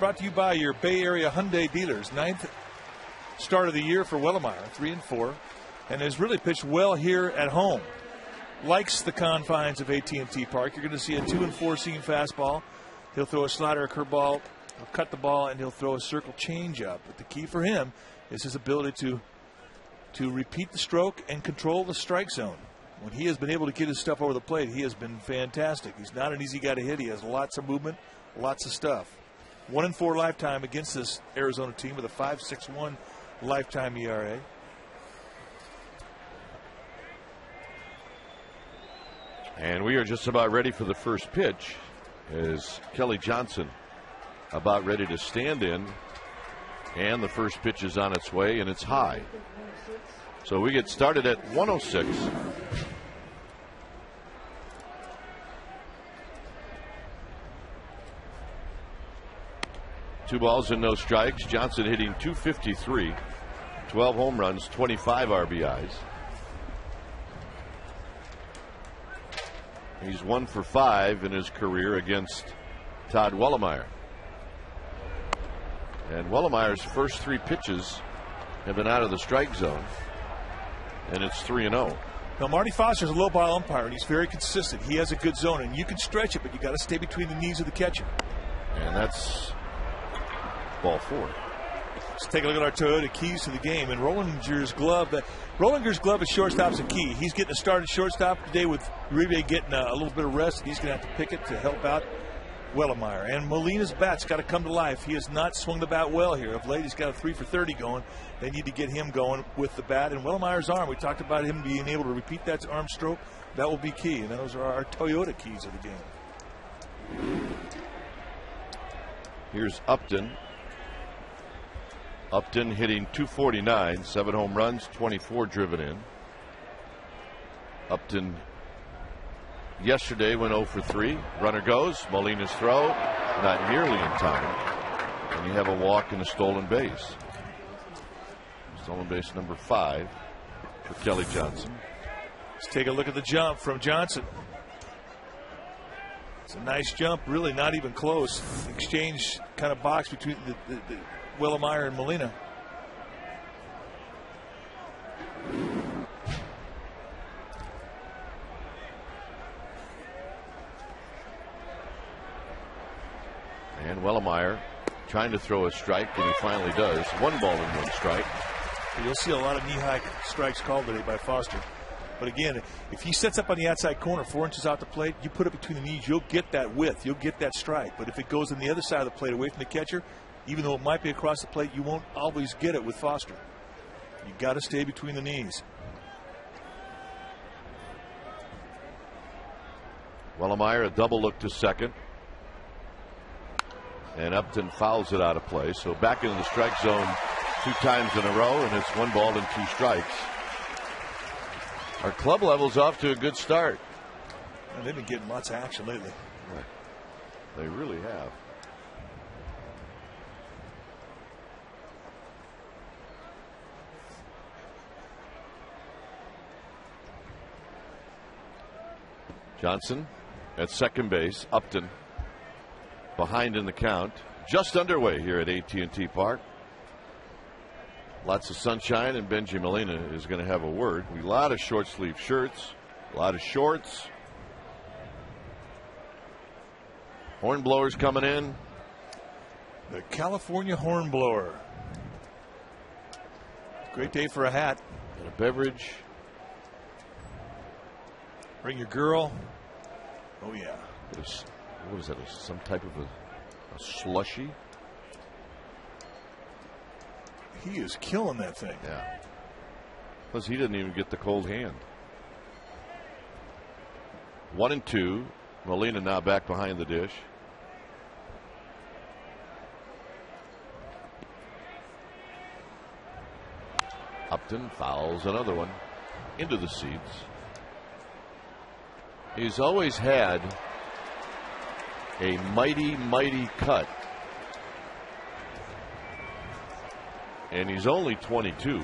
brought to you by your Bay Area Hyundai dealers. 9th start of the year for Wellemeyer, 3-4, and has really pitched well here at home. Likes the confines of AT&T Park. You're going to see a 2-4 seam fastball. He'll throw a slider, a curveball, he'll cut the ball, and he'll throw a circle changeup. But the key for him is his ability to repeat the stroke and control the strike zone. When he has been able to get his stuff over the plate, he has been fantastic. He's not an easy guy to hit. He has lots of movement, lots of stuff. 1-4 lifetime against this Arizona team with a 5.61 lifetime ERA. And we are just about ready for the first pitch as Kelly Johnson about ready to stand in, and the first pitch is on its way, and it's high. So we get started at 106. Two balls and no strikes. Johnson hitting .253, 12 home runs, 25 RBIs. He's 1 for 5 in his career against Todd Wellemeyer. And Wellemeyer's first 3 pitches have been out of the strike zone, and it's 3-0. Now, Marty Foster's a low ball umpire, and he's very consistent. He has a good zone, and you can stretch it, but you got to stay between the knees of the catcher. And that's ball 4. Let's take a look at our Toyota keys to the game. And Rollinger's glove at shortstop's a key. He's getting a start at shortstop today with Uribe getting a little bit of rest. He's going to have to pick it to help out Wellemeyer. And Molina's bat's got to come to life. He has not swung the bat well here. Of late, he's got a 3 for 30 going. They need to get him going with the bat. And Wellemeyer's arm, we talked about him being able to repeat that arm stroke. That will be key. And those are our Toyota keys of the game. Here's Upton. Upton hitting .249, 7 home runs, 24 driven in. Upton yesterday went 0 for 3. Runner goes. Molina's throw, not nearly in time. And you have a walk and a stolen base. Stolen base number 5 for Kelly Johnson. Let's take a look at the jump from Johnson. It's a nice jump, really not even close. Exchange kind of box between the Wellemeyer and Molina. And Wellemeyer trying to throw a strike, and he finally does. 1 ball and 1 strike. You'll see a lot of knee-high strikes called today by Foster. But again, if he sets up on the outside corner 4 inches out the plate, you put it between the knees, you'll get that width, you'll get that strike. But if it goes on the other side of the plate away from the catcher, even though it might be across the plate, you won't always get it with Foster. You got to stay between the knees. Wellemeyer, a double look to second. And Upton fouls it out of play. So back into the strike zone 2 times in a row, and it's 1 ball and 2 strikes. Our club level's off to a good start. And they've been getting lots of action lately. Right. They really have. Johnson at second base. Upton behind in the count. Just underway here at AT&T Park. Lots of sunshine, and Benji Molina is going to have a word. A lot of short sleeve shirts, a lot of shorts. Hornblowers coming in. The California hornblower. Great day for a hat. And a beverage. Bring your girl. Oh, yeah. What is that? Some type of a slushy? He is killing that thing. Yeah. Plus, he didn't even get the cold hand. 1-2. Molina now back behind the dish. Upton fouls another one into the seats. He's always had a mighty, mighty cut. And he's only 22.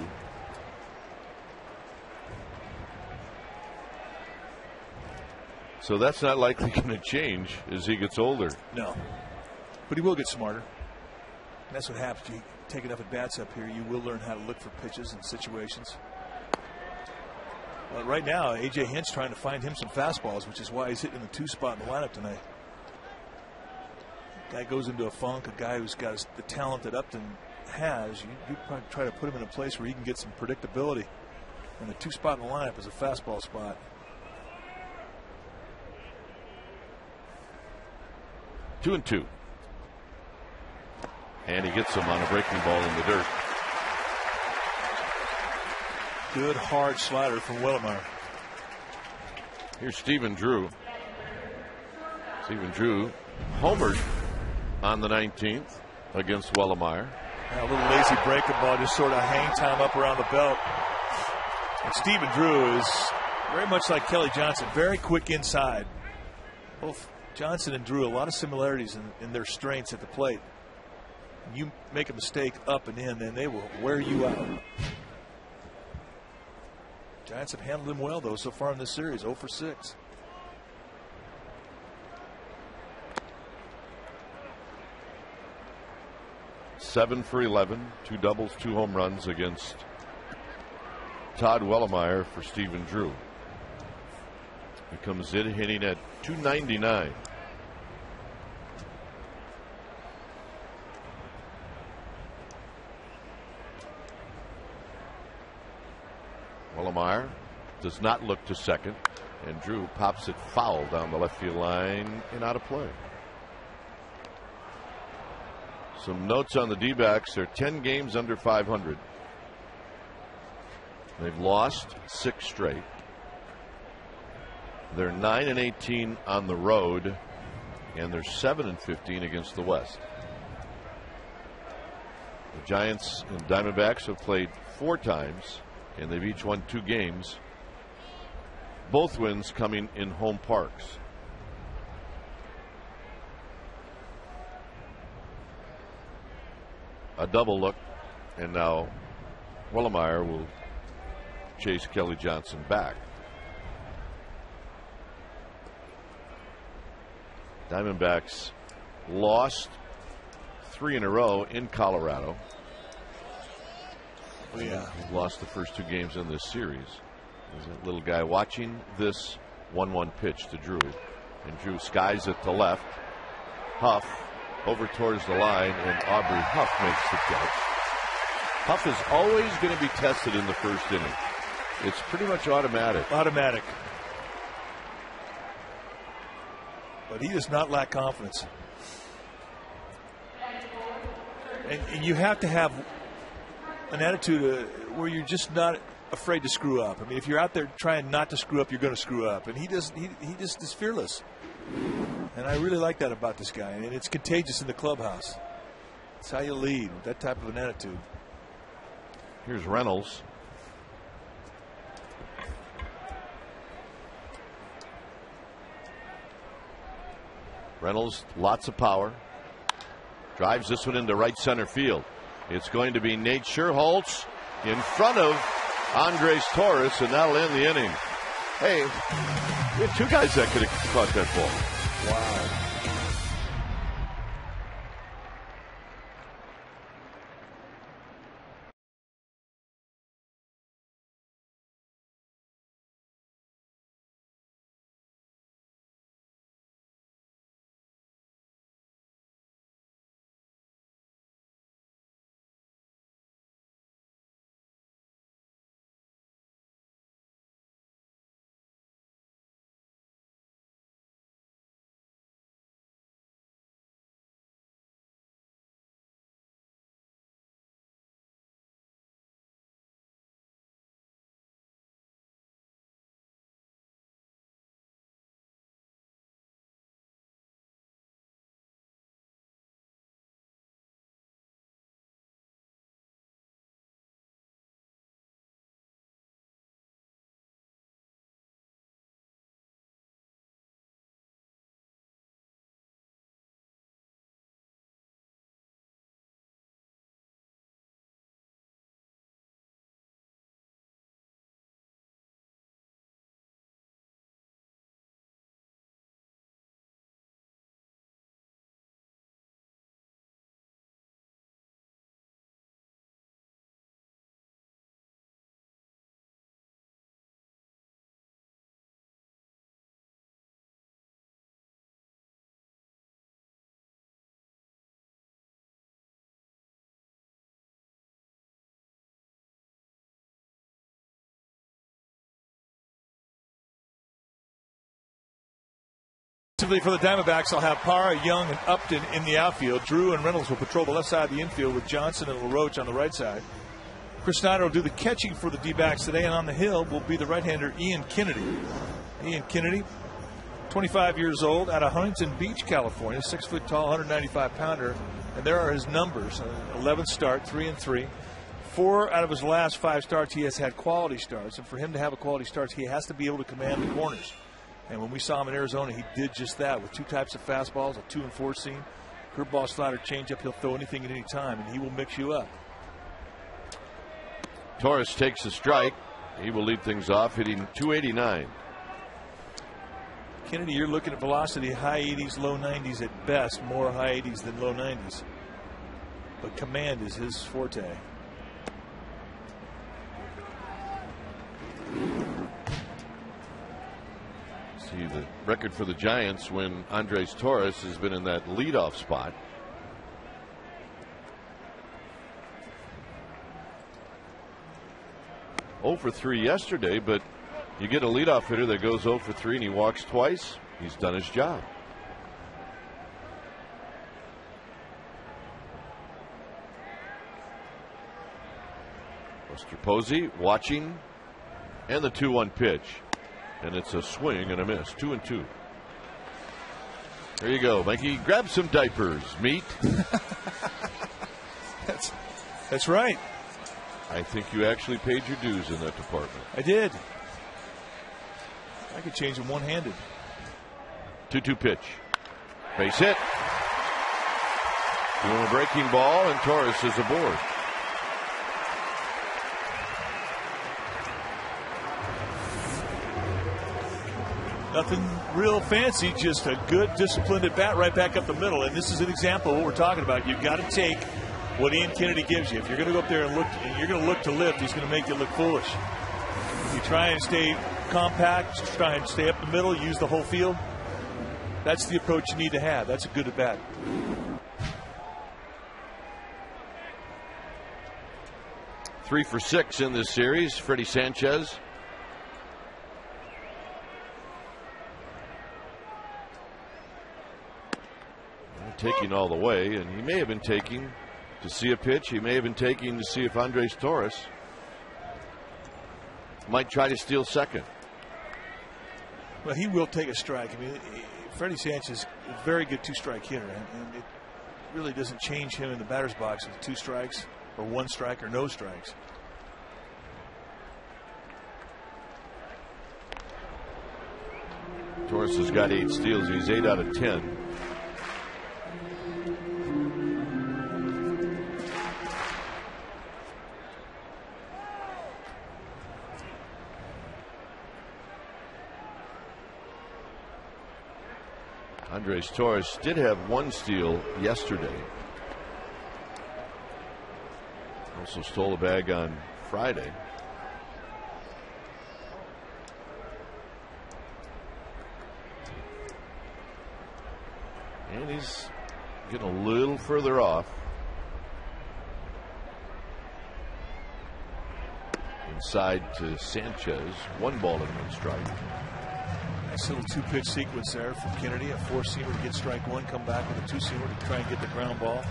So that's not likely going to change as he gets older. No. But he will get smarter. And that's what happens. You take enough at bats up here, you will learn how to look for pitches and situations. Well, right now, A.J. Hint's trying to find him some fastballs, which is why he's hitting the 2 spot in the lineup tonight. Guy goes into a funk, a guy who's got the talent that Upton has, you probably try to put him in a place where he can get some predictability. And the 2 spot in the lineup is a fastball spot. Two and two. And he gets him on a breaking ball in the dirt. Good hard slider from Wellemeyer. Here's Stephen Drew. Stephen Drew homered on the 19th against Wellemeyer. A little lazy breaking ball, just sort of hang time up around the belt. And Stephen Drew is very much like Kelly Johnson, very quick inside. Both Johnson and Drew, a lot of similarities in their strengths at the plate. You make a mistake up and in, and they will wear you out. Giants have handled him well, though, so far in this series, 0 for 6. Seven for 11, 2 doubles, 2 home runs against Todd Wellemeyer for Stephen Drew. He comes in hitting at .299. Wellemeyer does not look to second, and Drew pops it foul down the left field line and out of play. Some notes on the D-backs. They're 10 games under 500. They've lost 6 straight. They're 9-18 on the road, and they're 7-15 against the West. The Giants and Diamondbacks have played 4 times, and they've each won 2 games. Both wins coming in home parks. A double look, and now Wellemeyer will chase Kelly Johnson back. Diamondbacks lost 3 in a row in Colorado. Oh, yeah. They've lost the first 2 games in this series. There's a little guy watching this 1-1 pitch to Drew. And Drew skies it to left. Huff over towards the line, and Aubrey Huff makes the catch. Huff is always going to be tested in the first inning. It's pretty much automatic. Automatic. But he does not lack confidence. And you have to have an attitude where you're just not afraid to screw up. I mean, if you're out there trying not to screw up, you're going to screw up. And he just is fearless. And I really like that about this guy. And it's contagious in the clubhouse. It's how you lead with that type of an attitude. Here's Reynolds. Reynolds, lots of power. Drives this one into right center field. It's going to be Nate Scherholtz in front of Andres Torres, and that'll end the inning. Hey, we had 2 guys that could have caught that ball. Wow. For the Diamondbacks, I'll have Parra, Young, and Upton in the outfield. Drew and Reynolds will patrol the left side of the infield with Johnson and LaRoche on the right side. Chris Snyder will do the catching for the D-backs today, and on the hill will be the right-hander Ian Kennedy. Ian Kennedy, 25 years old, out of Huntington Beach, California, 6 foot tall, 195 pounder, and there are his numbers: 11th start, 3-3. 4 out of his last 5 starts, he has had quality starts, and for him to have a quality start, he has to be able to command the corners. And when we saw him in Arizona, he did just that with 2 types of fastballs, a 2 and 4 seam, curveball, slider, changeup. He'll throw anything at any time, and he will mix you up. Torres takes a strike. He will lead things off, hitting .289. Kennedy, you're looking at velocity, high 80s, low 90s at best, more high 80s than low 90s. But command is his forte. See the record for the Giants when Andres Torres has been in that leadoff spot. Oh for 3 yesterday, but you get a leadoff hitter that goes 0 for 3 and he walks twice. He's done his job. Buster Posey watching, and the 2-1 pitch. And it's a swing and a miss. 2-2. There you go, Mikey. Grab some diapers. Meat. That's right. I think you actually paid your dues in that department. I did. I could change them one-handed. 2-2 pitch. Base hit. Doing a breaking ball, and Torres is aboard. Nothing real fancy, just a good disciplined at bat right back up the middle. And this is an example of what we're talking about. You've got to take what Ian Kennedy gives you. If you're going to go up there and look, and you're going to look to lift, he's going to make you look foolish. If you try and stay compact, try and stay up the middle, use the whole field, that's the approach you need to have. That's a good at bat. Three for 6 in this series. Freddie Sanchez. Taking all the way, and he may have been taking to see a pitch. He may have been taking to see if Andres Torres might try to steal second. Well, he will take a strike. I mean, Freddie Sanchez is a very good 2-strike hitter, and it really doesn't change him in the batter's box with 2 strikes or 1 strike or no strikes. Torres has got 8 steals. He's 8 out of 10. Andres Torres did have 1 steal yesterday. Also stole a bag on Friday. And he's getting a little further off. Inside to Sanchez. 1 ball and 1 strike. Nice little 2-pitch sequence there from Kennedy. A 4-seamer to get strike 1, come back with a 2-seamer to try and get the ground ball.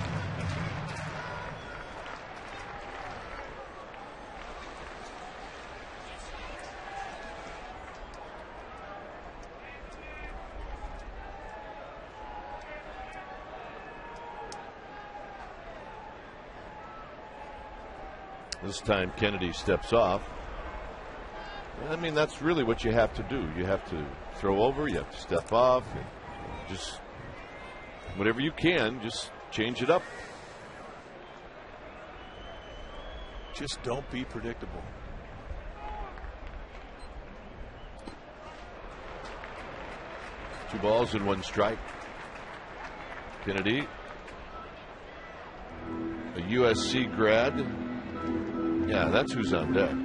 This time Kennedy steps off. I mean, that's really what you have to do. You have to throw over, you have to step off, and just whatever you can, just change it up. Just don't be predictable. Two balls and 1 strike. Kennedy, a USC grad. Yeah, that's who's on deck.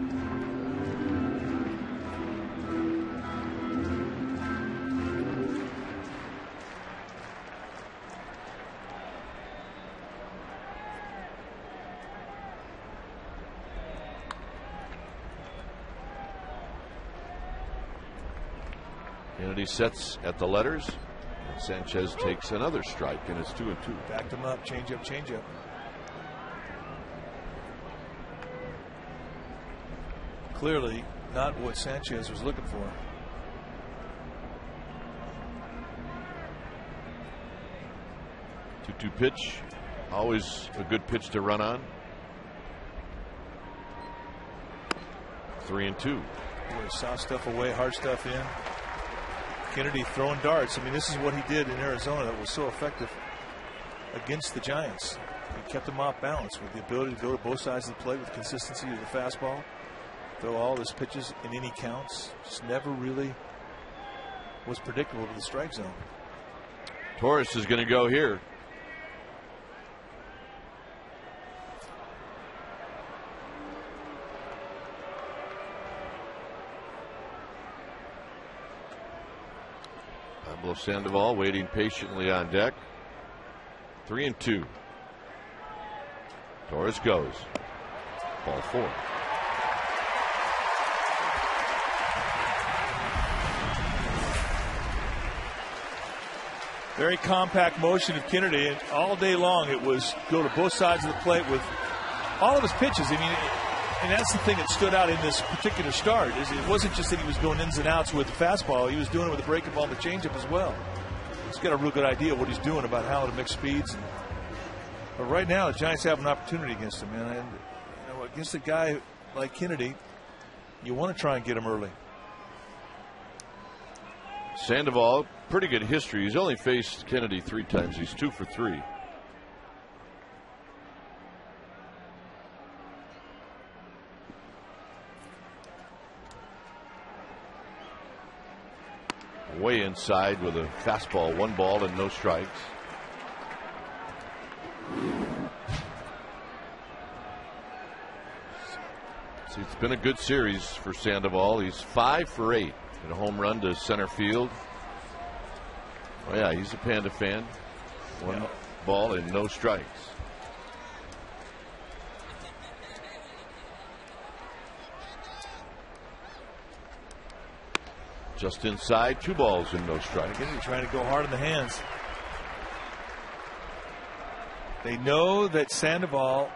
Kennedy sets at the letters. Sanchez takes another strike, and it's 2-2. Backed him up, change up, change up. Clearly not what Sanchez was looking for. Two pitch, always a good pitch to run on. 3-2. Boy, soft stuff away, hard stuff in. Kennedy throwing darts. I mean, this is what he did in Arizona that was so effective against the Giants. He kept them off balance with the ability to go to both sides of the plate with consistency of the fastball. Throw all his pitches in any counts. Just never really was predictable to the strike zone. Torres is going to go here. Pablo Sandoval waiting patiently on deck. 3-2. Torres goes. Ball 4. Very compact motion of Kennedy, and all day long it was go to both sides of the plate with all of his pitches. I mean, and that's the thing that stood out in this particular start, is it wasn't just that he was going ins and outs with the fastball, he was doing it with the breaking ball and the changeup as well. He's got a real good idea of what he's doing about how to mix speeds. But right now, the Giants have an opportunity against him, and you know, against a guy like Kennedy, you want to try and get him early. Sandoval, pretty good history. He's only faced Kennedy 3 times. He's 2 for 3. Way inside with a fastball, 1 ball and no strikes. See, it's been a good series for Sandoval. He's 5 for 8 and a home run to center field. Oh yeah, he's a Panda fan. 1 ball and no strikes. Just inside, 2 balls and no strikes. Again, trying to go hard in the hands. They know that Sandoval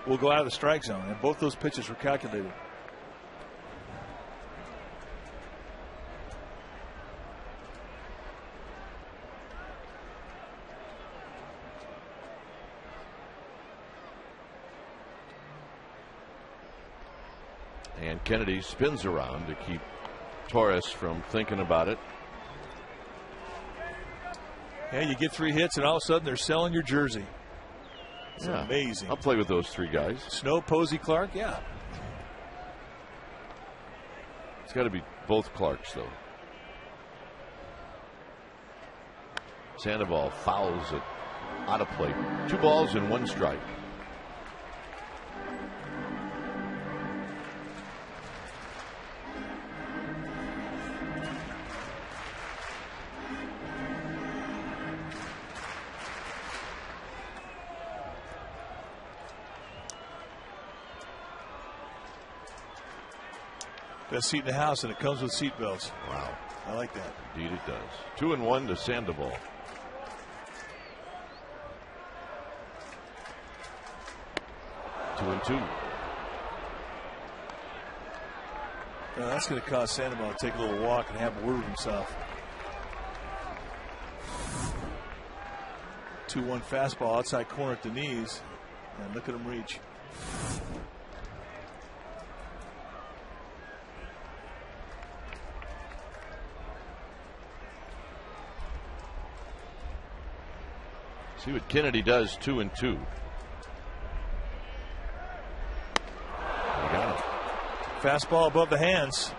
will go out of the strike zone, and both those pitches were calculated. And Kennedy spins around to keep Torres from thinking about it. Yeah, you get 3 hits, and all of a sudden they're selling your jersey. It's Yeah, amazing. I'll play with those 3 guys. Snow, Posey, Clark, yeah. It's got to be both Clarks, though. Sandoval fouls it out of play. 2 balls and 1 strike. Best seat in the house, and it comes with seat belts. Wow. I like that. Indeed it does. 2-1 to Sandoval. Two and two. That's going to cause Sandoval to take a little walk and have a word with himself. 2-1 fastball outside corner at the knees. And look at him reach. See what Kennedy does. 2-2. Got it. Fastball above the hands.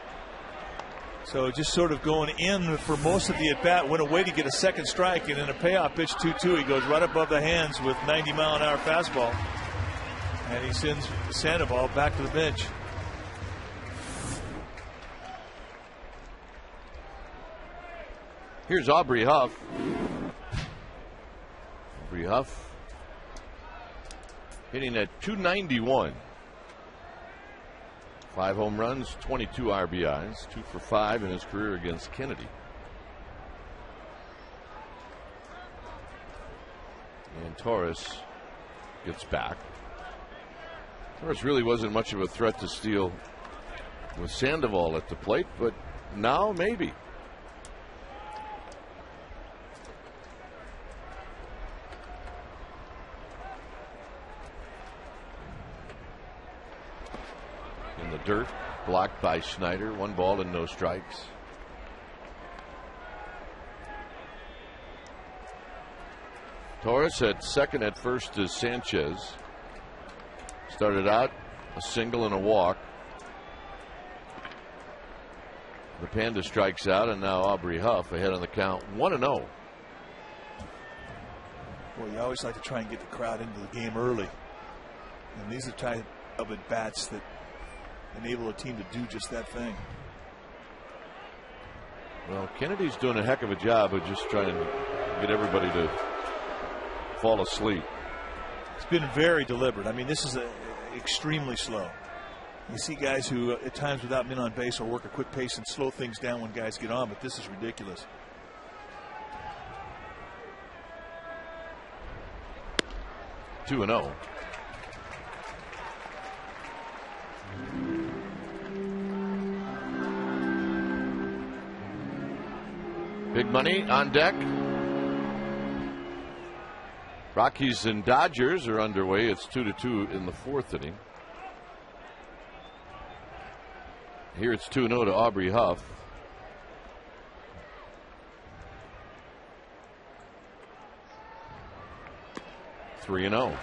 So just sort of going in for most of the at bat, went away to get a second strike, and in a payoff pitch 2-2, he goes right above the hands with 90-mile-an-hour fastball, and he sends Sandoval back to the bench. Here's Aubrey Huff. Aubrey Huff hitting at .291. 5 home runs, 22 RBIs, 2 for 5 in his career against Kennedy. and Torres gets back. Torres really wasn't much of a threat to steal with Sandoval at the plate, but now maybe. In the dirt, blocked by Schneider. 1 ball and no strikes. Torres at second, at first is Sanchez. Started out a single and a walk. The Panda strikes out, and now Aubrey Huff ahead on the count, 1-0. Well, you always like to try and get the crowd into the game early. And these are type of at-bats that enable a team to do just that thing. Well, Kennedy's doing a heck of a job of just trying to get everybody to fall asleep. It's been very deliberate. I mean, this is extremely slow. You see guys who at times without men on base will work a quick pace and slow things down when guys get on, but this is ridiculous. Two and 0. Big money on deck. Rockies and Dodgers are underway. It's 2-2 in the 4th inning. Here it's 2-0 to Aubrey Huff. Three and 0.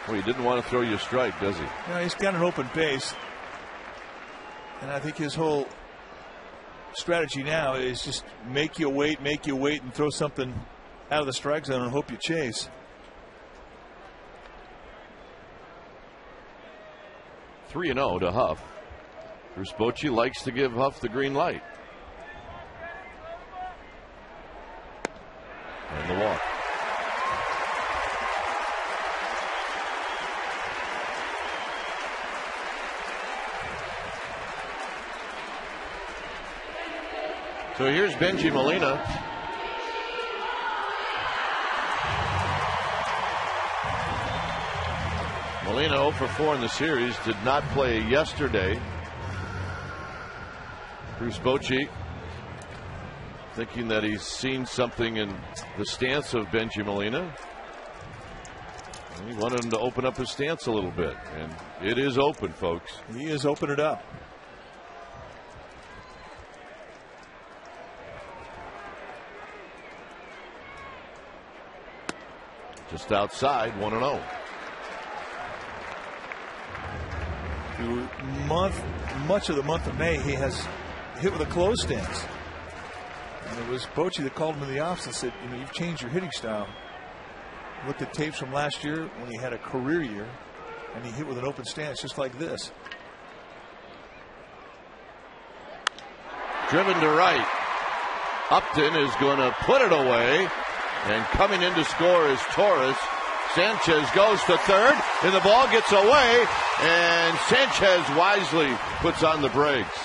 Well, he didn't want to throw you a strike, does he? Yeah, he's got an open base, and I think his whole strategy now is just make you wait, and throw something out of the strike zone and hope you chase. 3-0 to Huff. Bruce Bochy likes to give Huff the green light. And the walk. So here's Benji Molina. Molina 0 for 4 in the series. Did not play yesterday. Bruce Bochy thinking that he's seen something in the stance of Benji Molina. And he wanted him to open up his stance a little bit. And it is open, folks. He is open it up. Just outside, 1-0. Much of the month of May, he has hit with a closed stance. And it was Bochy that called him in the office and said, you know, you've changed your hitting style. Looked at tapes from last year when he had a career year, and he hit with an open stance just like this. Driven to right. Upton is going to put it away. And coming in to score is Torres. Sanchez goes to third, and the ball gets away, and Sanchez wisely puts on the brakes.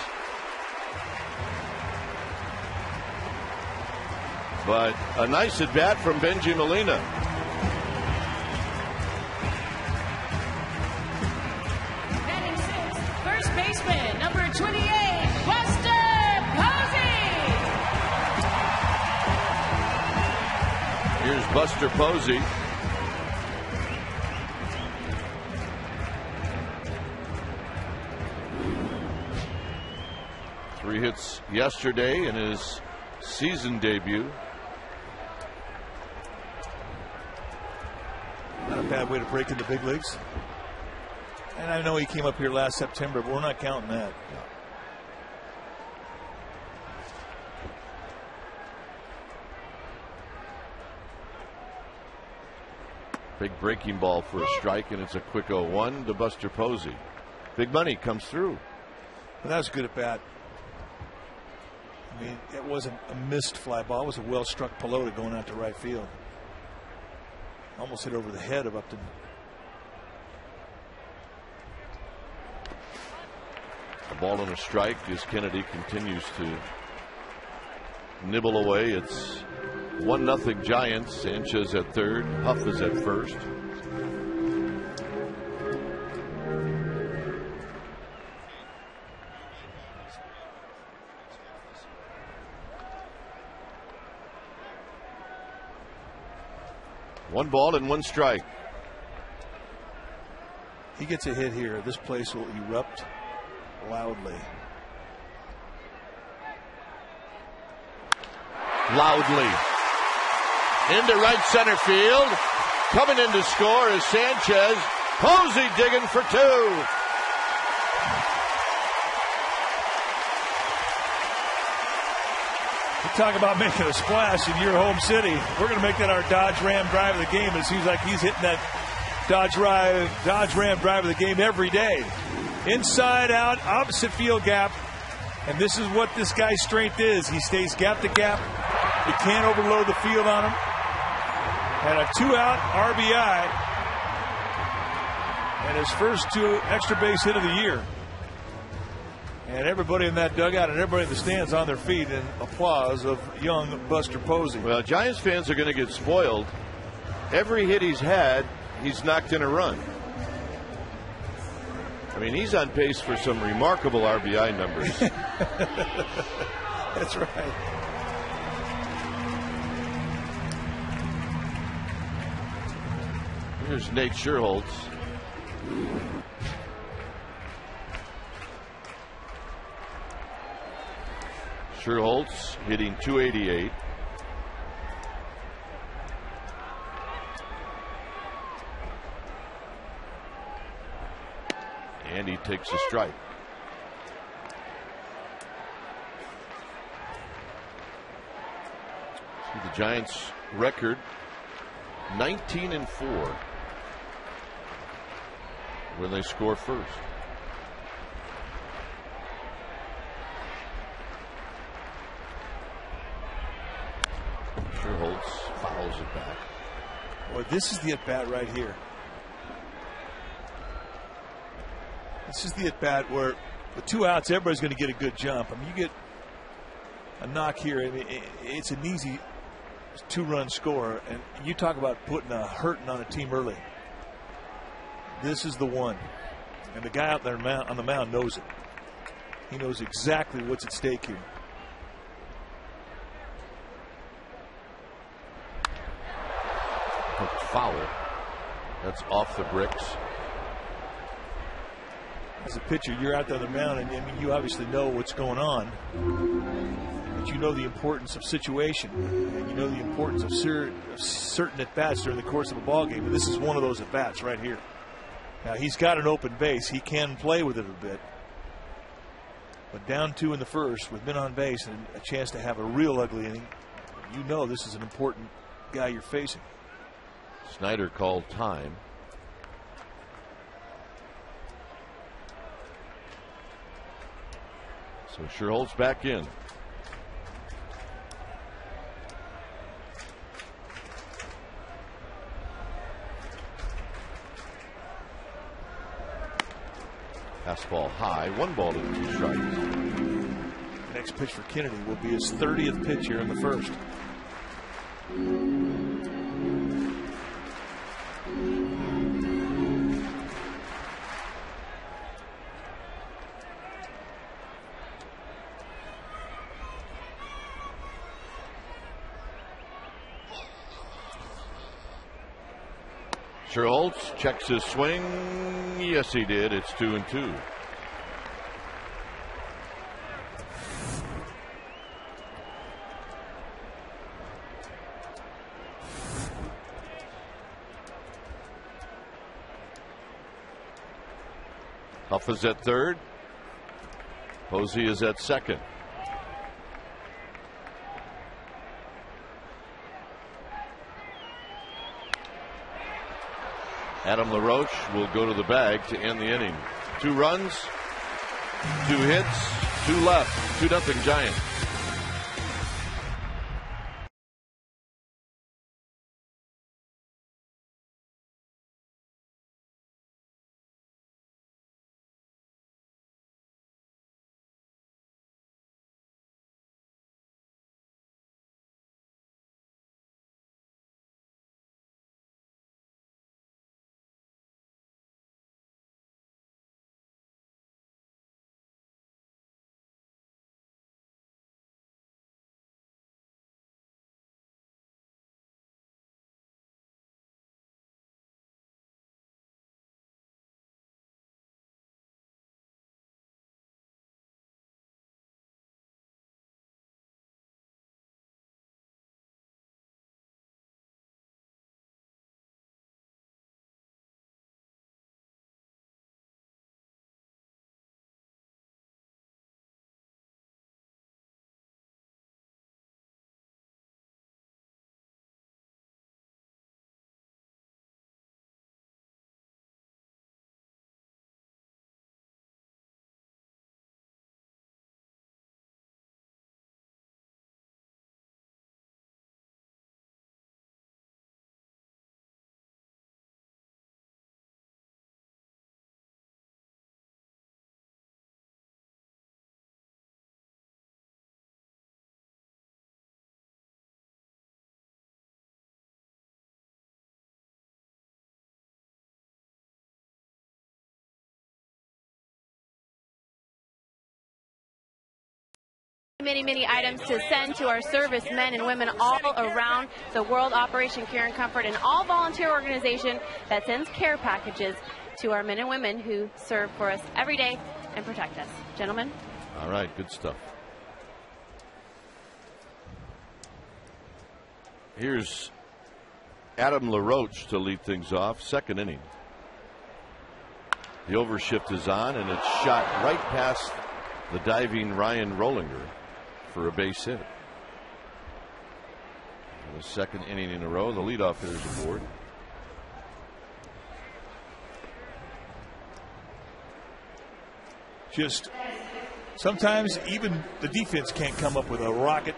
But a nice at bat from Benji Molina. Batting 6th, first baseman, number 28, Buster Posey. Here's Buster Posey. Three hits yesterday in his season debut. Not a bad way to break into big leagues. And I know he came up here last September, but we're not counting that. Big breaking ball for a strike, and it's a quick 0-1 to Buster Posey. Big money comes through. But that was good at bat. I mean, it wasn't a missed fly ball. It was a well-struck pelota going out to right field. Almost hit over the head of Upton. A ball and a strike as Kennedy continues to nibble away. It's 1-0 Giants. Sanchez at third. Huff is at first. One ball and one strike. He gets a hit here, this place will erupt loudly. Loudly. Into right center field. Coming in to score is Sanchez. Posey digging for two. Talk about making a splash in your home city. We're going to make that our Dodge Ram drive of the game. It seems like he's hitting that Dodge Ram drive of the game every day. Inside out, opposite field gap. And this is what this guy's strength is. He stays gap to gap. You can't overload the field on him. And a 2-out RBI. And his first 2 extra base hit of the year. And everybody in that dugout and everybody in the stands on their feet in applause of young Buster Posey. Well, Giants fans are going to get spoiled. Every hit he's had, he's knocked in a run. I mean, he's on pace for some remarkable RBI numbers. That's right. Here's Nate Scherholtz. Scherholtz hitting .288. And he takes a strike. See the Giants' record 19-4 when they score first. Scherholtz fouls it back. Boy, this is the at-bat right here. This is the at-bat where with 2 outs, everybody's going to get a good jump. I mean, you get a knock here, and it's an easy 2-run score. And you talk about putting a hurting on a team early. This is the one. And the guy out there on the mound knows it. He knows exactly what's at stake here. Foul. That's off the bricks. As a pitcher, you're out there on the mound, and I mean, you obviously know what's going on, but you know the importance of situation, and you know the importance of certain at bats during the course of a ball game. And this is one of those at bats right here. Now he's got an open base; he can play with it a bit, but down 2 in the first with men on base and a chance to have a real ugly inning, you know this is an important guy you're facing. Snyder called time. So Scherholtz back in. Fastball high, 1 ball and 2 strikes. Next pitch for Kennedy will be his 30th pitch here in the first. Scherholtz checks his swing. Yes, he did. It's 2-2. Huff is at third. Posey is at second. Adam LaRoche will go to the bag to end the inning. 2 runs, 2 hits, 2 left. 2-0 Giants. Many items to send to our service men and women all around the world. Operation Care and Comfort, an all-volunteer organization that sends care packages to our men and women who serve for us every day and protect us. Gentlemen. All right, good stuff. Here's Adam LaRoche to lead things off, second inning. The overshift is on, and it's shot right past the diving Ryan Rollinger for a base hit. The second inning in a row, the leadoff hitter's aboard. Just sometimes even the defense can't come up with a rocket.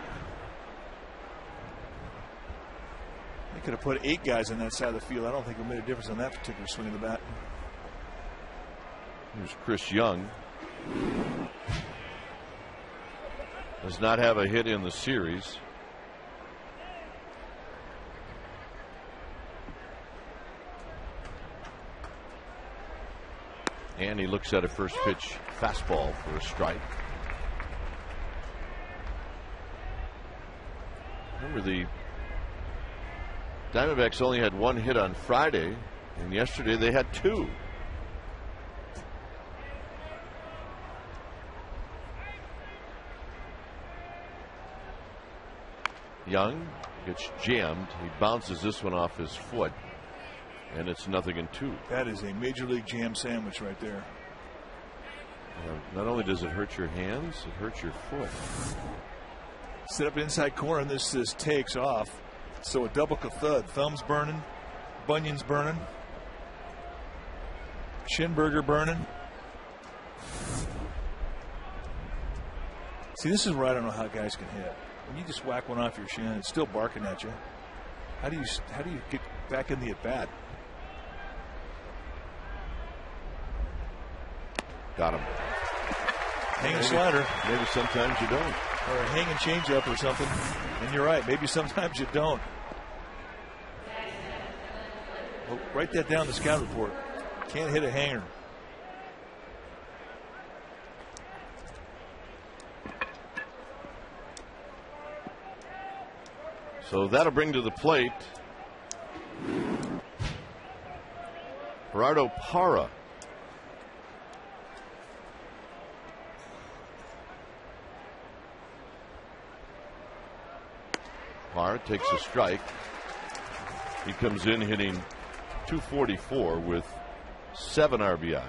They could have put 8 guys on that side of the field. I don't think it made a difference on that particular swing of the bat. Here's Chris Young. Does not have a hit in the series. And he looks at a first pitch fastball for a strike. Remember, the Diamondbacks only had 1 hit on Friday, and yesterday they had 2. Young gets jammed. He bounces this one off his foot, and it's 0-2. That is a major league jam sandwich right there. Not only does it hurt your hands, it hurts your foot. Set up inside corner, and this takes off. So a double thud. Thumbs burning, bunions burning, Shinburger burning. See, this is where I don't know how guys can hit. When you just whack one off your shin, it's still barking at you. How do you get back in the at bat? Got him. Hanging slider. Maybe sometimes you don't. Or a hanging changeup or something. And you're right. Maybe sometimes you don't. Well, write that down in the scout report. Can't hit a hanger. So that'll bring to the plate Gerardo Parra. Parra takes a strike. He comes in hitting .244 with 7 RBIs.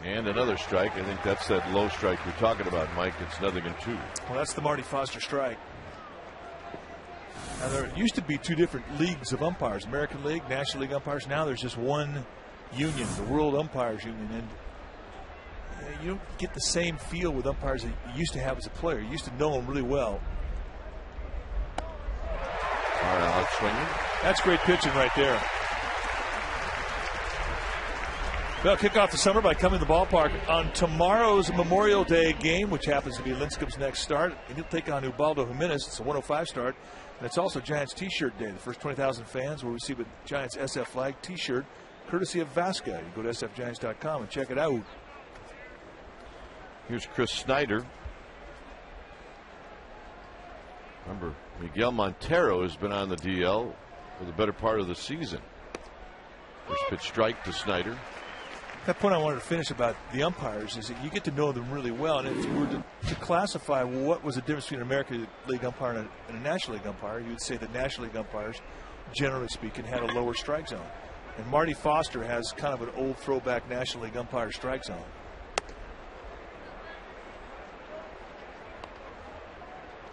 And another strike. I think that's that low strike you're talking about, Mike. It's 0-2. Well, that's the Marty Foster strike. Now, there used to be 2 different leagues of umpires, American League, National League umpires. Now there's just one union, the World Umpires Union. And you don't get the same feel with umpires that you used to have as a player. You used to know them really well. All right, out swinging. That's great pitching right there. They'll kick off the summer by coming to the ballpark on tomorrow's Memorial Day game, which happens to be Lincecum's next start. And he'll take on Ubaldo Jimenez. It's a 105 start. And it's also Giants T-shirt day. The first 20,000 fans will receive a Giants SF flag T-shirt courtesy of Vasca. You go to sfgiants.com and check it out. Here's Chris Snyder. Remember, Miguel Montero has been on the DL for the better part of the season. First pitch strike to Snyder. That point I wanted to finish about the umpires is that you get to know them really well. And if you were to classify what was the difference between an American League umpire and a National League umpire, you would say that National League umpires, generally speaking, had a lower strike zone. And Marty Foster has kind of an old throwback National League umpire strike zone.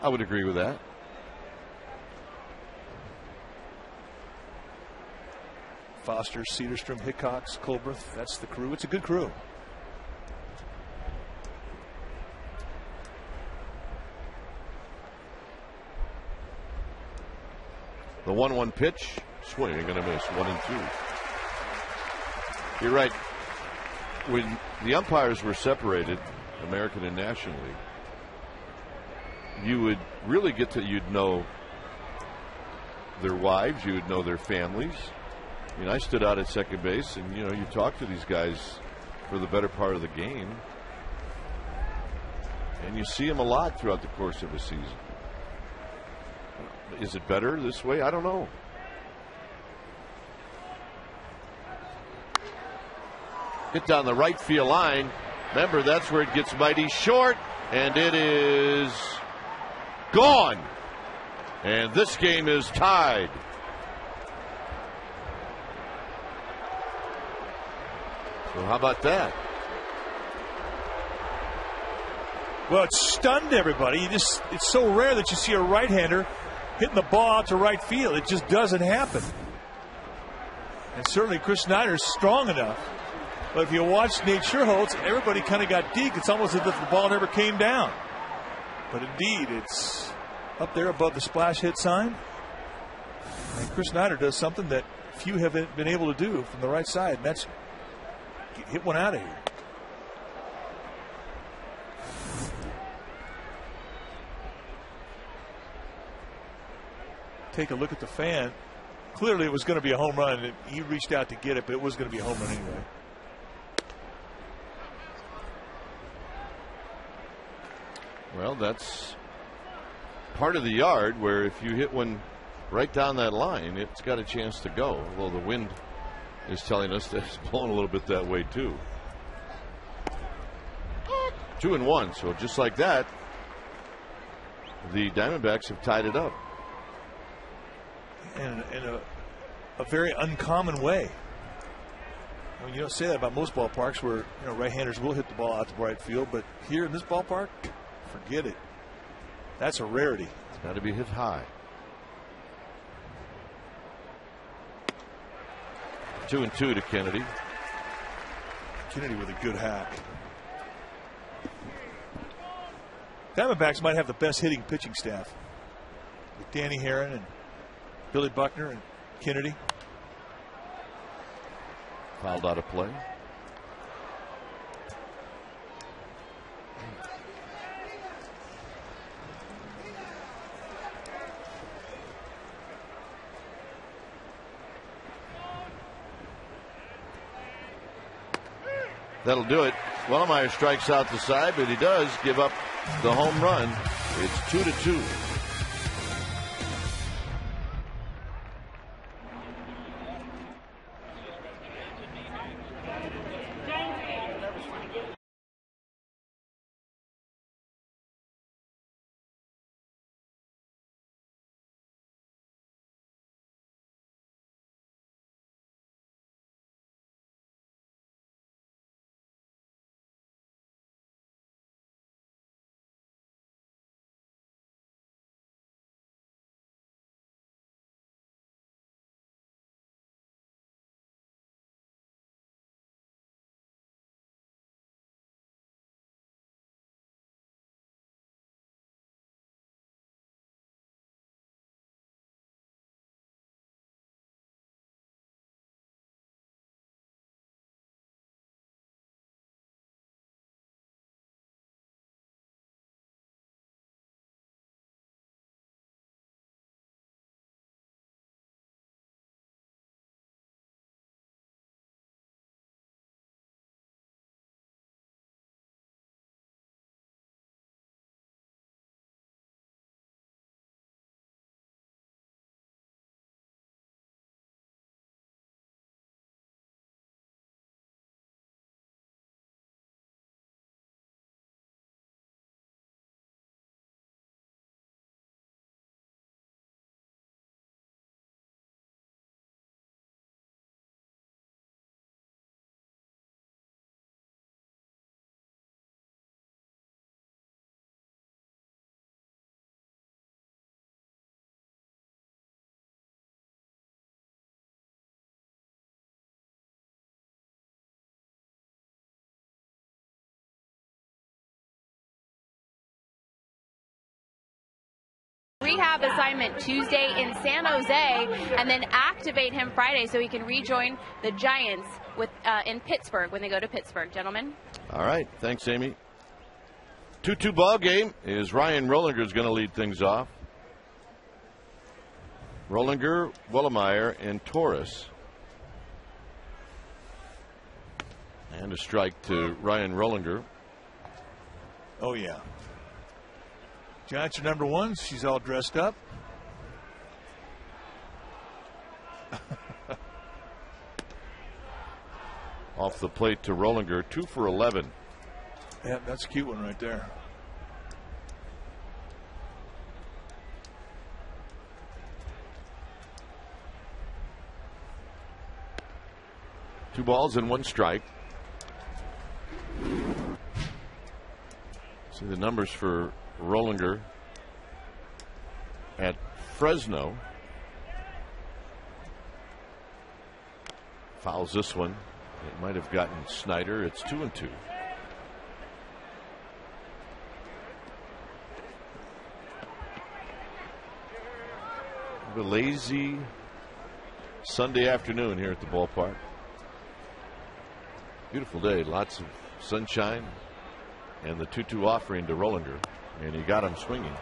I would agree with that. Foster, Cedarstrom, Hickox, Colbreth. That's the crew. It's a good crew. The 1-1 pitch. Swing and a miss. 1-2. You're right. When the umpires were separated, American and National League, you would really get to, you'd know their wives, you would know their families. I mean, I stood out at second base, and you talk to these guys for the better part of the game, and you see them a lot throughout the course of a season. Is it better this way? I don't know. Hit down the right field line. Remember, that's where it gets mighty short, and it is gone. And this game is tied. So how about that? Well, it stunned everybody. It's so rare that you see a right-hander hitting the ball out to right field. It just doesn't happen. And certainly Chris Snyder's strong enough. But if you watch Nate Scherholtz, everybody kind of got deep. It's almost as if the ball never came down. But indeed, it's up there above the splash hit sign. And Chris Snyder does something that few have been able to do from the right side, and that's hit one out of here. Take a look at the fan. Clearly it was going to be a home run. He reached out to get it, but it was going to be a home run anyway. Well, that's part of the yard where if you hit one right down that line, it's got a chance to go. Although the wind is telling us that it's blowing a little bit that way too. 2-1. So just like that, the Diamondbacks have tied it up. In a very uncommon way. I mean, you don't say that about most ballparks where right-handers will hit the ball out to right field, but here in this ballpark, forget it. That's a rarity. It's got to be hit high. 2-2 to Kennedy. Kennedy with a good hack. Diamondbacks might have the best hitting pitching staff with Danny Herron and Billy Buckner and Kennedy. Fouled out of play. That'll do it. Wellemeyer strikes out the side, but he does give up the home run. It's 2-2. Rehab assignment Tuesday in San Jose, and then activate him Friday so he can rejoin the Giants in Pittsburgh when they go to Pittsburgh, gentlemen. All right. Thanks, Amy. 2-2 ball game is Ryan Rollinger is going to lead things off. Rollinger, Wellemeyer, and Torres. And a strike to Ryan Rollinger. Oh, yeah. Giants are number one. She's all dressed up. Off the plate to Rollinger, 2 for 11. Yeah, that's a cute one right there. Two balls and one strike. See the numbers for Rollinger at Fresno. Fouls this one. It might have gotten Snyder. It's 2-2. A lazy Sunday afternoon here at the ballpark. Beautiful day, lots of sunshine, and the 2-2 offering to Rollinger, and he got him swinging.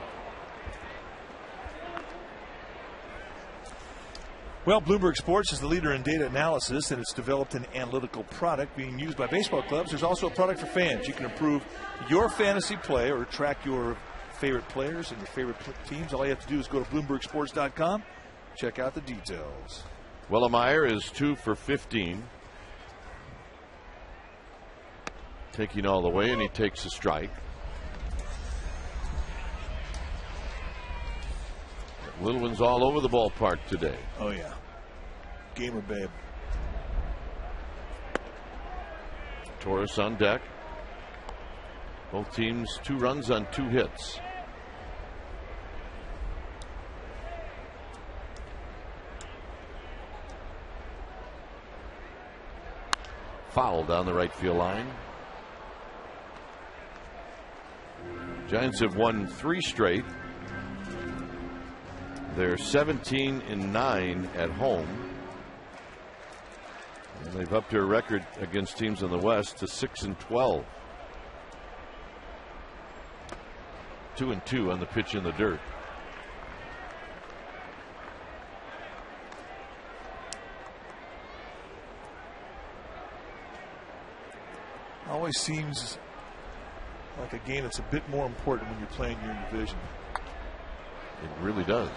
Well, Bloomberg Sports is the leader in data analysis, and it's developed an analytical product being used by baseball clubs. There's also a product for fans. You can improve your fantasy play or track your favorite players and your favorite teams. All you have to do is go to BloombergSports.com, check out the details. Wellemeyer is 2 for 15. Taking all the way, and he takes a strike. Little one's all over the ballpark today. Oh, yeah. Gamer babe. Torres on deck. Both teams 2 runs on 2 hits. Foul down the right field line. Giants have won 3 straight. They're 17-9 at home. And they've upped their record against teams in the West to 6-12. 2-2 on the pitch in the dirt. Always seems like a game that's a bit more important when you're playing your division. It really does.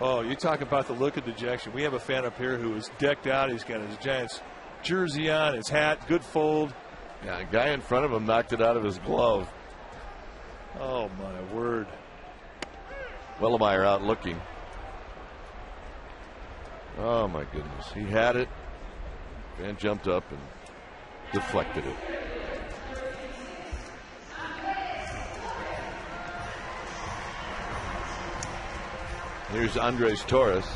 Oh, you talk about the look of dejection. We have a fan up here who is decked out. He's got his Giants jersey on, his hat, good fold. Yeah, a guy in front of him knocked it out of his glove. Oh, my word. Wellemeyer out looking. Oh, my goodness. He had it and jumped up and deflected it. Here's Andres Torres.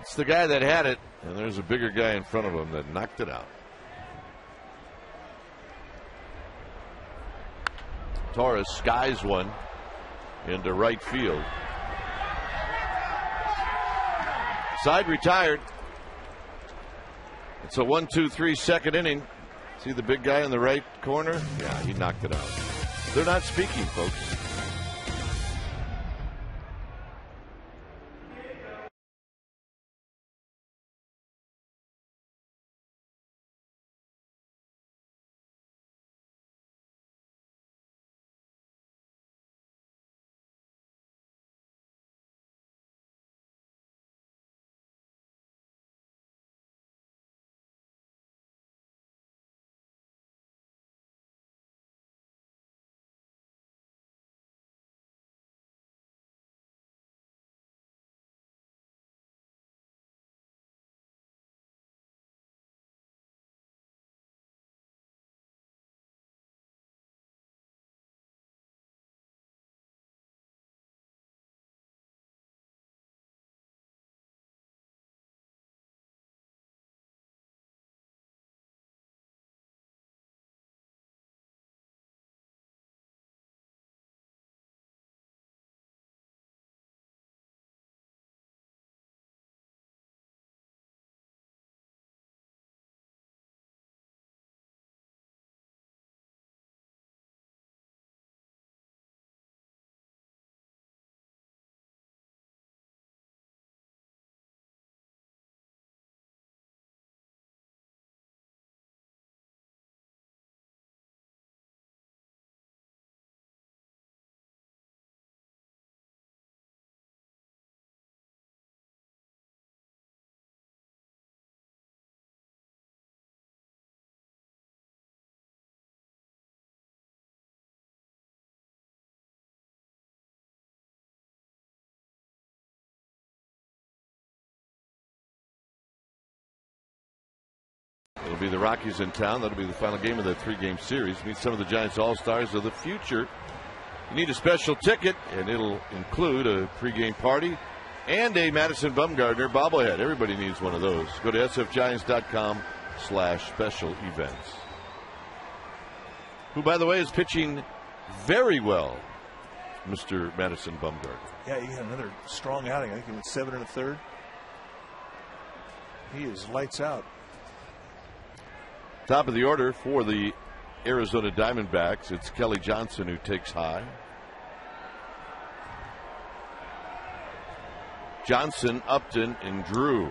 It's the guy that had it, and there's a bigger guy in front of him that knocked it out. Torres skies one into right field. Side retired. It's a 1-2-3 second inning. See the big guy in the right corner? Yeah, he knocked it out. They're not speaking, folks. It'll be the Rockies in town. That'll be the final game of that 3-game series. Meet some of the Giants All-Stars of the future. You need a special ticket, and it'll include a pre-game party and a Madison Bumgarner bobblehead. Everybody needs one of those. Go to sfgiants.com/special events. Who, by the way, is pitching very well, Mr. Madison Bumgarner. Yeah, he had another strong outing. I think he went 7 1/3. He is lights out. Top of the order for the Arizona Diamondbacks. It's Kelly Johnson who takes high. Johnson, Upton, and Drew.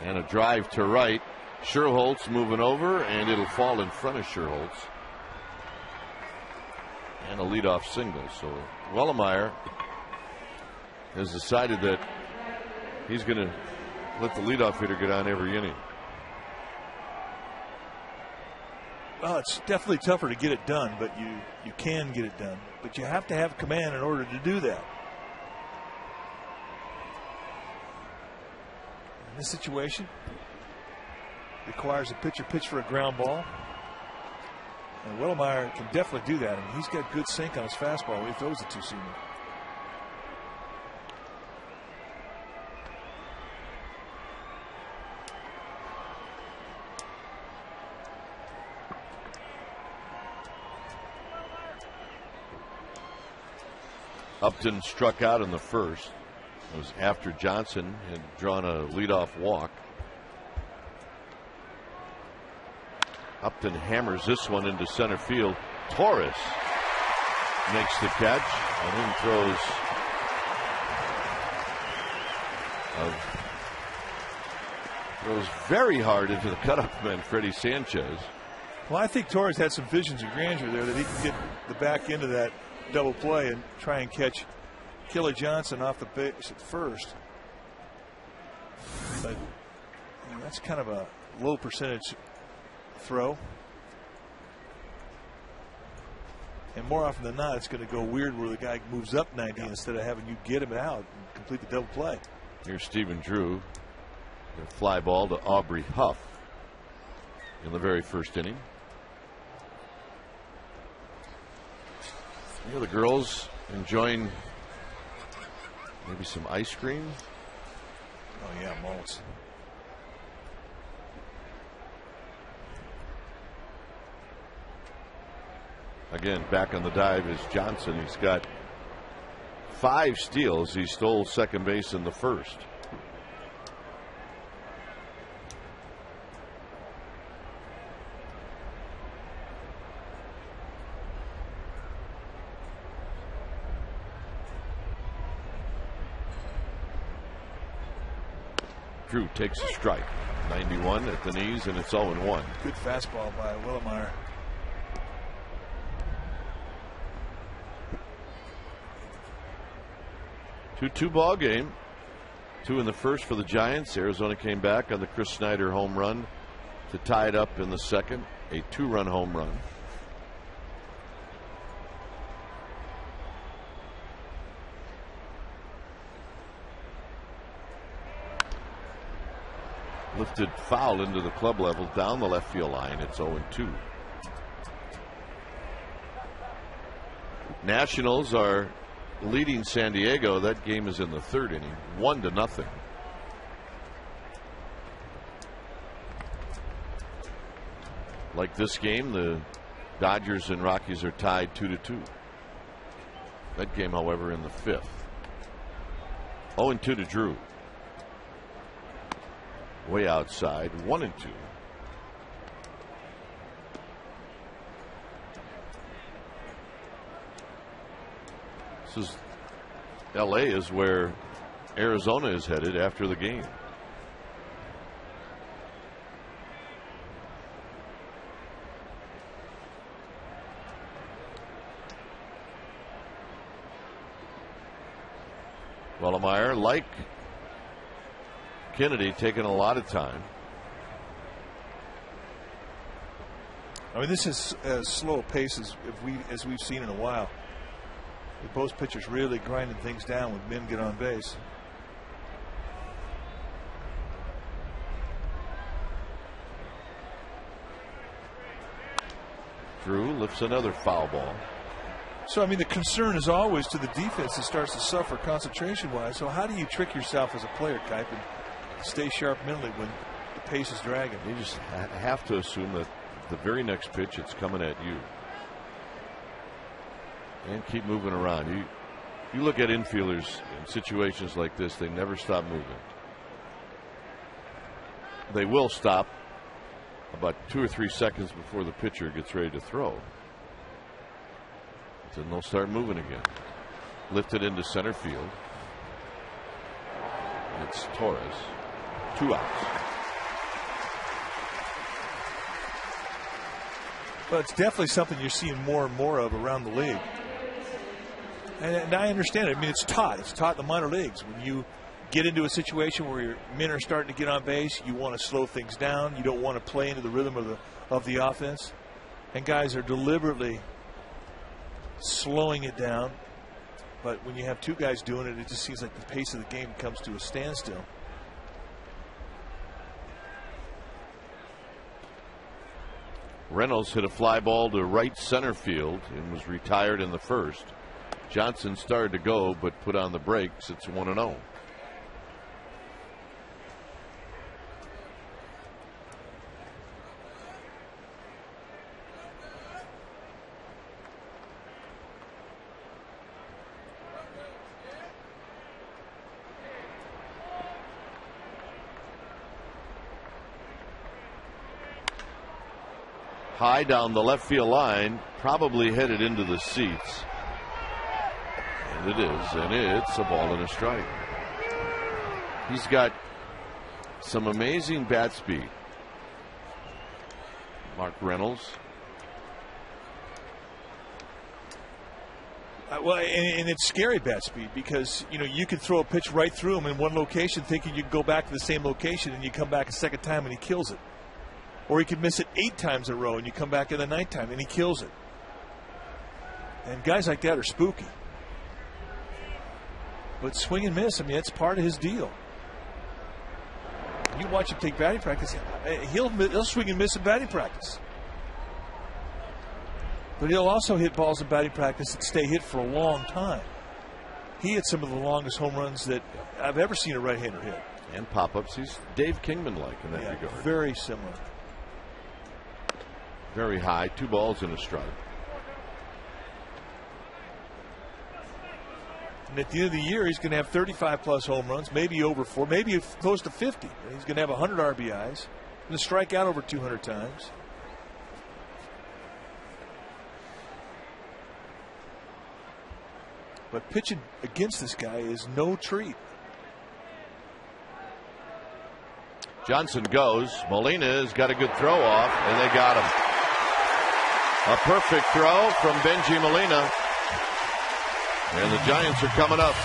And a drive to right. Sherholtz moving over, and it'll fall in front of Sherholtz. And a leadoff single. So Wellemeyer has decided that he's going to let the leadoff hitter get on every inning. Well, it's definitely tougher to get it done, but you can get it done. But you have to have command in order to do that. In this situation, requires a pitcher pitch for a ground ball. And Wellemeyer can definitely do that. And he's got good sink on his fastball when he throws the two-seamer. Upton struck out in the first. It was after Johnson had drawn a leadoff walk. Upton hammers this one into center field. Torres makes the catch and then throws very hard into the cutoff man, Freddie Sanchez. Well, I think Torres had some visions of grandeur there that he can get the back end of that double play and try and catch Kelly Johnson off the base at first. But that's kind of a low percentage throw. And more often than not, it's going to go weird where the guy moves up 90 instead of having you get him out and complete the double play. Here's Stephen Drew. The fly ball to Aubrey Huff in the very first inning. You know, the girls enjoying maybe some ice cream. Oh yeah, malts. Again, back on the dive is Johnson. He's got 5 steals. He stole second base in the first. Drew takes a strike. 91 at the knees, and it's 0-1. Good fastball by Wellemeyer. Two ball game. 2 in the first for the Giants. Arizona came back on the Chris Snyder home run to tie it up in the second. A 2-run home run. Lifted foul into the club level down the left field line. It's 0-2. Nationals are leading San Diego. That game is in the third inning, 1-0. Like this game, the Dodgers and Rockies are tied 2-2. That game, however, in the fifth. 0-2 to Drew. Way outside, 1-2. This is LA is where Arizona is headed after the game. Wellemeyer, like Kennedy, taking a lot of time. I mean, this is as slow a pace as we've seen in a while. With both pitchers really grinding things down when men get on base. through, lifts another foul ball. So, I mean, the concern is always to the defense that starts to suffer concentration-wise. So how do you trick yourself as a player, Kipe, and stay sharp mentally when the pace is dragging? You just have to assume that the very next pitch, it's coming at you. And keep moving around. You look at infielders in situations like this, they never stop moving. They will stop about 2 or 3 seconds before the pitcher gets ready to throw. Then they'll start moving again. Lifted into center field. It's Torres. 2 outs. Well, it's definitely something you're seeing more and more of around the league. And I understand it. I mean, it's taught. It's taught in the minor leagues. When you get into a situation where your men are starting to get on base, you want to slow things down. You don't want to play into the rhythm of the offense. And guys are deliberately slowing it down. But when you have 2 guys doing it, it just seems like the pace of the game comes to a standstill. Reynolds hit a fly ball to right center field and was retired in the first. Johnson started to go but put on the brakes. It's 1-0. High down the left field line, probably headed into the seats. And it is, and it's a ball and a strike. He's got some amazing bat speed. Mark Reynolds. Well, and it's scary bat speed because, you know, you can throw a pitch right through him in one location thinking you can go back to the same location and you come back a second time and he kills it. Or he could miss it 8 times in a row and you come back in the 9th time and he kills it. And guys like that are spooky. But swing and miss, I mean, that's part of his deal. You watch him take batting practice, he'll swing and miss in batting practice. But he'll also hit balls in batting practice that stay hit for a long time. He hit some of the longest home runs that I've ever seen a right-hander hit. And pop-ups. He's Dave Kingman-like in that regard. Very similar. Very high. 2 balls and a strike. And at the end of the year, he's going to have 35-plus home runs, maybe over 4, maybe close to 50. He's going to have 100 RBIs. Going to strike out over 200 times. But pitching against this guy is no treat. Johnson goes. Molina's got a good throw off, and they got him. A perfect throw from Benji Molina. And the Giants are coming up.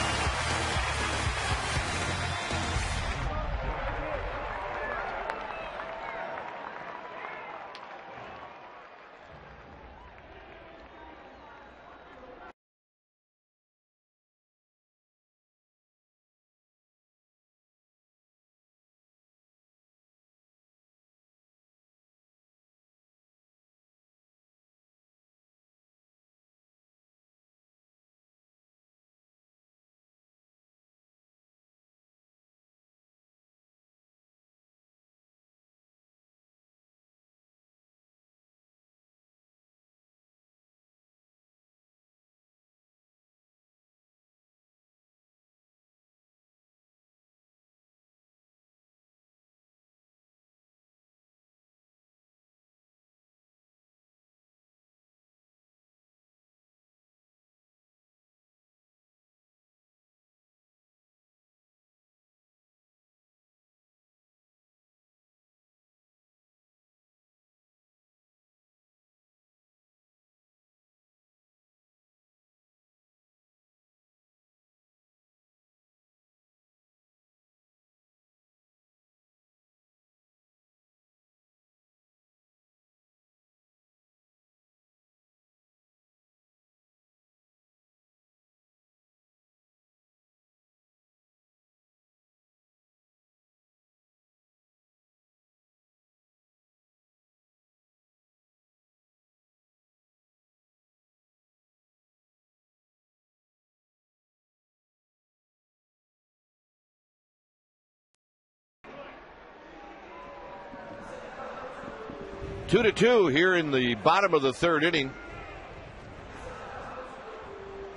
2-2 here in the bottom of the third inning.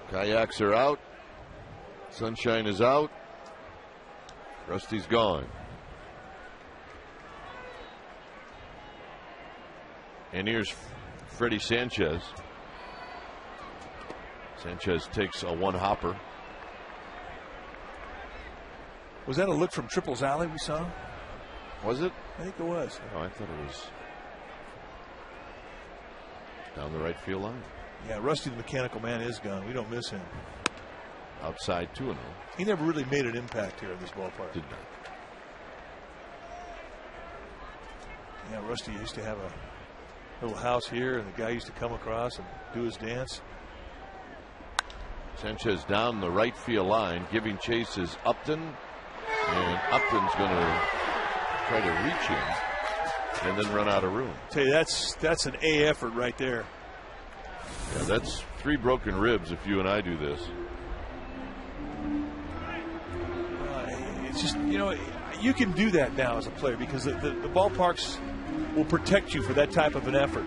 Kayaks are out. Sunshine is out. Rusty's gone. And here's Freddie Sanchez. Sanchez takes a one hopper. Was that a look from Triple's alley we saw? Was it? I think it was. Oh, I thought it was down the right field line. Yeah, Rusty the Mechanical Man is gone. We don't miss him. Outside 2-0. He never really made an impact here in this ballpark. Did not. Yeah, Rusty used to have a little house here, and the guy used to come across and do his dance. Sanchez down the right field line, giving chase is Upton, and Upton's going to try to reach him and then run out of room. Tell you, that's an A effort right there. Yeah, that's 3 broken ribs if you and I do this. It's just, you know, you can do that now as a player because the ballparks will protect you for that type of an effort.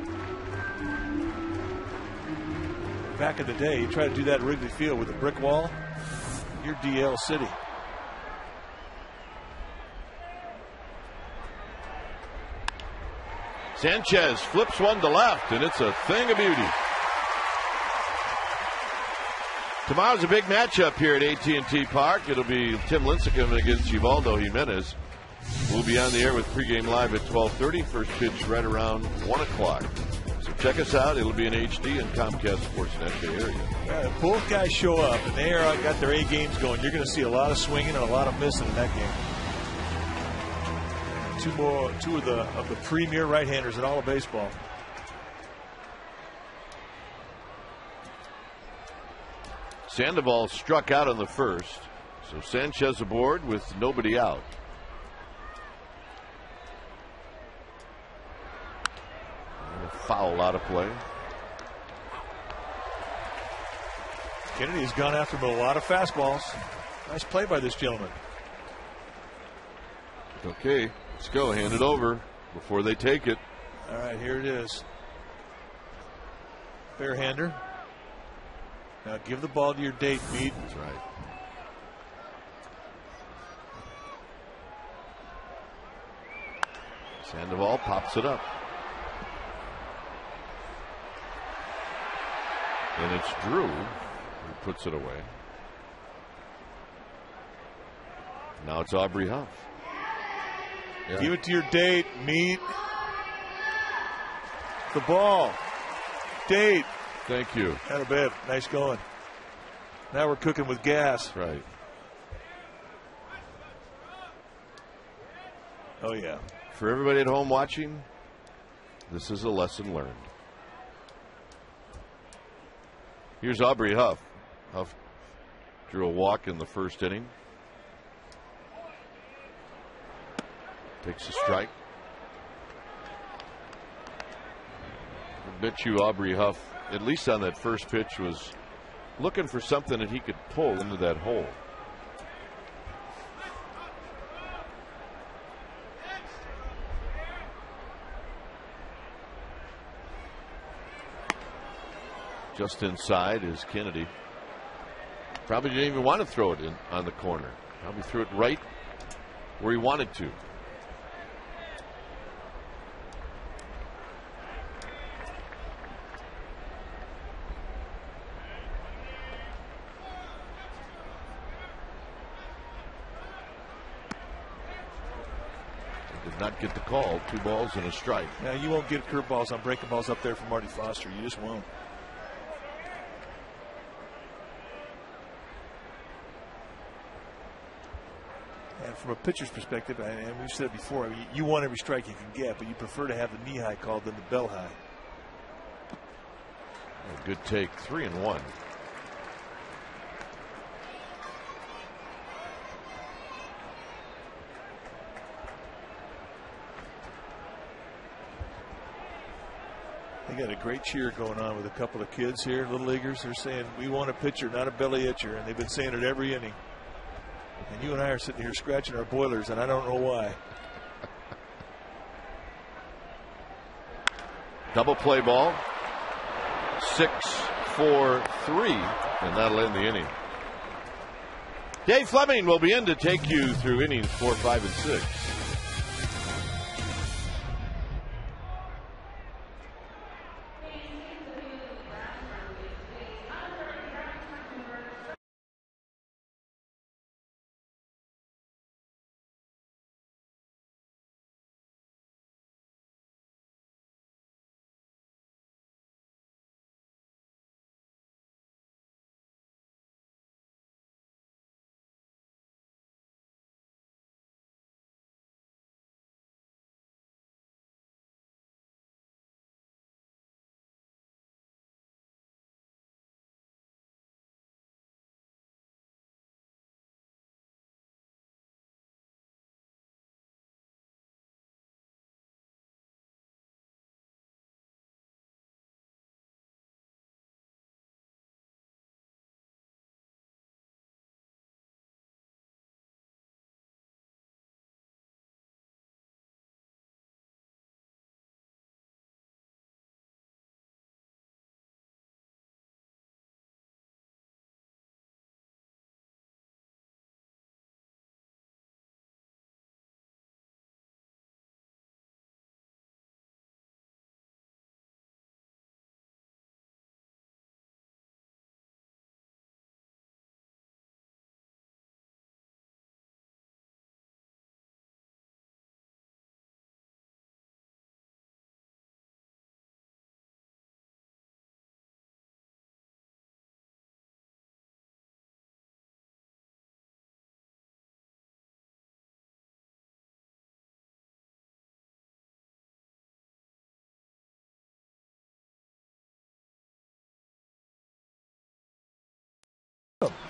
Back in the day, you try to do that at Wrigley Field with a brick wall, you're DL City. Sanchez flips one to left, and it's a thing of beauty. Tomorrow's a big matchup here at AT&T Park. It'll be Tim Lincecum against Givaldo Jimenez. We'll be on the air with pregame live at 12:30. First pitch right around 1 o'clock. So check us out. It'll be in HD and Comcast Sportsnet Bay Area. Yeah, if both guys show up and they are got their A games going, you're going to see a lot of swinging and a lot of missing in that game. Two of the premier right-handers in all of baseball. Sandoval struck out on the first, so Sanchez aboard with nobody out. And a foul out of play. Kennedy has gone after him with a lot of fastballs. Nice play by this gentleman. Okay, let's go. Hand it over before they take it. All right, here it is. Fair-hander. Now give the ball to your date, Meade. That's right. Sandoval pops it up. And it's Drew who puts it away. Now it's Aubrey Huff. Yeah. Give it to your date, Meade. The ball. Date. Thank you. Out of bed. Nice going. Now we're cooking with gas. Right. Oh, yeah. For everybody at home watching, this is a lesson learned. Here's Aubrey Huff. Huff drew a walk in the first inning. Takes a strike. I bet you Aubrey Huff, at least on that first pitch, was looking for something that he could pull into that hole. Just inside is Kennedy. Probably didn't even want to throw it in on the corner. Probably threw it right where he wanted to. Did not get the call. 2 balls and a strike. Now you won't get curveballs on breaking balls up there from Marty Foster. You just won't. And from a pitcher's perspective, and we've said it before, I mean, you want every strike you can get, but you prefer to have the knee high called than the bell high. A good take. 3-1. They got a great cheer going on with a couple of kids here, little leaguers. They're saying, we want a pitcher, not a belly itcher. And they've been saying it every inning. And you and I are sitting here scratching our boilers, and I don't know why. Double play ball. 6-4-3, and that'll end the inning. Dave Fleming will be in to take you through innings 4, 5, and 6.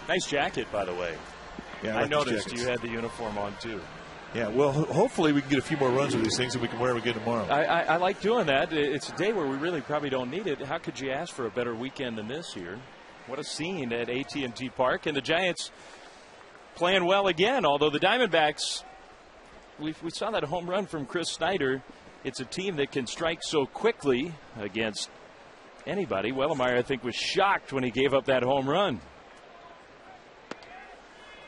Nice jacket, by the way. Yeah, I noticed you had the uniform on, too. Yeah, well, hopefully we can get a few more runs of these things and we can wear them again tomorrow. I like doing that. It's a day where we really probably don't need it. How could you ask for a better weekend than this here? What a scene at AT&T Park. And the Giants playing well again, although the Diamondbacks, we saw that home run from Chris Snyder. It's a team that can strike so quickly against anybody. Wellemeyer, I think, was shocked when he gave up that home run.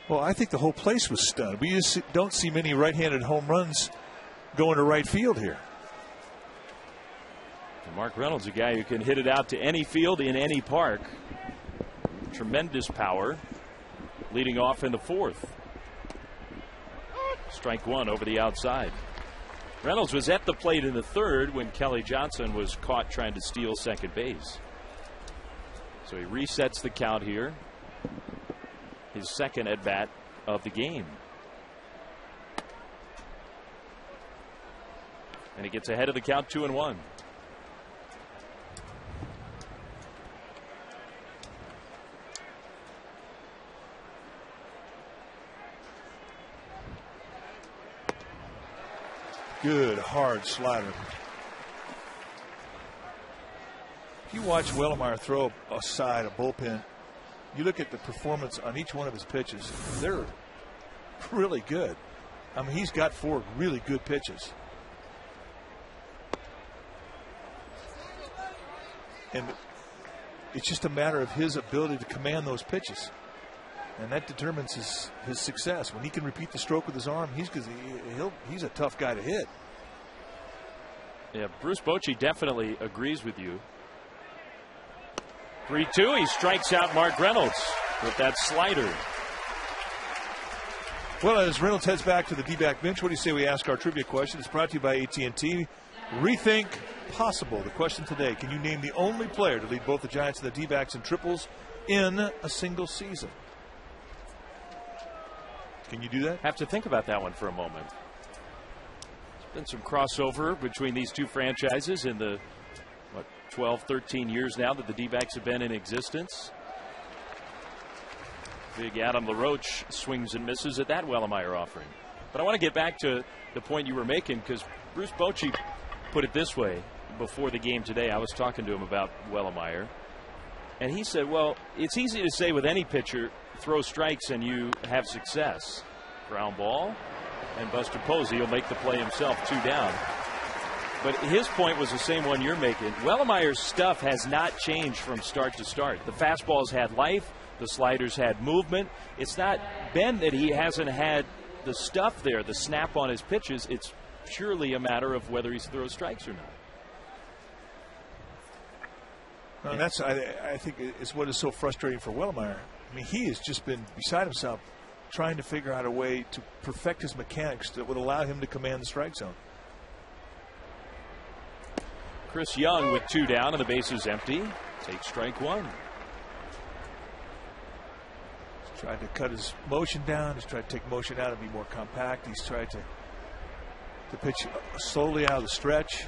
Well, I think the whole place was stunned. We just don't see many right-handed home runs going to right field here. And Mark Reynolds, a guy who can hit it out to any field in any park. Tremendous power. Leading off in the 4th. Strike 1 over the outside. Reynolds was at the plate in the 3rd when Kelly Johnson was caught trying to steal second base. So he resets the count here. His second at bat of the game. And he gets ahead of the count 2-1. Good hard slider. If you watch Wellemeyer throw aside a bullpen, you look at the performance on each one of his pitches, they're really good. I mean, he's got 4 really good pitches. And it's just a matter of his ability to command those pitches. And that determines his success. When he can repeat the stroke with his arm, he's a tough guy to hit. Yeah, Bruce Bochy definitely agrees with you. 3-2. He strikes out Mark Reynolds with that slider. Well, as Reynolds heads back to the D-back bench, what do you say we ask our trivia question? It's brought to you by AT&T. Rethink possible. The question today, can you name the only player to lead both the Giants and the D-backs in triples in a single season? Can you do that? Have to think about that one for a moment. There's been some crossover between these two franchises in the 12, 13 years now that the D-backs have been in existence. Big Adam LaRoche swings and misses at that Wellemeyer offering. But I want to get back to the point you were making, because Bruce Bochy put it this way before the game today. I was talking to him about Wellemeyer, and he said, well, it's easy to say with any pitcher, throw strikes and you have success. Ground ball, and Buster Posey will make the play himself, 2 down. But his point was the same one you're making. Wellemeyer's stuff has not changed from start to start. The fastballs had life. The sliders had movement. It's not been that he hasn't had the stuff there, the snap on his pitches. It's purely a matter of whether he throws strikes or not. No, and that's, I think, is what is so frustrating for Wellemeyer. I mean, he has just been beside himself trying to figure out a way to perfect his mechanics that would allow him to command the strike zone. Chris Young with 2 down and the bases empty. Takes strike 1. He's tried to cut his motion down. He's tried to take motion out and be more compact. He's tried to pitch slowly out of the stretch.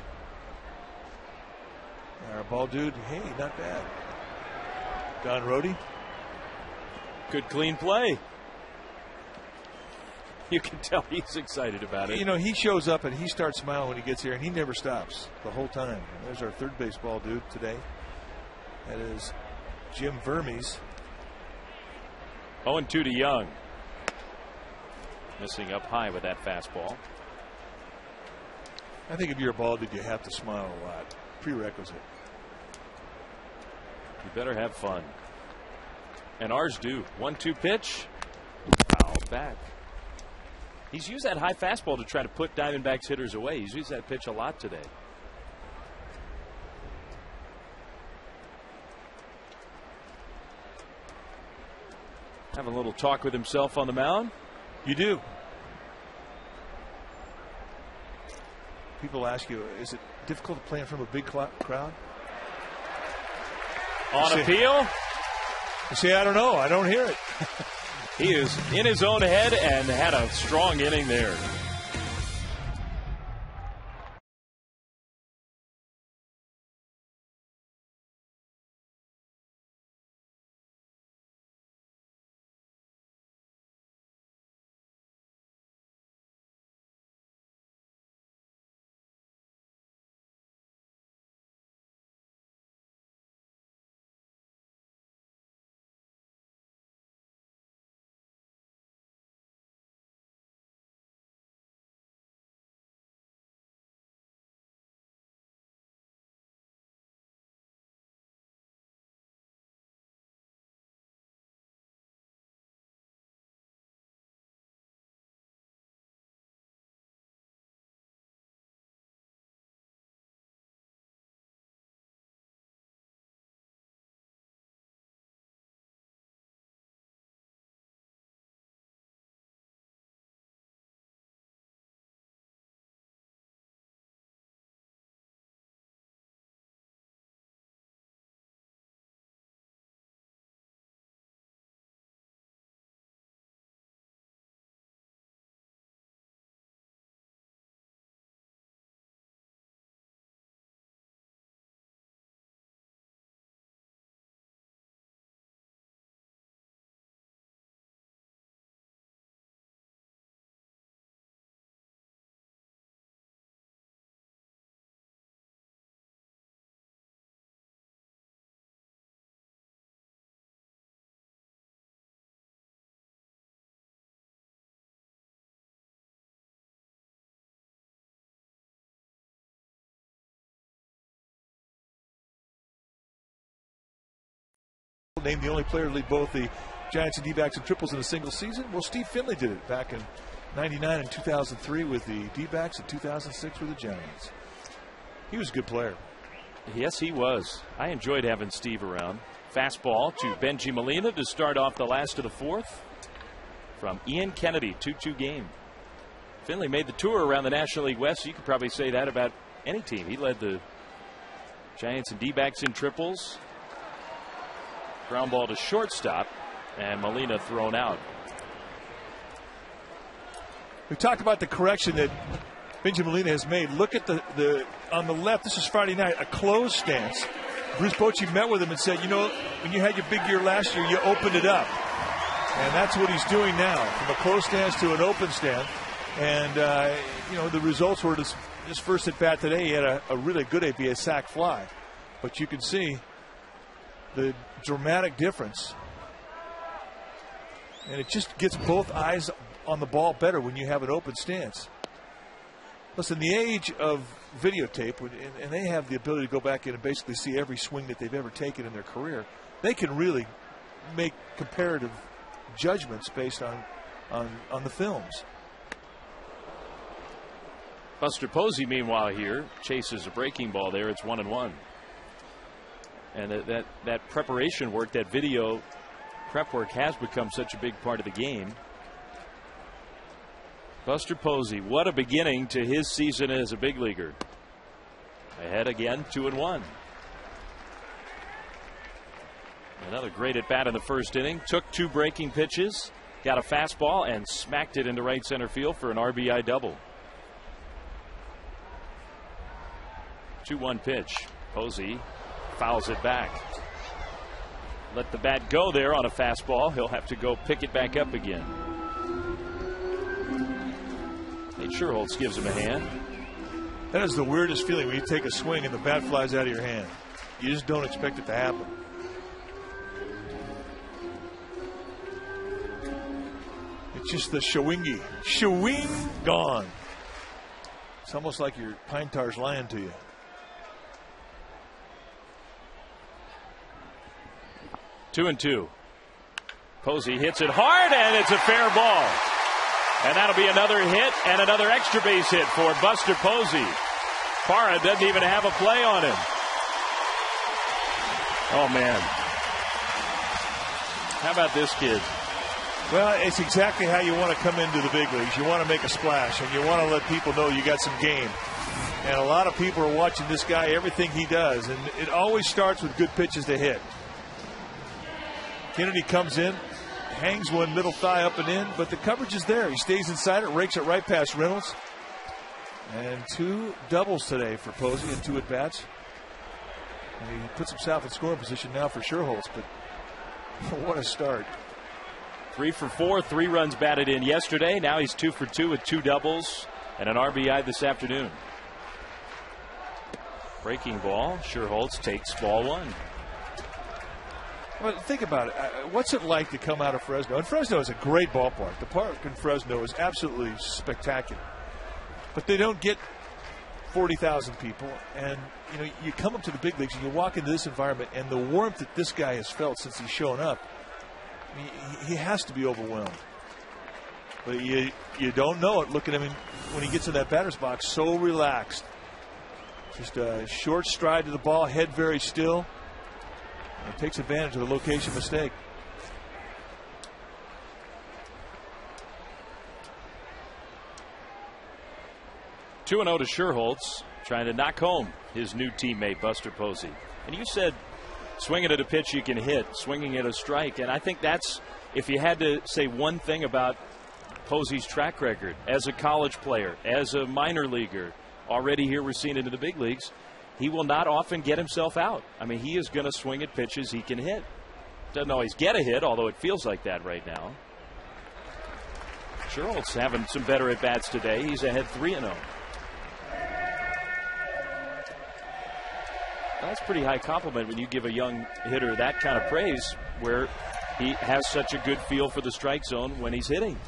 Our ball dude, hey, not bad. Don Rhodey. Good clean play. You can tell he's excited about it. You know, he shows up and he starts smiling when he gets here, and he never stops the whole time. And there's our third base ball dude today. That is Jim Vermes. 0-2 to Young. Missing up high with that fastball. I think if you're a ball dude, you have to smile a lot. Prerequisite. You better have fun. And ours do. 1-2 pitch. Foul back. He's used that high fastball to try to put Diamondbacks hitters away. He's used that pitch a lot today. Having a little talk with himself on the mound. You do. People ask you, is it difficult to play in front of a big crowd? On appeal? You say, I don't know. I don't hear it. He is in his own head and had a strong inning there. Named the only player to lead both the Giants and D-backs in triples in a single season. Well, Steve Finley did it back in '99 and 2003 with the D-backs, and 2006 with the Giants. He was a good player. Yes, he was. I enjoyed having Steve around. Fastball to Benji Molina to start off the last of the fourth. From Ian Kennedy, 2-2 game. Finley made the tour around the National League West. So you could probably say that about any team. He led the Giants and D-backs in triples. Ground ball to shortstop, and Molina thrown out. We talked about the correction that Benji Molina has made. Look at the on the left. This is Friday night, a closed stance. Bruce Bochy met with him and said, you know, when you had your big year last year, you opened it up. And that's what he's doing now, from a closed stance to an open stance. And, you know, the results were his first at bat today. He had a really good ABA sac fly. But you can see the dramatic difference. And it just gets both eyes on the ball better when you have an open stance. Listen, the age of videotape, and they have the ability to go back in and basically see every swing that they've ever taken in their career, they can really make comparative judgments based on the films. Buster Posey, meanwhile, here chases a breaking ball there. It's 1-1. And that preparation work, that video prep work, has become such a big part of the game. Buster Posey, what a beginning to his season as a big leaguer. Ahead again, 2-1. Another great at bat in the first inning. Took 2 breaking pitches, got a fastball, and smacked it into right center field for an RBI double. 2-1 pitch. Posey fouls it back. Let the bat go there on a fastball. He'll have to go pick it back up again. Nate Sherholtz gives him a hand. That is the weirdest feeling when you take a swing and the bat flies out of your hand. You just don't expect it to happen. It's just the shawingy. Shawing gone. It's almost like your pine tar's lying to you. 2-2. Posey hits it hard, and it's a fair ball. And that'll be another hit and another extra base hit for Buster Posey. Parra doesn't even have a play on him. Oh, man. How about this kid? Well, it's exactly how you want to come into the big leagues. You want to make a splash, and you want to let people know you got some game. And a lot of people are watching this guy, everything he does. And it always starts with good pitches to hit. Kennedy comes in, hangs one middle thigh up and in, but the coverage is there. He stays inside it, rakes it right past Reynolds. And 2 doubles today for Posey and 2 at-bats. And he puts himself in scoring position now for Sherholtz, but what a start. 3 for 4, 3 runs batted in yesterday. Now he's 2 for 2 with 2 doubles and an RBI this afternoon. Breaking ball. Sherholtz takes ball 1. Well, think about it. What's it like to come out of Fresno? And Fresno is a great ballpark. The park in Fresno is absolutely spectacular. But they don't get 40,000 people. And, you know, you come up to the big leagues and you walk into this environment, and the warmth that this guy has felt since he's shown up, I mean, he has to be overwhelmed. But you don't know it. Look at him when he gets in that batter's box, so relaxed. Just a short stride to the ball, head very still. And takes advantage of the location mistake. Two 2-0 to Sherholtz, trying to knock home his new teammate Buster Posey. And you said swinging at a pitch you can hit, swinging at a strike, and I think that's, if you had to say one thing about Posey's track record as a college player, as a minor leaguer, already here we're seeing it in the big leagues, he will not often get himself out. I mean, he is going to swing at pitches he can hit. Doesn't always get a hit, although it feels like that right now. Sherholtz having some better at-bats today. He's ahead 3-0. That's a pretty high compliment when you give a young hitter that kind of praise, where he has such a good feel for the strike zone when he's hitting.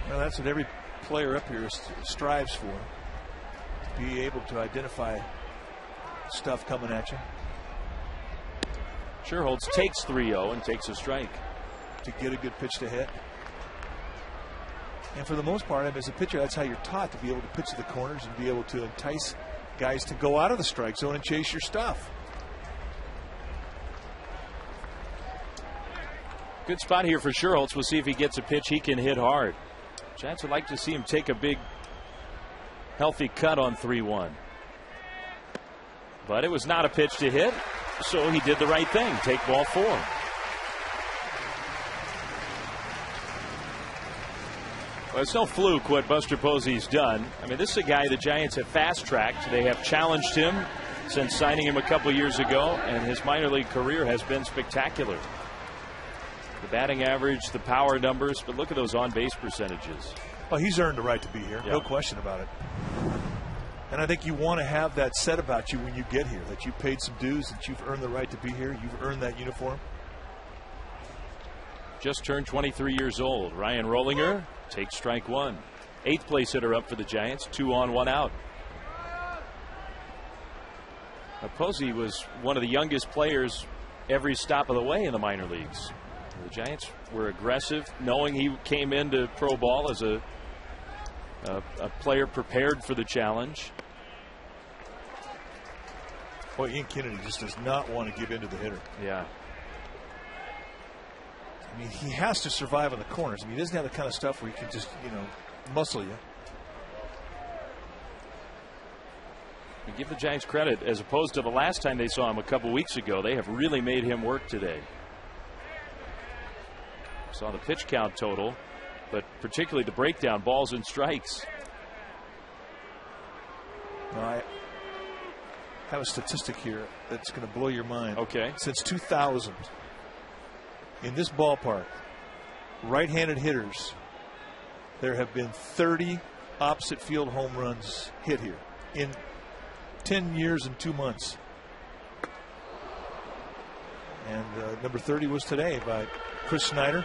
Well, that's what every player up here strives for. Be able to identify stuff coming at you. Sherholtz takes 3-0 and takes a strike. To get a good pitch to hit. And for the most part, as a pitcher, that's how you're taught, to be able to pitch to the corners and be able to entice guys to go out of the strike zone and chase your stuff. Good spot here for Sherholtz. We'll see if he gets a pitch he can hit hard. Giants would like to see him take a big, healthy cut on 3-1. But it was not a pitch to hit, so he did the right thing. Take ball 4. Well, it's no fluke what Buster Posey's done. I mean, this is a guy the Giants have fast-tracked. They have challenged him since signing him a couple years ago, and his minor league career has been spectacular. The batting average, the power numbers, but look at those on-base percentages. Well, he's earned the right to be here, no question about it. And I think you want to have that said about you when you get here, that you paid some dues, that you've earned the right to be here, you've earned that uniform. Just turned 23 years old. Ryan Rollinger takes strike 1. 8th place hitter up for the Giants. 2 on, 1 out. Now, Posey was one of the youngest players every stop of the way in the minor leagues. The Giants were aggressive, knowing he came into pro ball as a player prepared for the challenge. Boy, Ian Kennedy just does not want to give in to the hitter. Yeah. I mean, he has to survive on the corners. I mean, he doesn't have the kind of stuff where he can just, muscle you. And give the Giants credit, as opposed to the last time they saw him a couple weeks ago, they have really made him work today. Saw the pitch count total, but particularly the breakdown, balls and strikes. Now, I have a statistic here that's going to blow your mind. Okay. Since 2000, in this ballpark, right-handed hitters, there have been 30 opposite field home runs hit here in 10 years and 2 months. And number 30 was today by Chris Snyder.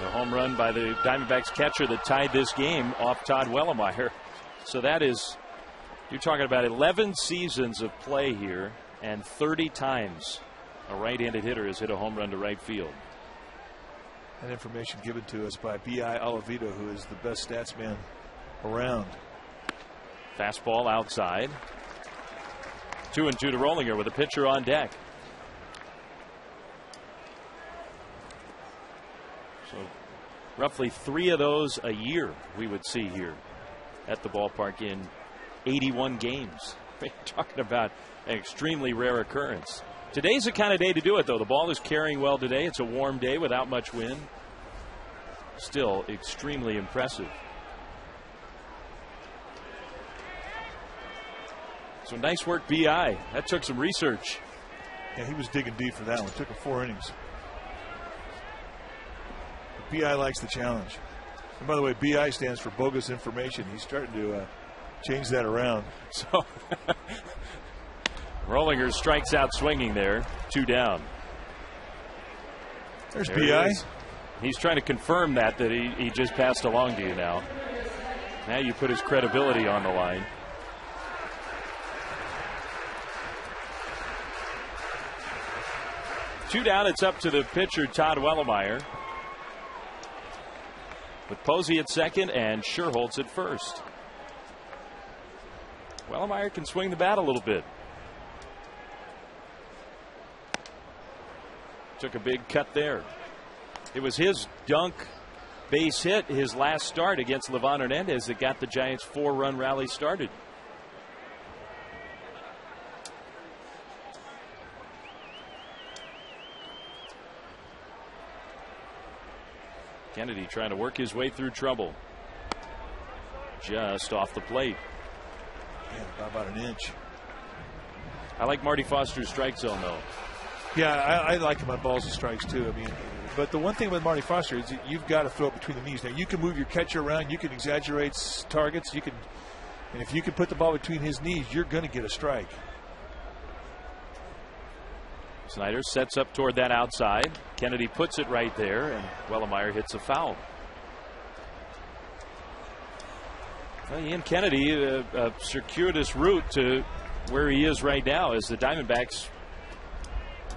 The home run by the Diamondbacks catcher that tied this game off Todd Wellemeyer. So that is, you're talking about 11 seasons of play here, and 30 times a right-handed hitter has hit a home run to right field. That information given to us by B.I. Oliveto, who is the best stats man around. Fastball outside. 2-2 to Rollinger with a pitcher on deck. So roughly 3 of those a year we would see here at the ballpark in 81 games. We're talking about an extremely rare occurrence. Today's the kind of day to do it, though. The ball is carrying well today. It's a warm day without much wind. Still extremely impressive. So nice work, B.I. That took some research. Yeah, he was digging deep for that one. Took him 4 innings. But B.I. likes the challenge. And by the way, B.I. stands for bogus information. He's starting to change that around. So Rollinger strikes out swinging there. 2 down. There's B.I. He's trying to confirm that he just passed along to you now. Now you put his credibility on the line. Two down, it's up to the pitcher, Todd Wellemeyer. With Posey at second and Sherholtz at first. Wellemeyer can swing the bat a little bit. Took a big cut there. It was his dunk base hit, his last start against Livan Hernandez, that got the Giants' 4-run rally started. Kennedy trying to work his way through trouble. Just off the plate. Yeah, by about an inch. I like Marty Foster's strike zone, though. Yeah, I like him on balls and strikes, too. I mean, but the one thing with Marty Foster is that you've got to throw it between the knees. Now, you can move your catcher around. You can exaggerate targets. You can, and if you can put the ball between his knees, you're going to get a strike. Snyder sets up toward that outside. Kennedy puts it right there, and Wellemeyer hits a foul. Well, Ian Kennedy, a circuitous route to where he is right now as the Diamondbacks'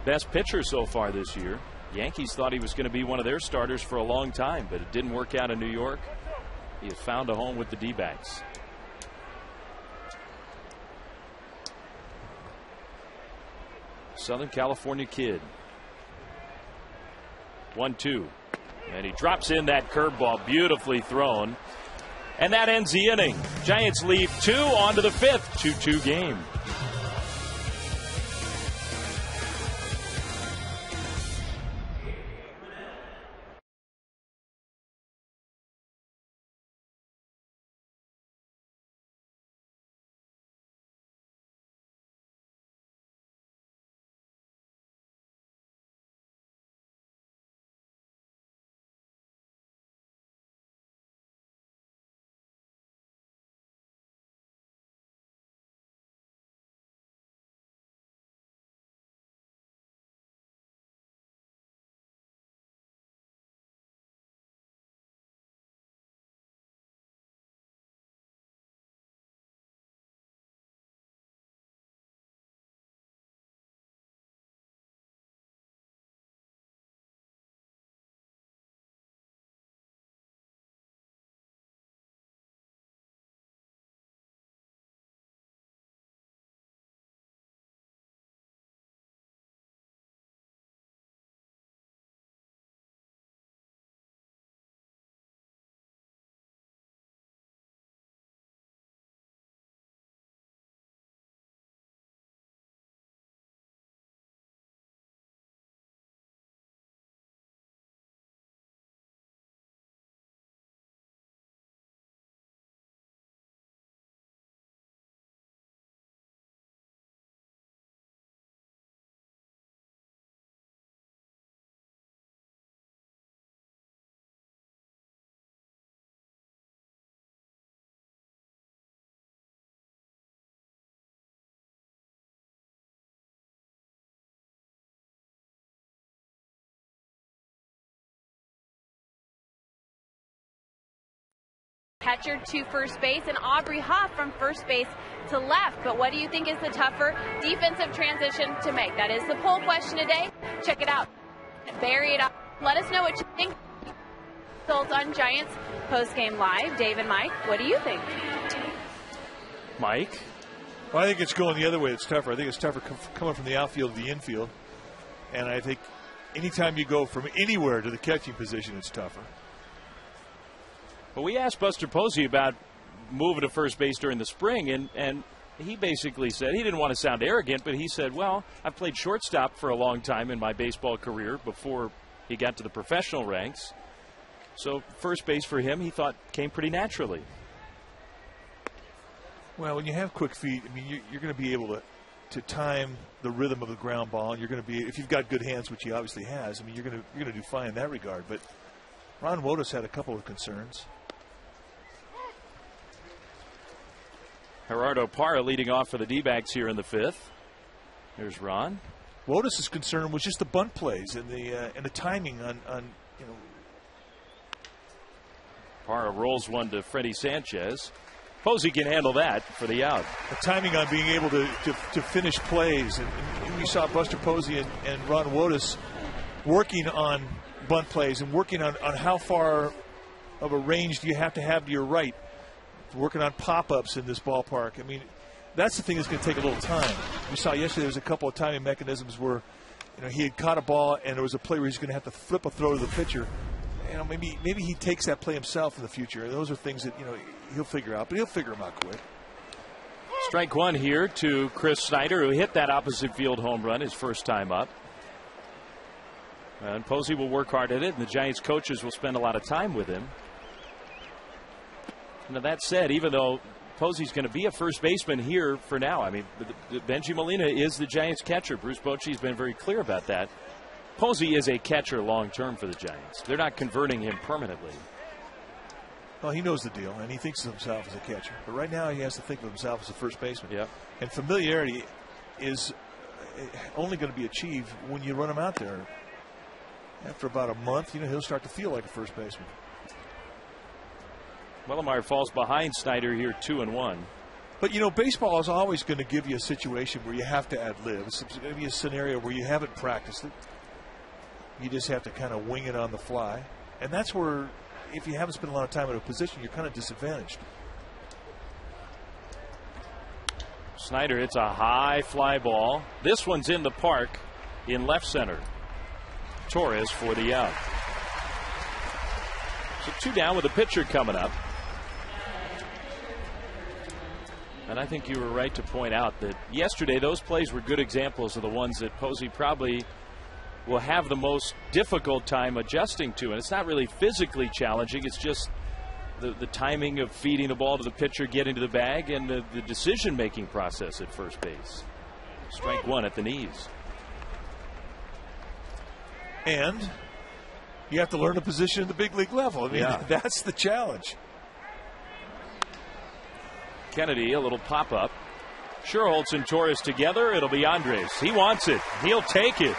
best pitcher so far this year. Yankees thought he was going to be one of their starters for a long time, but it didn't work out in New York. He has found a home with the D-backs. Southern California kid. 1-2. And he drops in that curveball, beautifully thrown. And that ends the inning. Giants lead 2 on to the 5th. 2-2 game. catcher to first base, and Aubrey Huff from first base to left. But what do you think is the tougher defensive transition to make? That is the poll question today. Check it out. Bury it up. Let us know what you think. Results on Giants postgame live. Dave and Mike, what do you think? Mike? Well, I think it's going the other way. It's tougher. I think it's tougher coming from the outfield to the infield. And I think anytime you go from anywhere to the catching position, it's tougher. Well, we asked Buster Posey about moving to first base during the spring, and he basically said, he didn't want to sound arrogant, but he said, well, I've played shortstop for a long time in my baseball career before he got to the professional ranks. So first base for him, he thought, came pretty naturally. Well, when you have quick feet, I mean, you're going to be able to time the rhythm of the ground ball. And you're going to be, if you've got good hands, which he obviously has, I mean, you're going to do fine in that regard. But Ron Wotus had a couple of concerns. Gerardo Parra leading off for the D-backs here in the fifth. There's Ron. Wotus' concern was just the bunt plays and the timing on you know. Parra rolls one to Freddie Sanchez. Posey can handle that for the out. The timing on being able to finish plays, and you saw Buster Posey and Ron Wotus working on bunt plays and working on how far of a range do you have to your right. Working on pop-ups in this ballpark. I mean, that's the thing that's going to take a little time. We saw yesterday there was a couple of timing mechanisms where, you know, he had caught a ball and there was a play where he's going to have to flip a throw to the pitcher. You know, maybe he takes that play himself in the future. Those are things that, you know, he'll figure out, but he'll figure them out quick. Strike one here to Chris Snyder, who hit that opposite field home run his first time up. And Posey will work hard at it, and the Giants coaches will spend a lot of time with him. Now, that said, even though Posey's going to be a first baseman here for now, I mean, Benji Molina is the Giants catcher. Bruce Bochy's been very clear about that. Posey is a catcher long-term for the Giants. They're not converting him permanently. Well, he knows the deal, and he thinks of himself as a catcher. But right now he has to think of himself as a first baseman. Yep. And familiarity is only going to be achieved when you run him out there. After about a month, you know, he'll start to feel like a first baseman. Wellemeyer falls behind Snyder here 2-1. But, you know, baseball is always going to give you a situation where you have to ad-lib. It's going to be a scenario where you haven't practiced it. You just have to kind of wing it on the fly. And that's where, if you haven't spent a lot of time in a position, you're kind of disadvantaged. Snyder hits a high fly ball. This one's in the park in left center. Torres for the out. So two down with a pitcher coming up. And I think you were right to point out that yesterday those plays were good examples of the ones that Posey probably will have the most difficult time adjusting to. And it's not really physically challenging. It's just the timing of feeding the ball to the pitcher, getting to the bag, and the decision-making process at first base. Strike one at the knees. And you have to learn a position at the big league level. I mean, that's the challenge. Kennedy, a little pop-up. Schuerholz and Torres together. It'll be Andres. He wants it. He'll take it.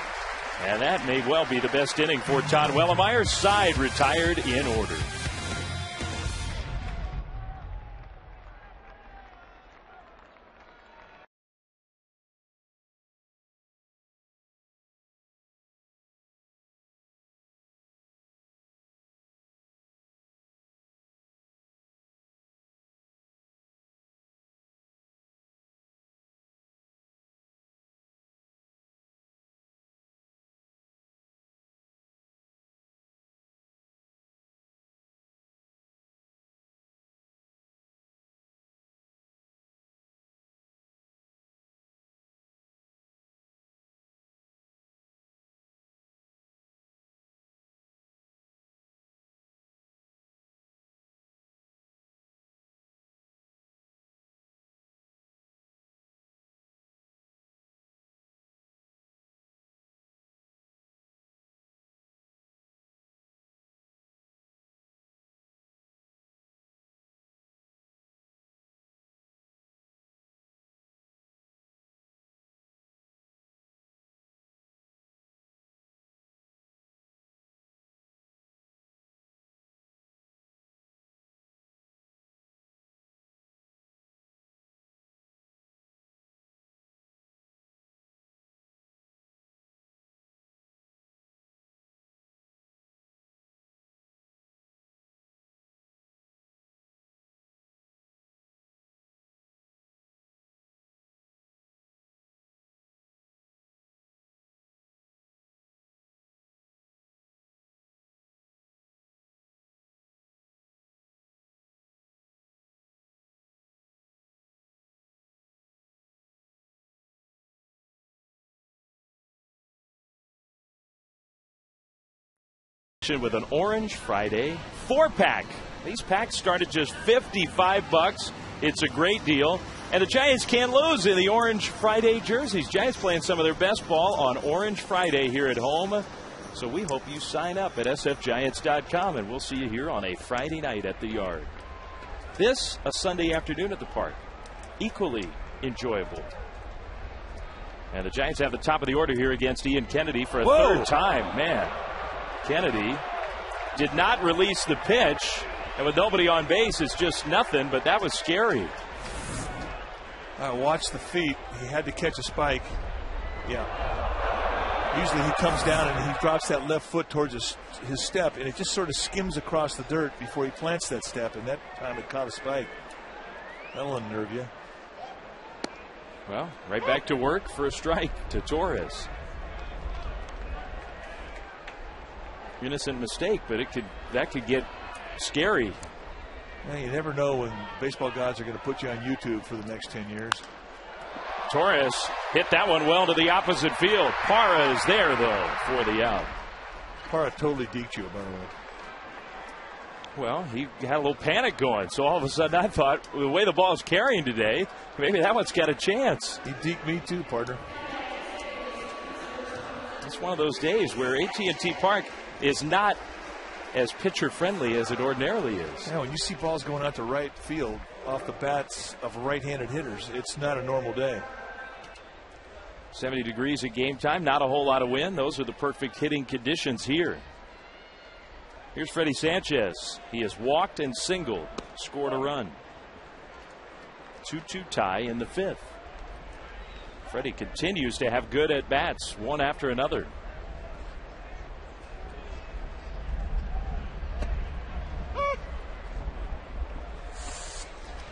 And that may well be the best inning for Todd Wellemeyer. Side retired in order. with an Orange Friday 4-pack. These packs start at just $55. It's a great deal. And the Giants can't lose in the Orange Friday jerseys. Giants playing some of their best ball on Orange Friday here at home. So we hope you sign up at sfgiants.com, and we'll see you here on a Friday night at the Yard. This, a Sunday afternoon at the park. Equally enjoyable. And the Giants have the top of the order here against Ian Kennedy for a third time. Man, Kennedy did not release the pitch. And with nobody on base, it's just nothing, but that was scary. Watch the feet. He had to catch a spike. Yeah. Usually he comes down and he drops that left foot towards his step, and it just sort of skims across the dirt before he plants that step, and that time it caught a spike. That'll unnerve you. Well, right back to work for a strike to Torres. Innocent mistake, but that could get scary. Well, you never know when baseball gods are going to put you on YouTube for the next 10 years. Torres hit that one well to the opposite field. Parra is there, though, for the out. Parra totally deked you, by the way. Well, he had a little panic going, so all of a sudden I thought, the way the ball is carrying today, maybe that one's got a chance. He deked me too, partner. It's one of those days where AT&T Park is not as pitcher-friendly as it ordinarily is. Yeah, when you see balls going out to right field off the bats of right-handed hitters, it's not a normal day. 70 degrees at game time, not a whole lot of wind. Those are the perfect hitting conditions here. Here's Freddie Sanchez. He has walked and singled, scored a run. 2-2 tie in the fifth. Freddie continues to have good at-bats, one after another.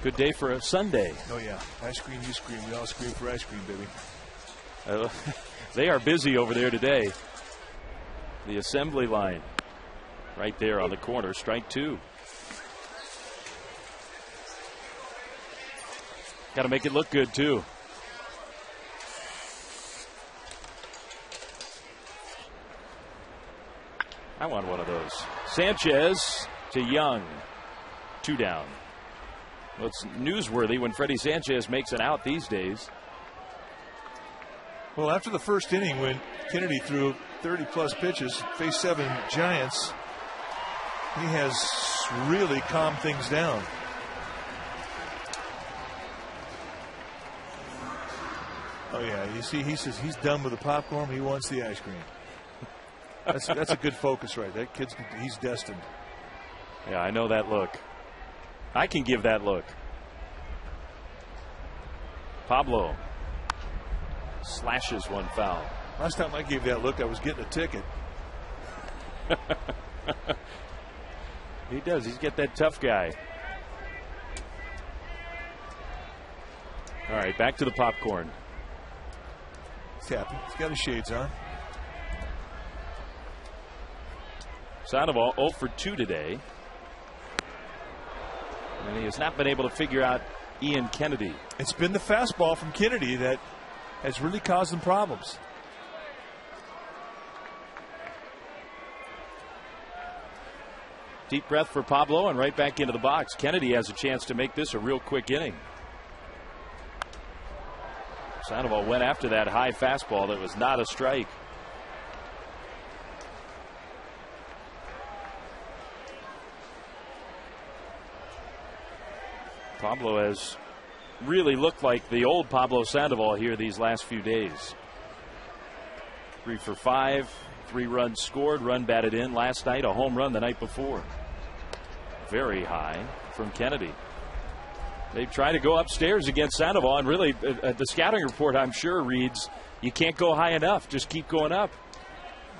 Good day for a Sunday. Oh, yeah. I scream, you scream. We all scream for ice cream, baby. They are busy over there today. The assembly line right there on the corner. Strike two. Got to make it look good, too. I want one of those. Sanchez to Young. 2 down. Well, it's newsworthy when Freddie Sanchez makes an out these days. Well, after the first inning, when Kennedy threw 30-plus pitches, faced 7 Giants, he has really calmed things down. Oh, yeah. You see, he says he's done with the popcorn. He wants the ice cream. That's a good focus, right? That kid's, he's destined. Yeah, I know that look. I can give that look. Pablo slashes one foul. Last time I gave that look, I was getting a ticket. He does. He's got that tough guy. All right, back to the popcorn. He's happy. He's got his shades on. Sandoval 0 for 2 today. And he has not been able to figure out Ian Kennedy. It's been the fastball from Kennedy that has really caused them problems. Deep breath for Pablo and right back into the box. Kennedy has a chance to make this a real quick inning. Sandoval went after that high fastball that was not a strike. Pablo has really looked like the old Pablo Sandoval here these last few days. 3 for 5, 3 runs scored, run batted in last night, a home run the night before. Very high from Kennedy. They try to go upstairs against Sandoval, and really the scouting report, I'm sure, reads you can't go high enough, just keep going up.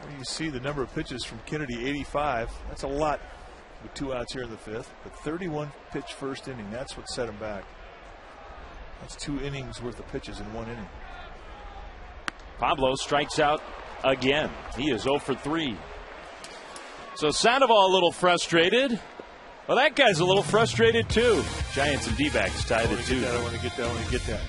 Well, you see the number of pitches from Kennedy, 85. That's a lot with 2 outs here in the fifth, but 31 pitch first inning. That's what set him back. That's 2 innings worth of pitches in 1 inning. Pablo strikes out again. He is 0 for 3. So Sandoval a little frustrated. Well, that guy's a little frustrated too. Giants and D-backs tied at 2. I want to get that.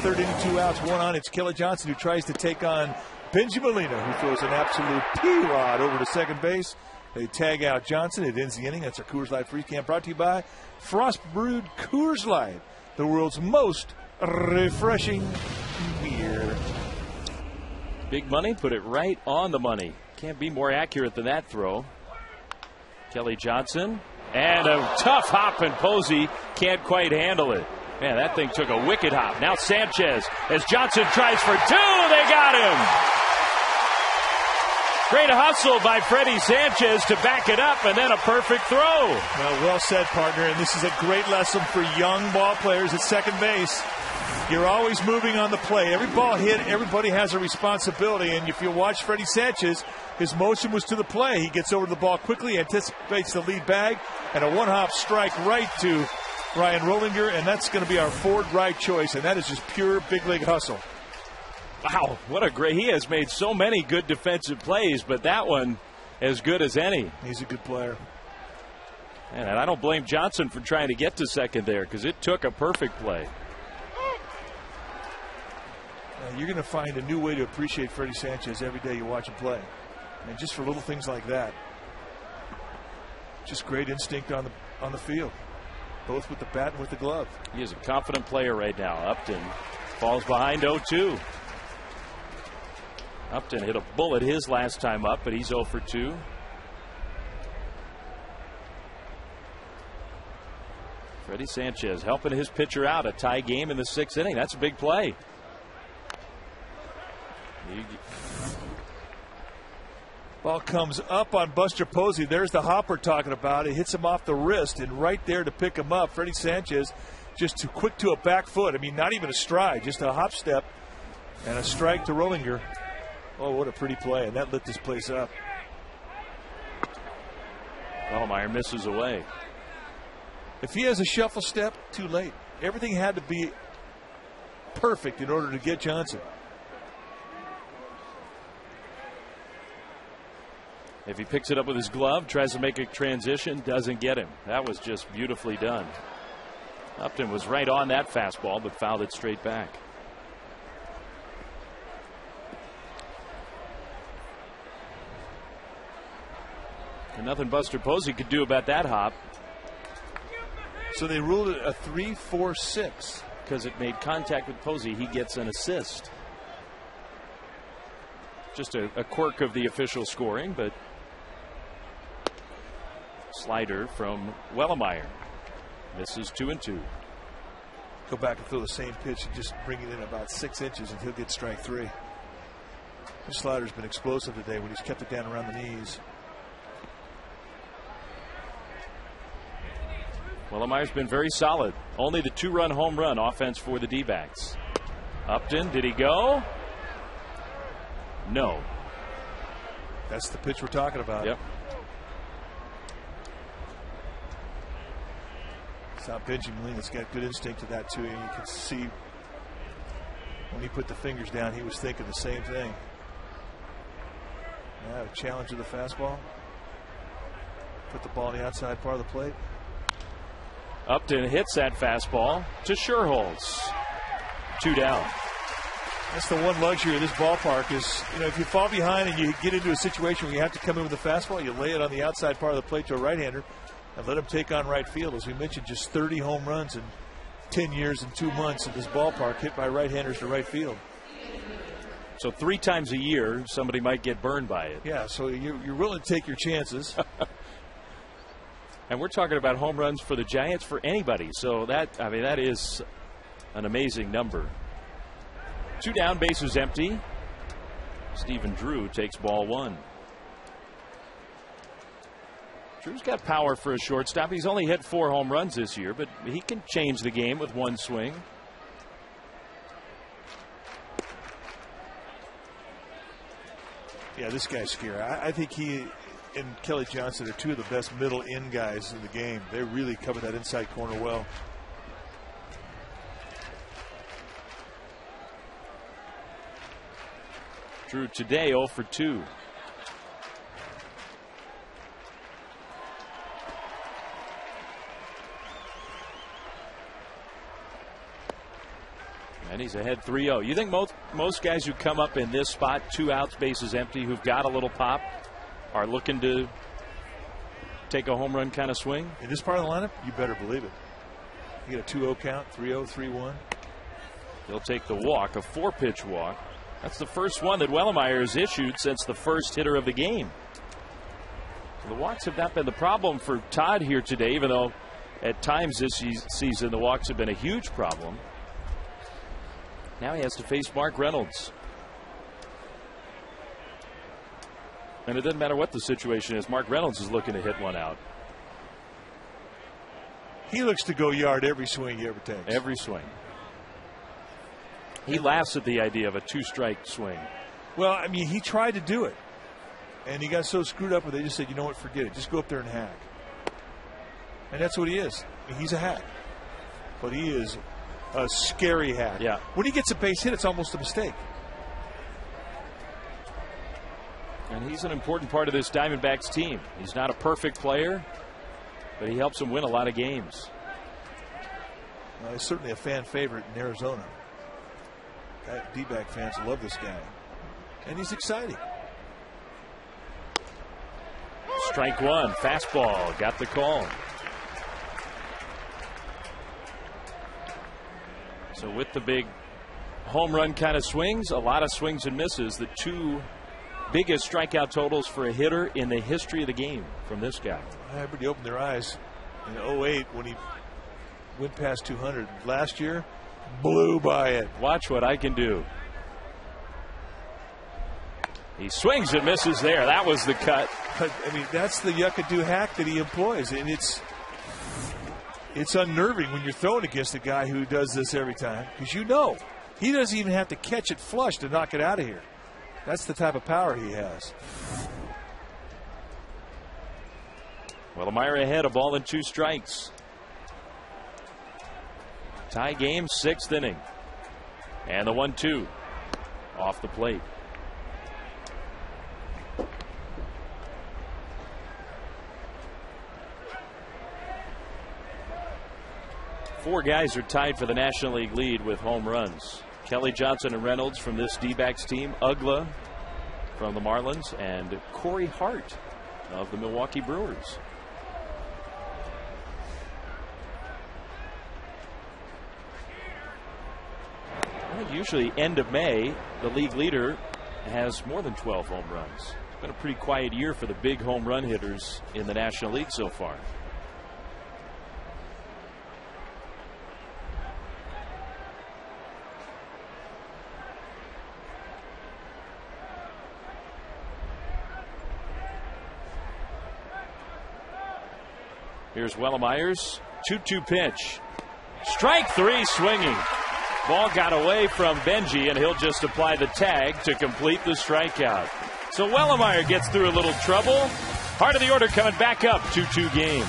third inning, 2 outs, 1 on. It's Kelly Johnson who tries to take on Benji Molina, who throws an absolute P-rod over to second base. They tag out Johnson. It ends the inning. That's our Coors Light Free Camp, brought to you by Frost Brewed Coors Light, the world's most refreshing beer. Big money, put it right on the money. Can't be more accurate than that throw. Kelly Johnson, and a tough hop, and Posey can't quite handle it. Man, that thing took a wicked hop. Now Sanchez, as Johnson tries for 2, they got him. Great hustle by Freddie Sanchez to back it up, and then a perfect throw. Well said, partner, and this is a great lesson for young ball players at second base. You're always moving on the play. Every ball hit, everybody has a responsibility, and if you watch Freddie Sanchez, his motion was to the play. He gets over the ball quickly, anticipates the lead bag, and a one-hop strike right to Ryan Rollinger, and that's going to be our forward right choice, and that is just pure big league hustle. Wow, what a great, he has made so many good defensive plays, but that one as good as any. He's a good player. And I don't blame Johnson for trying to get to second there, because it took a perfect play. You're going to find a new way to appreciate Freddie Sanchez every day you watch him play. And just for little things like that. Just great instinct on the field, both with the bat and with the glove. He is a confident player right now. Upton falls behind 0-2. Upton hit a bullet his last time up, but he's 0 for 2. Freddie Sanchez helping his pitcher out. A tie game in the 6th inning. That's a big play. Ball comes up on Buster Posey. There's the hopper talking about. It hits him off the wrist, and right there to pick him up, Freddie Sanchez just too quick to a back foot. I mean, not even a stride, just a hop step and a strike to Rollinger. Oh, what a pretty play, and that lit this place up. Wellmeyer misses away. If he has a shuffle step, too late. Everything had to be perfect in order to get Johnson. If he picks it up with his glove, tries to make a transition, doesn't get him. That was just beautifully done. Upton was right on that fastball, but fouled it straight back. And nothing Buster Posey could do about that hop. So they ruled it a 3-4-6. Because it made contact with Posey, he gets an assist. Just a quirk of the official scoring, but slider from Wellemeyer. Misses 2-2. Go back and throw the same pitch and just bring it in about 6 inches and he'll get strike 3. His slider's been explosive today when he's kept it down around the knees. Wellemeyer's been very solid. Only the 2-run home run offense for the D-backs. Upton, did he go? No. That's the pitch we're talking about. Yep. It's not Benji Molina's got good instinct to that too. And you can see when he put the fingers down, he was thinking the same thing. Yeah, a challenge of the fastball. Put the ball on the outside part of the plate. Upton hits that fastball to Sherholz. 2 down. That's the one luxury of this ballpark is, you know, if you fall behind and you get into a situation where you have to come in with a fastball, you lay it on the outside part of the plate to a right-hander and let him take on right field. As we mentioned, just 30 home runs in 10 years and 2 months in this ballpark hit by right-handers to right field. So 3 times a year, somebody might get burned by it. Yeah, so you're willing to take your chances. And we're talking about home runs for the Giants for anybody. So that is an amazing number. 2 down, bases empty. Stephen Drew takes ball 1. Drew's got power for a shortstop. He's only hit 4 home runs this year, but he can change the game with one swing. Yeah, this guy's scary. I think he and Kelly Johnson are 2 of the best middle in guys in the game. They really cover that inside corner well. Drew today 0 for 2. And he's ahead 3-0. You think most guys who come up in this spot, 2 outs, bases empty, who've got a little pop, are looking to take a home run kind of swing? In this part of the lineup, you better believe it. You get a 2-0 count, 3-0, 3-1. He'll take the walk, a 4-pitch walk. That's the first one that Wellemeyer has issued since the first hitter of the game. So the walks have not been the problem for Todd here today, even though at times this season the walks have been a huge problem. Now he has to face Mark Reynolds. And it doesn't matter what the situation is. Mark Reynolds is looking to hit one out. He looks to go yard every swing he ever takes. Every swing. He laughs at the idea of a 2-strike swing. Well, I mean, he tried to do it. And he got so screwed up with it, they just said, you know what, forget it. Just go up there and hack. And that's what he is. I mean, he's a hack. But he is a scary hack. Yeah. When he gets a base hit, it's almost a mistake. And he's an important part of this Diamondbacks team. He's not a perfect player, but he helps them win a lot of games. Well, he's certainly a fan favorite in Arizona. D-back fans love this guy. And he's exciting. Strike one, fastball, got the call. So with the big home run kind of swings, a lot of swings and misses, the 2 biggest strikeout totals for a hitter in the history of the game from this guy. Everybody opened their eyes in 08 when he went past 200. Last year, blew by it. Watch what I can do. He swings and misses there. That was the cut. But, I mean, that's the yucca-do hack that he employs, and it's unnerving when you're throwing against a guy who does this every time, because you know he doesn't even have to catch it flush to knock it out of here. That's the type of power he has. Wellemeyer ahead, a ball and 2 strikes. Tie game, 6th inning. And the 1-2 off the plate. Four guys are tied for the National League lead with home runs. Kelly Johnson and Reynolds from this D-backs team, Ugla from the Marlins, and Corey Hart of the Milwaukee Brewers. I think usually end of May, the league leader has more than 12 home runs. It's been a pretty quiet year for the big home run hitters in the National League so far. Here's Wellemeyer's 2-2 pitch. Strike 3 swinging. Ball got away from Benji, and he'll just apply the tag to complete the strikeout. So Wellemeyer gets through a little trouble. Heart of the order coming back up, 2-2 game.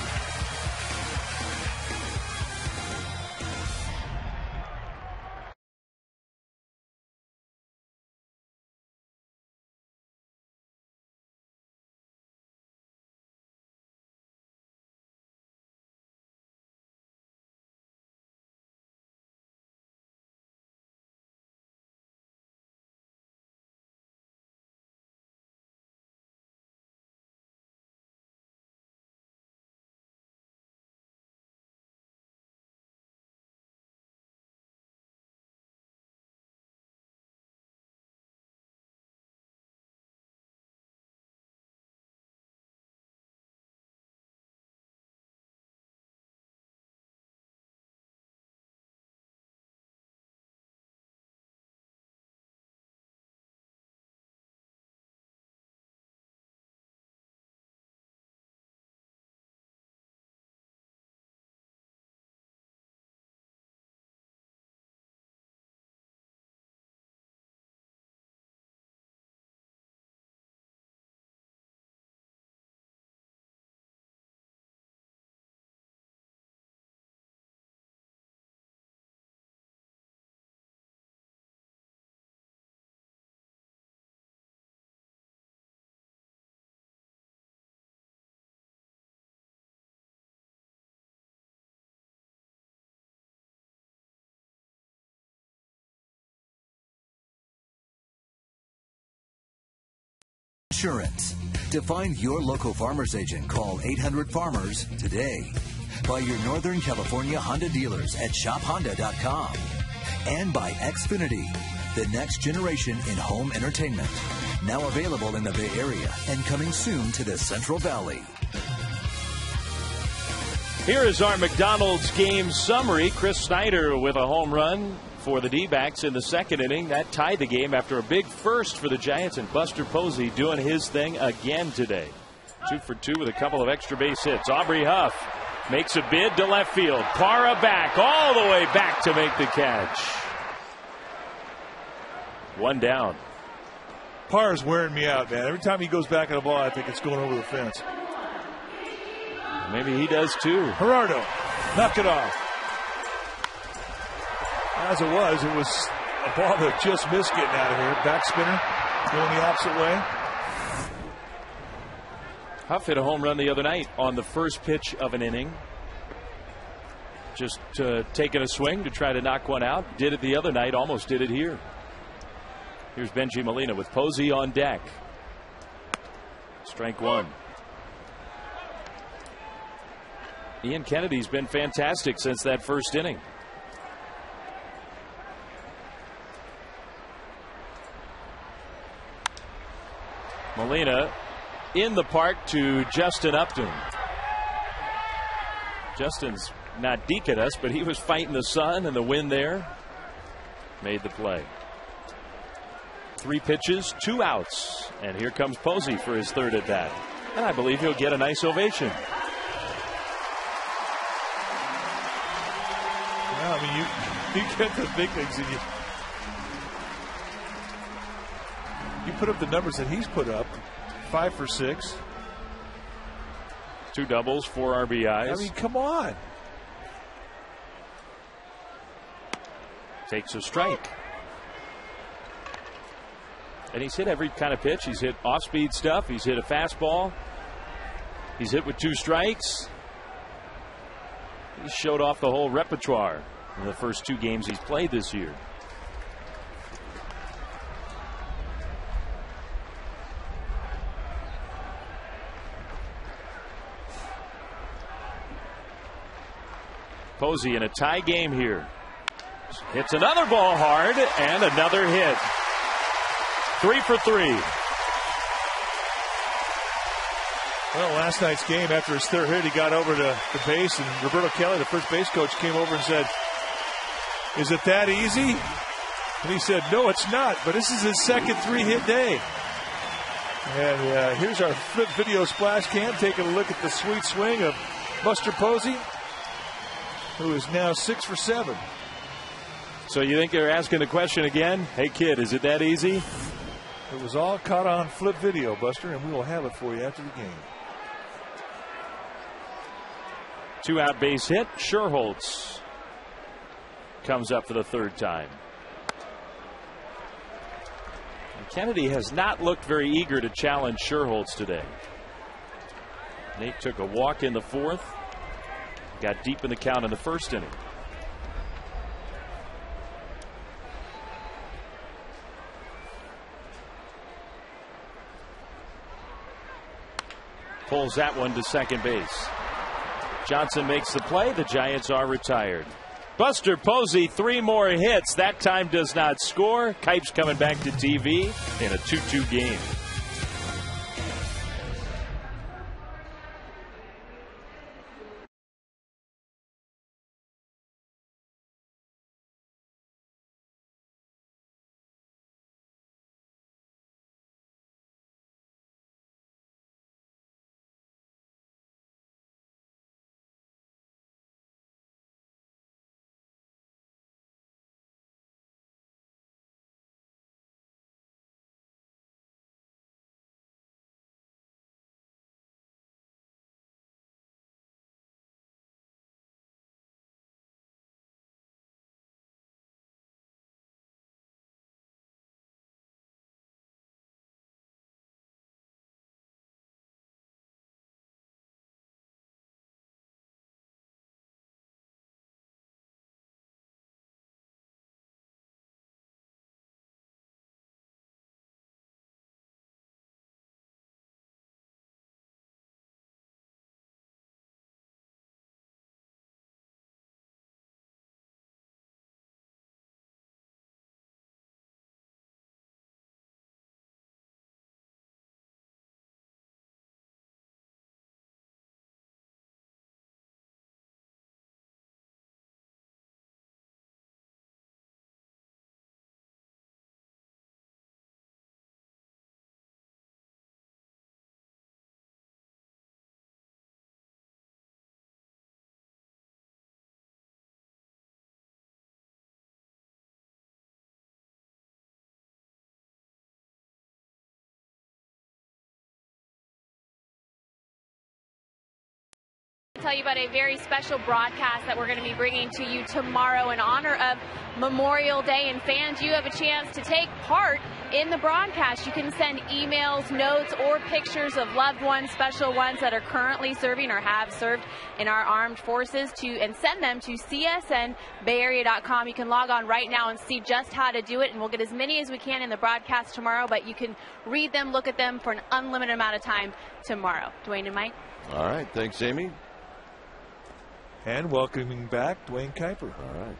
insurance. To find your local Farmers agent, call 800-FARMERS today. By your Northern California Honda dealers at shophonda.com. And by Xfinity, the next generation in home entertainment. Now available in the Bay Area and coming soon to the Central Valley. Here is our McDonald's game summary. Chris Snyder with a home run for the D-backs in the second inning. That tied the game after a big first for the Giants, and Buster Posey doing his thing again today. 2 for 2 with a couple of extra base hits. Aubrey Huff makes a bid to left field. Parra back, all the way back to make the catch. 1 down. Parra's wearing me out, man. Every time he goes back on the ball, I think it's going over the fence. Maybe he does too. Gerardo, knock it off. As it was a ball that just missed getting out of here. Back spinner, going the opposite way. Huff hit a home run the other night on the first pitch of an inning. Just taking a swing to try to knock one out. Did it the other night, almost did it here. Here's Benji Molina with Posey on deck. Strike 1. Ian Kennedy's been fantastic since that first inning. Molina in the park to Justin Upton. Justin's not deking us, but he was fighting the sun and the wind there. Made the play. 3 pitches, 2 outs. And here comes Posey for his third at bat. And I believe he'll get a nice ovation. I mean, you get the big things and you put up the numbers that he's put up. 5 for 6. 2 doubles, 4 RBIs. I mean, come on. Takes a strike. And he's hit every kind of pitch. He's hit off-speed stuff. He's hit a fastball. He's hit with 2 strikes. He showed off the whole repertoire in the first 2 games he's played this year. Posey in a tie game here. Hits another ball hard and another hit. 3 for 3. Well, last night's game, after his third hit, he got over to the base, and Roberto Kelly, the first base coach, came over and said, "Is it that easy?" And he said, "No, it's not, but this is his second 3-hit day." And here's our flip video splash cam taking a look at the sweet swing of Buster Posey, who is now 6 for 7. So you think they're asking the question again? Hey, kid, is it that easy? It was all caught on flip video, Buster, and we will have it for you after the game. 2-out base hit. Sherholtz comes up for the third time. And Kennedy has not looked very eager to challenge Sherholtz today. Nate took a walk in the 4th. Got deep in the count in the first inning. Pulls that one to second base. Johnson makes the play. The Giants are retired. Buster Posey, 3 more hits. That time does not score. Kipes coming back to TV in a 2-2 game. tell you about a very special broadcast that we're going to be bringing to you tomorrow in honor of Memorial Day. And fans, you have a chance to take part in the broadcast. You can send emails, notes, or pictures of loved ones, special ones that are currently serving or have served in our armed forces and send them to csnbayarea.com. You can log on right now and see just how to do it, and we'll get as many as we can in the broadcast tomorrow, but you can read them, look at them for an unlimited amount of time tomorrow. Dwayne and Mike. All right. Thanks, Amy. And welcoming back Dwayne Kuiper. All right.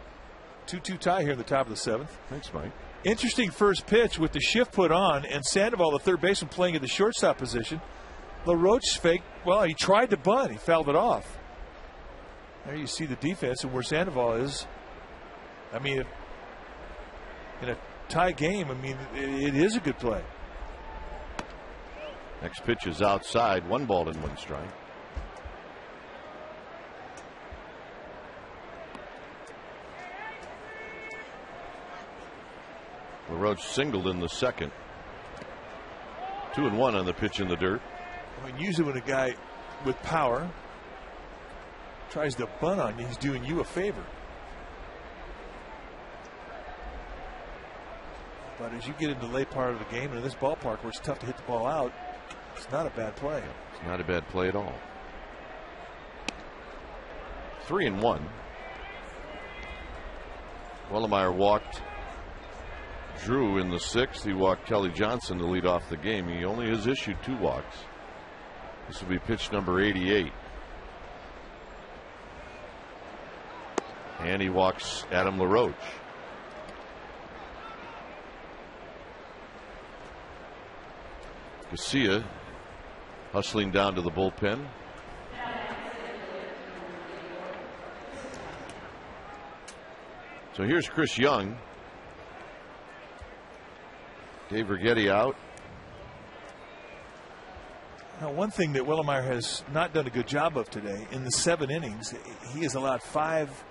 2-2 tie here in the top of the 7th. Thanks, Mike. Interesting first pitch with the shift put on, and Sandoval, the third baseman, playing at the shortstop position. LaRoche faked. Well, he tried to bunt. He fouled it off. There you see the defense and where Sandoval is. I mean, in a tie game, I mean, it is a good play. Next pitch is outside. 1 ball and 1 strike. LaRoche singled in the second. 2-1 on the pitch in the dirt. I mean, usually when a guy with power tries to bunt on you, he's doing you a favor. But as you get into the late part of the game, and in this ballpark where it's tough to hit the ball out, it's not a bad play. It's not a bad play at all. 3-1. Wellemeyer walked Drew in the 6th. He walked Kelly Johnson to lead off the game. He only has issued 2 walks. This will be pitch number 88. And he walks Adam LaRoche. Garcia hustling down to the bullpen. So here's Chris Young. Dave Righetti out. Now, one thing that Wellemeyer has not done a good job of today, in the 7 innings, he has allowed 5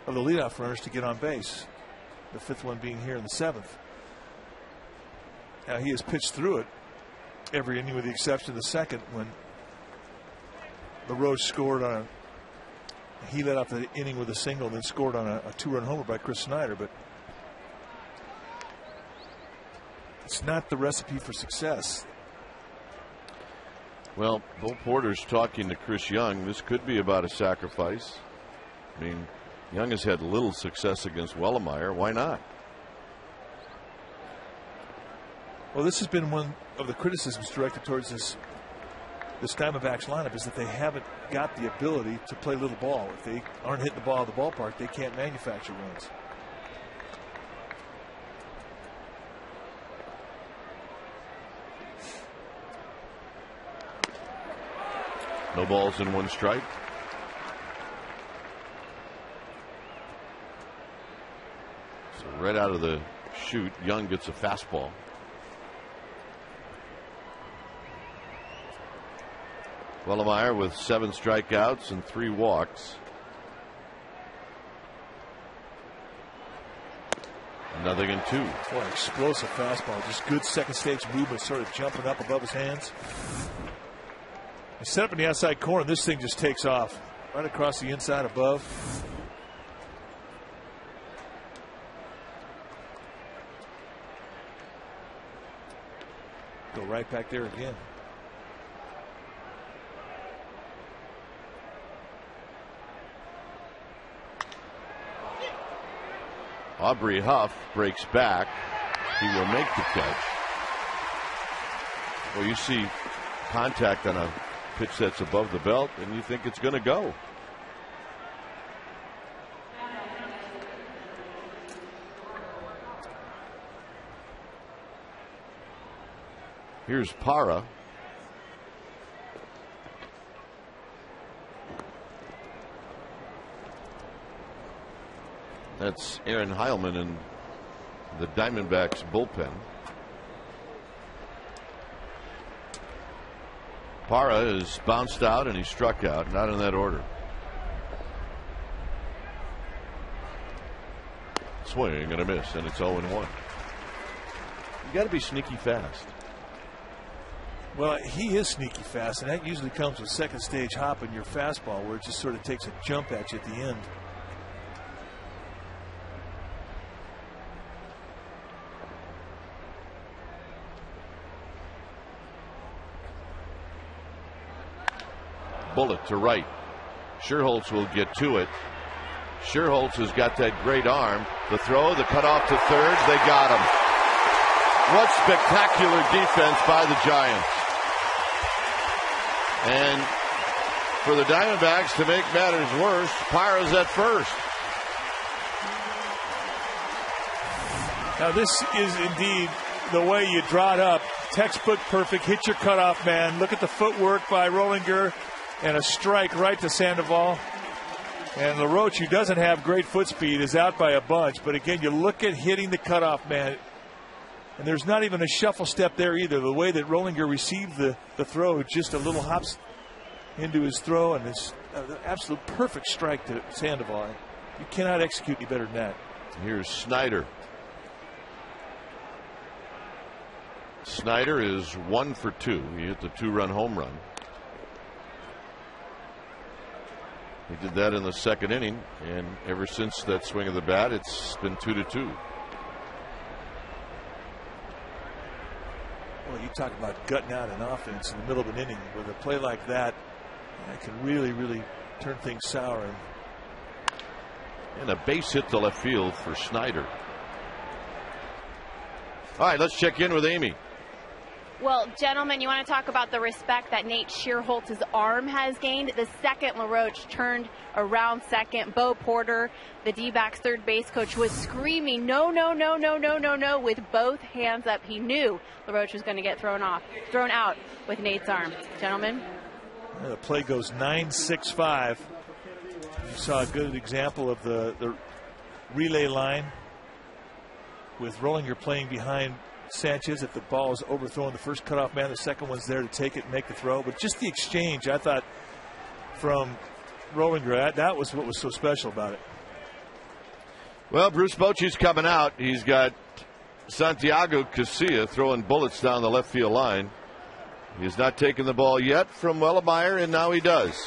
of the leadoff runners to get on base. The 5th one being here in the 7th. Now, he has pitched through it every inning with the exception of the 2nd when LaRoche scored on he led off the inning with a single and then scored on a 2-run homer by Chris Snyder. But it's not the recipe for success. Well, Bo Porter's talking to Chris Young. This could be about a sacrifice. I mean, Young has had little success against Wellemeyer. Why not? Well, this has been one of the criticisms directed towards this Diamondbacks lineup, is that they haven't got the ability to play little ball. If they aren't hitting the ball at the ballpark, they can't manufacture runs. No balls and 1 strike. So right out of the chute, Young gets a fastball. Wellemeyer with 7 strikeouts and 3 walks. Nothing in 2. Boy, explosive fastball. Just good second stage movement, sort of jumping up above his hands. He set up in the outside corner. This thing just takes off right across the inside above. Go right back there again. Aubrey Huff breaks back. He will make the catch. Well, you see contact on a pitch that's above the belt, and you think it's going to go. Here's Parra. That's Aaron Heilman in the Diamondbacks bullpen. Parra is bounced out and he struck out, not in that order. Swing and a miss, and it's 0-1. You got to be sneaky fast. Well, he is sneaky fast, and that usually comes with second stage hop in your fastball, where it just sort of takes a jump at you at the end. Bullet to right. Scherholtz will get to it. Scherholtz has got that great arm. The throw, the cutoff to third. They got him. What spectacular defense by the Giants. And for the Diamondbacks to make matters worse, Pyra's at first. Now this is indeed the way you draw it up. Textbook perfect. Hit your cutoff man. Look at the footwork by Rollinger. And a strike right to Sandoval. And LaRoche, who doesn't have great foot speed, is out by a bunch. But again, you look at hitting the cutoff man. And there's not even a shuffle step there either. The way that Rollinger received the throw, just a little hops into his throw. And it's an absolute perfect strike to Sandoval. You cannot execute any better than that. Here's Snyder. Snyder is 1 for 2. He hit the 2-run home run. He did that in the second inning, and ever since that swing of the bat, it's been 2-2. Well, you talk about gutting out an offense in the middle of an inning with a play like that. That can really, really turn things sour. And a base hit to left field for Snyder. All right, let's check in with Amy. Well, gentlemen, you want to talk about the respect that Nate Scherholtz's arm has gained. The second LaRoche turned around second, Bo Porter, the D-backs third base coach, was screaming, no, no, no, no, no, no, no, with both hands up. He knew LaRoche was going to get thrown out with Nate's arm. Gentlemen? The play goes 9-6-5. You saw a good example of the relay line with Rollinger playing behind Sanchez. If the ball is overthrown, the first cutoff man, the second one's there to take it and make the throw. But just the exchange, I thought, from Rollinger, that was what was so special about it. Well, Bruce Bochy's coming out. He's got Santiago Casilla throwing bullets down the left field line. He has not taken the ball yet from Wellemeyer, and now he does.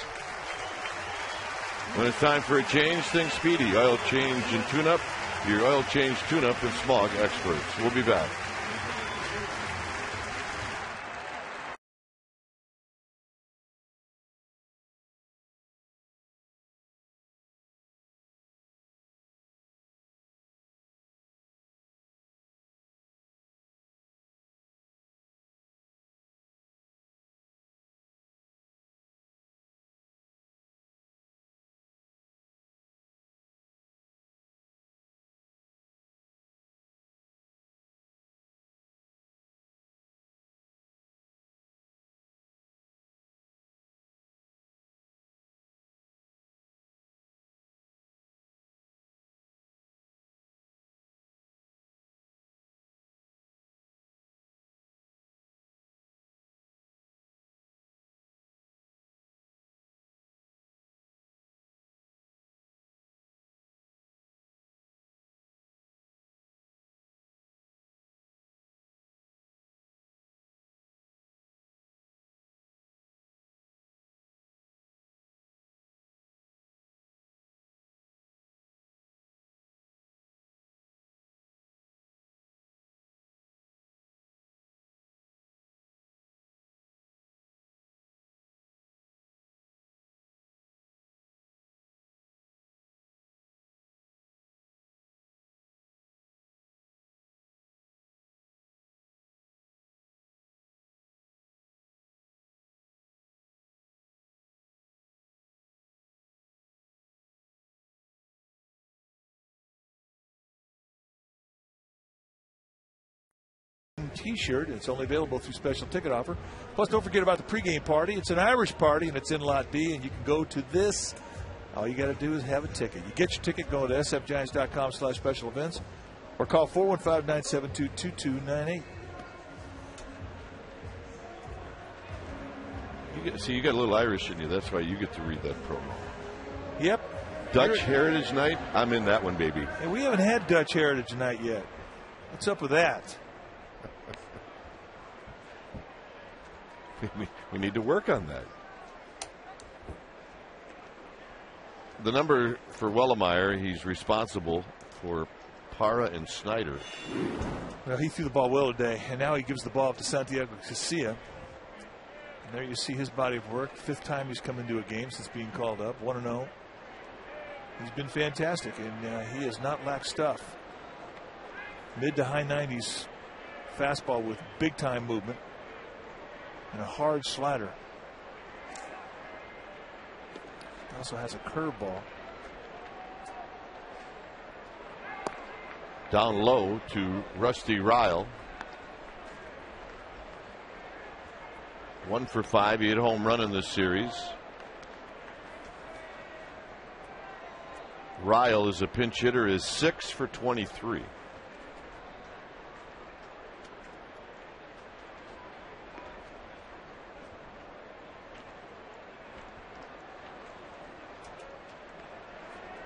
When it's time for a change, think Speedy. Oil change and tune-up. Your oil change, tune-up, and smog experts. We'll be back. T-shirt. It's only available through special ticket offer. Plus, don't forget about the pregame party. It's an Irish party, and it's in Lot B, and you can go to this. All you got to do is have a ticket. You get your ticket going to sfgiants.com/special events or call 415-972-2298. You got a little Irish in you. That's why you get to read that promo. Yep. Dutch Heritage Night. I'm in that one, baby. Hey, we haven't had Dutch Heritage Night yet. What's up with that? We need to work on that. The number for Wellemeyer, he's responsible for Parra and Snyder. Well, he threw the ball well today, and now he gives the ball up to Santiago Casilla. And there you see his body of work. 5th time he's come into a game since being called up. 1-0. He's been fantastic, and he has not lacked stuff. Mid to high 90s fastball with big time movement and a hard slider. He also has a curveball. Down low to Rusty Ryle. 1 for 5. He hit a home run in this series. Ryle as a pinch hitter is 6 for 23.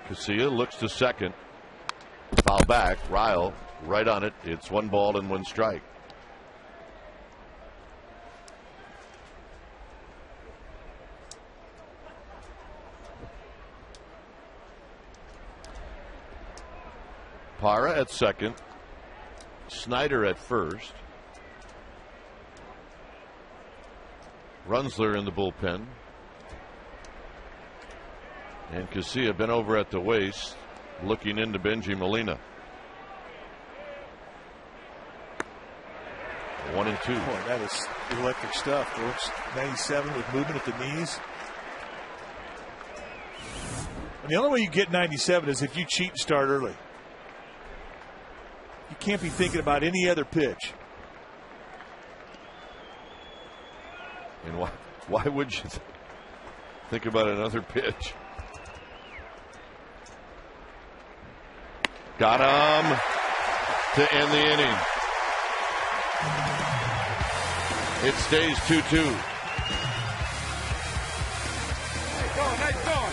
Casilla looks to second. Foul back. Ryle right on it. It's 1 ball and 1 strike. Parra at second. Snyder at first. Runsler in the bullpen. And Casilla been over at the waist, looking into Benji Molina. 1-2. Boy, that is electric stuff, folks. 97 with movement at the knees. And the only way you get 97 is if you cheat and start early. You can't be thinking about any other pitch. And why would you think about another pitch? Got him to end the inning. It stays 2-2. Nice going.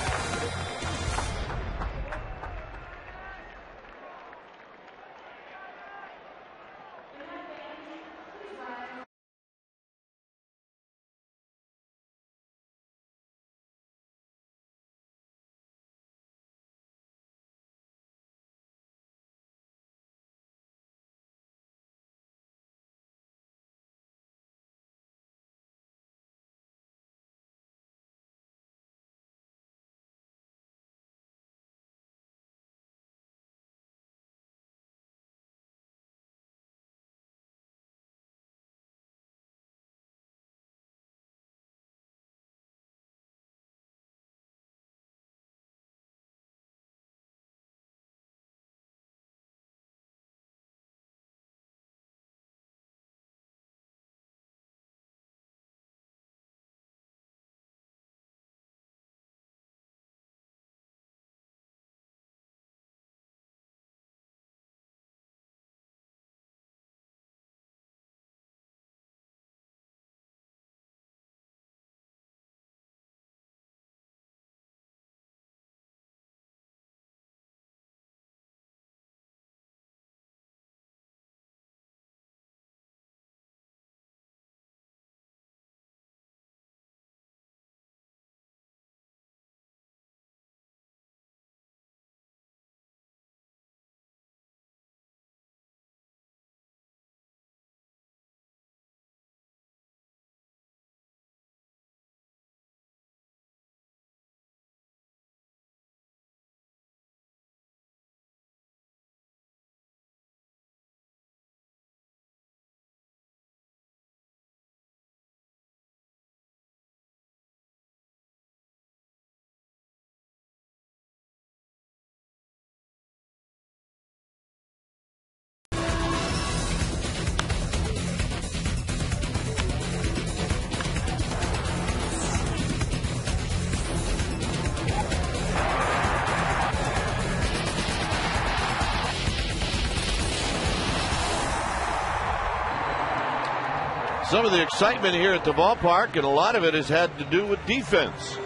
Some of the excitement here at the ballpark, and a lot of it has had to do with defense.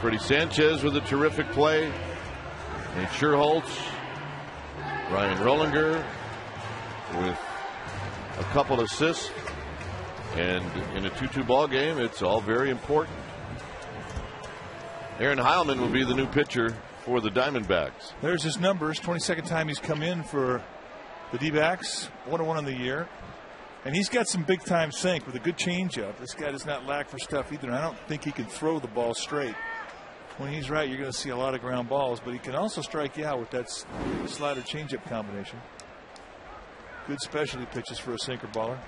Freddie Sanchez with a terrific play. Nate Scherholtz, Ryan Rollinger with a couple assists. And in a 2-2 ball game, it's all very important. Aaron Heilman will be the new pitcher for the Diamondbacks. There's his numbers. 22nd time he's come in for the D-backs. 1-1 on the year. And he's got some big-time sink with a good changeup. This guy does not lack for stuff either. And I don't think he can throw the ball straight. When he's right, you're going to see a lot of ground balls. But he can also strike you out with that slider changeup combination. Good specialty pitches for a sinker baller.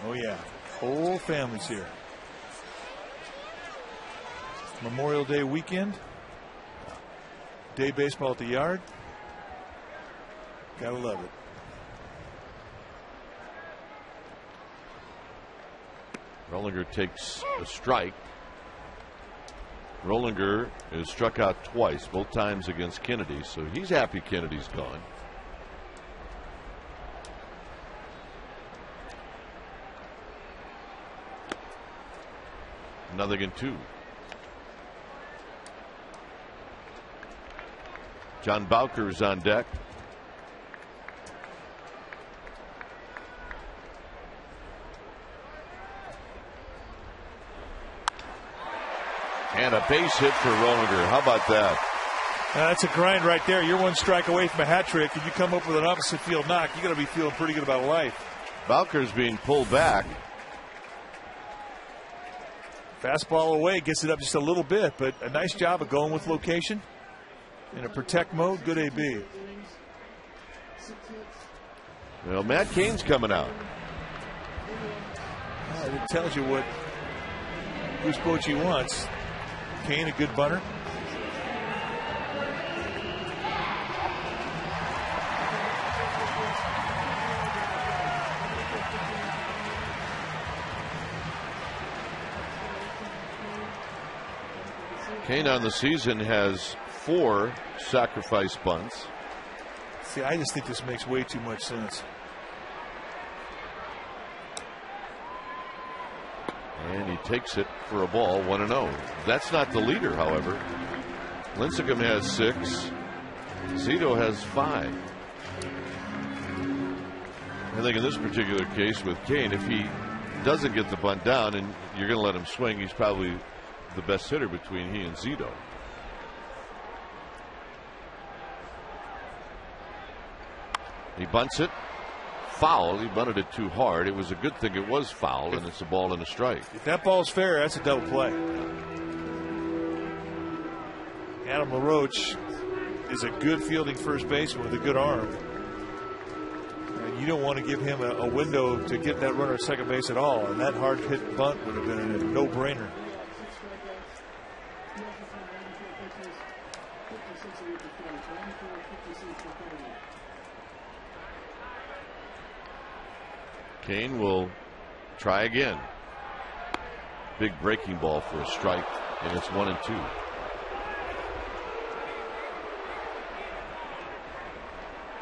Oh, yeah. Whole family's here. Memorial Day weekend. Day baseball at the yard. Gotta love it. Rollinger takes a strike. Rollinger is struck out twice, both times against Kennedy, so he's happy Kennedy's gone. Nothing in 2. John Bowker is on deck. And a base hit for Rollinger. How about that? That's a grind right there. You're one strike away from a hat trick, and you come up with an opposite field knock. You got to be feeling pretty good about life. Bowker's being pulled back. Fastball away, gets it up just a little bit, but a nice job of going with location. In a protect mode, good AB. Well, Matt Cain's coming out. It tells you what Bruce Bochy wants. Cain, a good bunter. Cain on the season has 4 sacrifice bunts. See, I just think this makes way too much sense. And he takes it for a ball, 1-0. That's not the leader, however. Lincecum has 6. Zito has 5. I think in this particular case with Cain, if he doesn't get the bunt down and you're going to let him swing, he's probably the best hitter between he and Zito. He bunts it. Foul. He bunted it too hard. It was a good thing it was foul, and it's a ball and a strike. If that ball's fair, that's a double play. Adam LaRoche is a good fielding first baseman with a good arm. And you don't want to give him a window to get that runner at second base at all. And that hard hit bunt would have been a no-brainer. Cain will try again. Big breaking ball for a strike, and it's 1-2.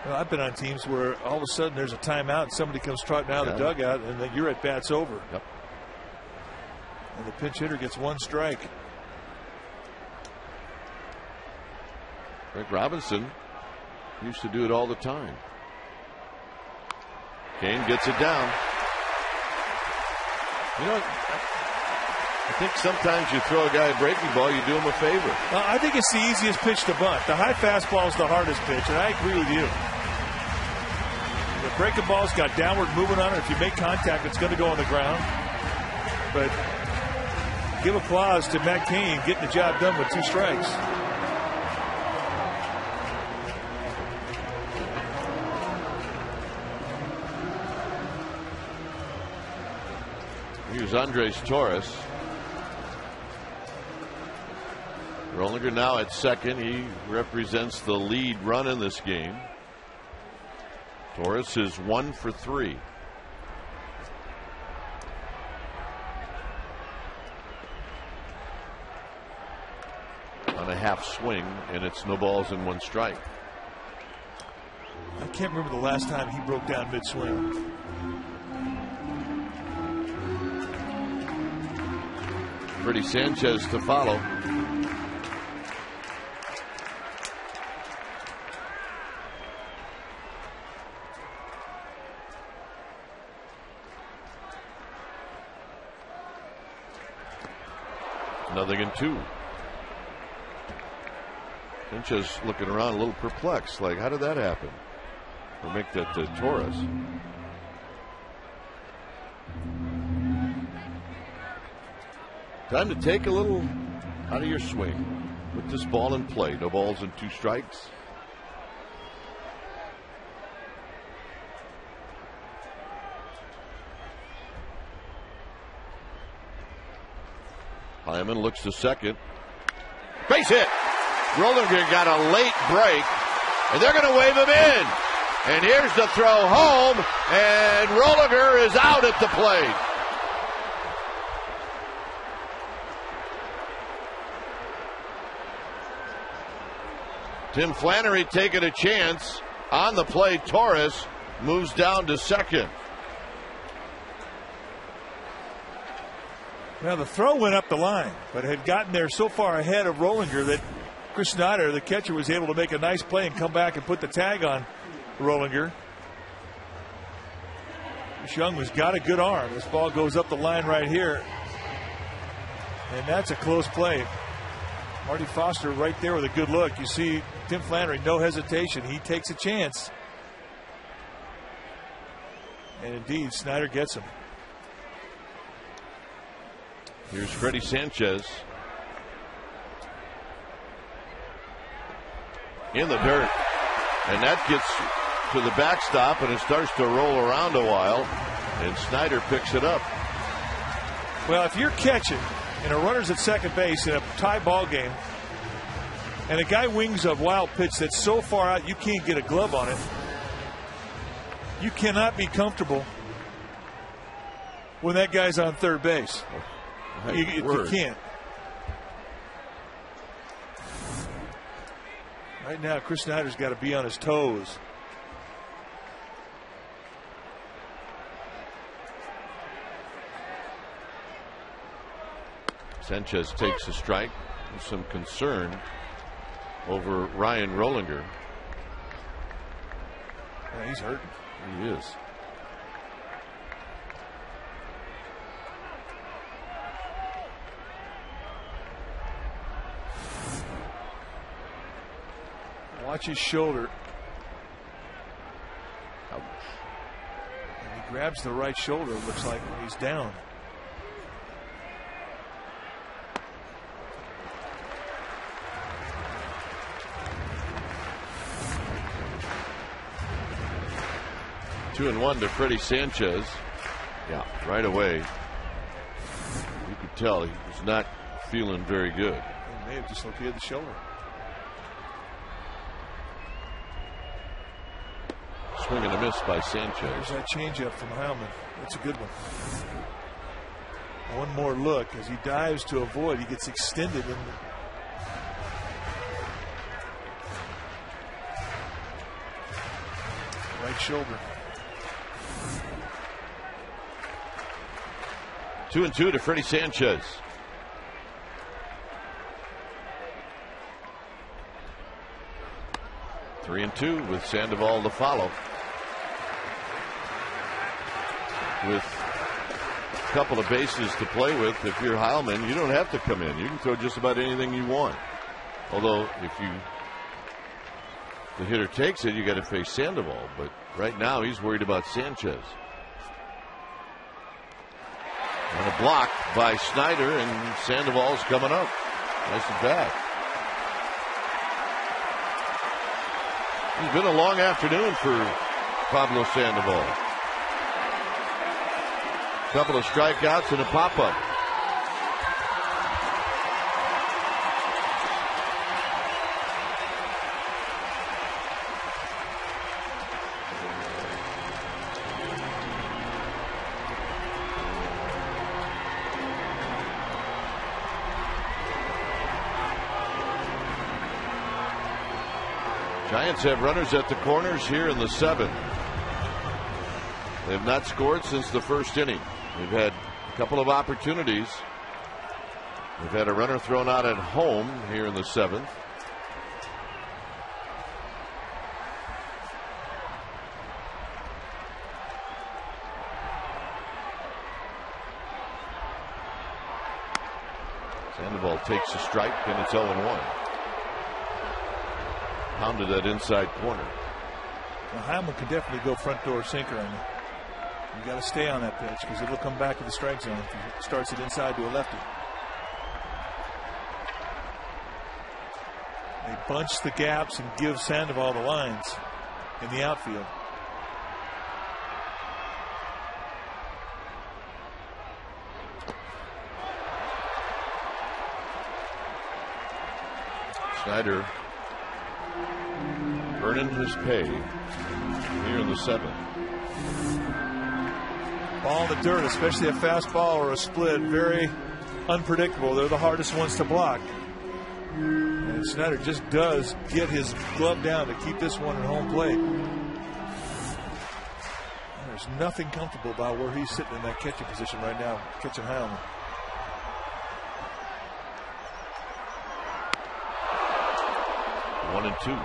Well, I've been on teams where all of a sudden there's a timeout and somebody comes trotting out of the dugout, and then your at bat's over. Yep. And the pinch hitter gets 1 strike. Rick Robinson used to do it all the time. Cain gets it down. You know, I think sometimes you throw a guy a breaking ball, you do him a favor. Well, I think it's the easiest pitch to bunt. The high fastball is the hardest pitch, and I agree with you. The breaking ball's got downward movement on it. If you make contact, it's going to go on the ground. But give applause to Matt Cain getting the job done with 2 strikes. Here's Andres Torres. Rollinger now at second. He represents the lead run in this game. Torres is 1 for 3. On a half swing, and it's no balls and 1 strike. I can't remember the last time he broke down mid-swing. Freddie Sanchez to follow. Nothing in 2. Sanchez looking around a little perplexed, like, how did that happen? We'll make that Torres. Time to take a little out of your swing. Put this ball in play. No balls and 2 strikes. Hyman looks to second. Base hit. Rollinger got a late break, and they're going to wave him in. And here's the throw home, and Rollinger is out at the plate. Tim Flannery taking a chance on the play. Torres moves down to second. Now the throw went up the line, but had gotten there so far ahead of Rollinger that Chris Snyder, the catcher, was able to make a nice play and come back and put the tag on Rollinger. Young has got a good arm. This ball goes up the line right here, and that's a close play. Marty Foster right there with a good look. You see Tim Flannery, no hesitation. He takes a chance. And indeed, Snyder gets him. Here's Freddie Sanchez. In the dirt. And that gets to the backstop, and it starts to roll around a while. And Snyder picks it up. Well, if you're catching and a runner's at second base in a tie ball game, and a guy wings a wild pitch that's so far out you can't get a glove on it, you cannot be comfortable when that guy's on third base. You can't. Right now, Chris Snyder's got to be on his toes. Sanchez takes a strike with some concern over Ryan Rollinger. Yeah, he's hurting. He is. Watch his shoulder. Ouch. And he grabs the right shoulder, it looks like, when he's down. Two and one to Freddie Sanchez. Yeah, right away. You could tell he was not feeling very good. He may have dislocated the shoulder. Swing and a miss by Sanchez. There's that changeup from Heilman. That's a good one. One more look as he dives to avoid. He gets extended in the right shoulder. 2-2 to Freddie Sanchez. Three and two with Sandoval to follow. With a couple of bases to play with, if you're Heilman, you don't have to come in. You can throw just about anything you want. Although, if the hitter takes it, you got to face Sandoval. But right now, he's worried about Sanchez. And a block by Snyder, and Sandoval's coming up. Nice at bat. It's been a long afternoon for Pablo Sandoval. Couple of strikeouts and a pop-up. Giants have runners at the corners here in the seventh. They have not scored since the first inning. They've had a couple of opportunities We've had a runner thrown out at home here in the 7th. Sandoval takes a strike, and it's 0-1. Pounded that inside corner. Well, Heilman can definitely go front door sinker on you. You got to stay on that pitch because it will come back to the strike zone if he starts it inside to a lefty. They bunch the gaps and give Sandoval the lines in the outfield. Snyder earning his pay here in the 7th. Ball in the dirt, especially a fastball or a split, very unpredictable. They're the hardest ones to block. And Snyder just does get his glove down to keep this one at home plate. There's nothing comfortable about where he's sitting in that catching position right now, catching Heilman. One and two.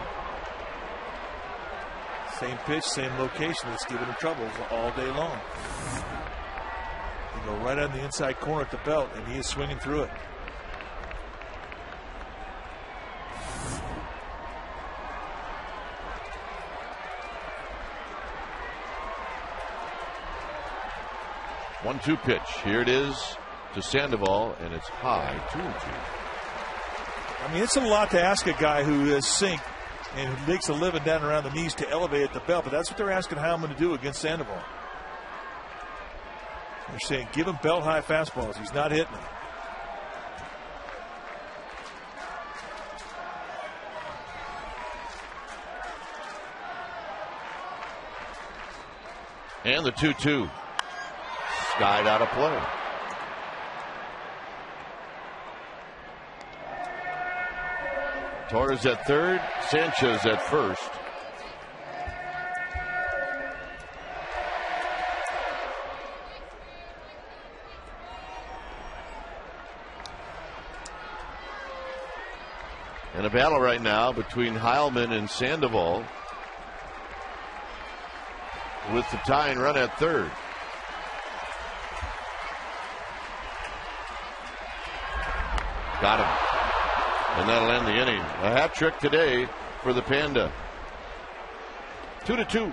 Same pitch, same location that's giving him troubles all day long. They go right on the inside corner at the belt, and he is swinging through it. One-two pitch. Here it is to Sandoval, and it's high, 2-2. I mean, it's a lot to ask a guy who is sink and who makes a living down around the knees to elevate at the belt, but that's what they're asking Heilman to do against Sandoval. They're saying give him belt high fastballs. He's not hitting them. And the 2-2. Skied out of play. Torres at third, Sanchez at first. And a battle right now between Heilman and Sandoval, with the tying run at third. Got him. And that'll end the inning. A hat trick today for the Panda. 2-2.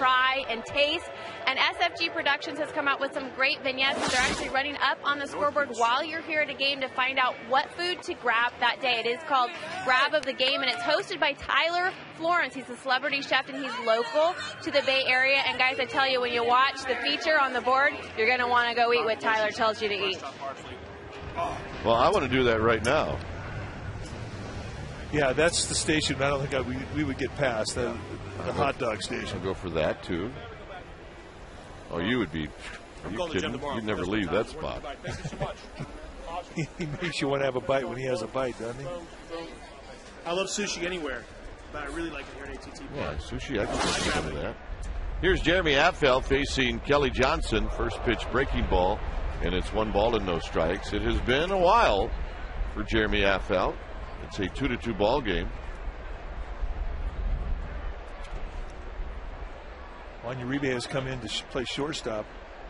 try and taste. And SFG Productions has come out with some great vignettes. They're actually running up on the scoreboard while you're here at a game to find out what food to grab that day. It is called Grab of the Game, and it's hosted by Tyler Florence. He's a celebrity chef, and he's local to the Bay Area. And guys, I tell you, when you watch the feature on the board, you're going to want to go eat what Tyler tells you to eat. Well, I want to do that right now. Yeah, that's the station I don't think we would get past, the hot dog station. I'll go for that, too. Oh, you would be. Are you kidding? You'd never leave that spot. He makes you want to have a bite when he has a bite, doesn't he? I love sushi anywhere, but I really like it here at AT&T. Yeah, sushi, I can get some of that. Here's Jeremy Affel facing Kelly Johnson. First pitch breaking ball, and it's 1 ball and no strikes. It has been a while for Jeremy Affel. It's a 2-2 ball game. Juan Uribe has come in to play shortstop.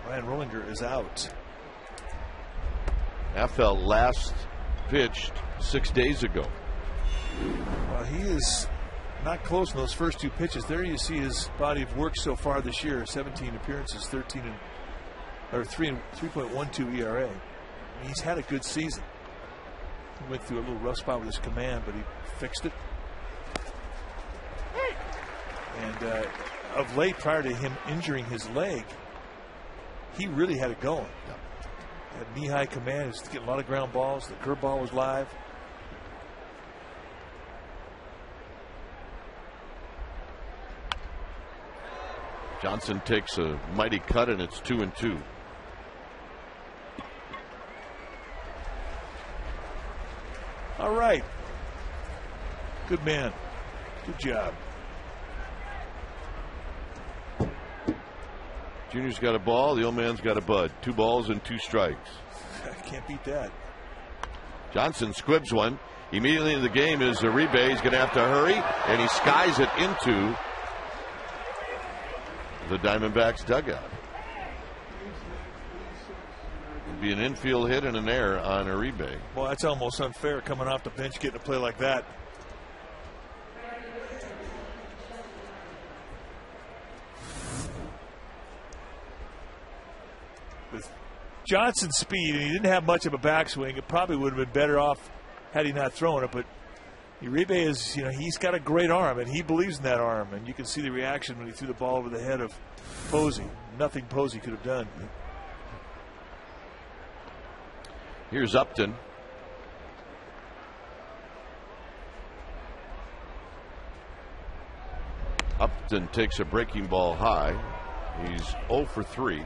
Ryan Rollinger is out. Affel last pitched 6 days ago. Well, he is not close in those first 2 pitches. There you see his body of work so far this year. 17 appearances, 3.12 ERA. He's had a good season. He went through a little rough spot with his command, but he fixed it. And of late, prior to him injuring his leg, he really had it going. Had knee-high command. He was getting a lot of ground balls. The curveball was live. Johnson takes a mighty cut, and it's 2-2. All right. Good man. Good job. Junior's got a ball. The old man's got a bud. 2 balls and 2 strikes. Can't beat that. Johnson squibs one. Immediately in the game is Uribe. He's going to have to hurry, and he skies it into the Diamondbacks dugout. It'd be an infield hit and an error on Uribe. Well, that's almost unfair coming off the bench getting a play like that. With Johnson's speed, and he didn't have much of a backswing, it probably would have been better off had he not thrown it. But Uribe is, he's got a great arm, and he believes in that arm. And you can see the reaction when he threw the ball over the head of Posey. Nothing Posey could have done. Here's Upton. Upton takes a breaking ball high. He's 0 for 3.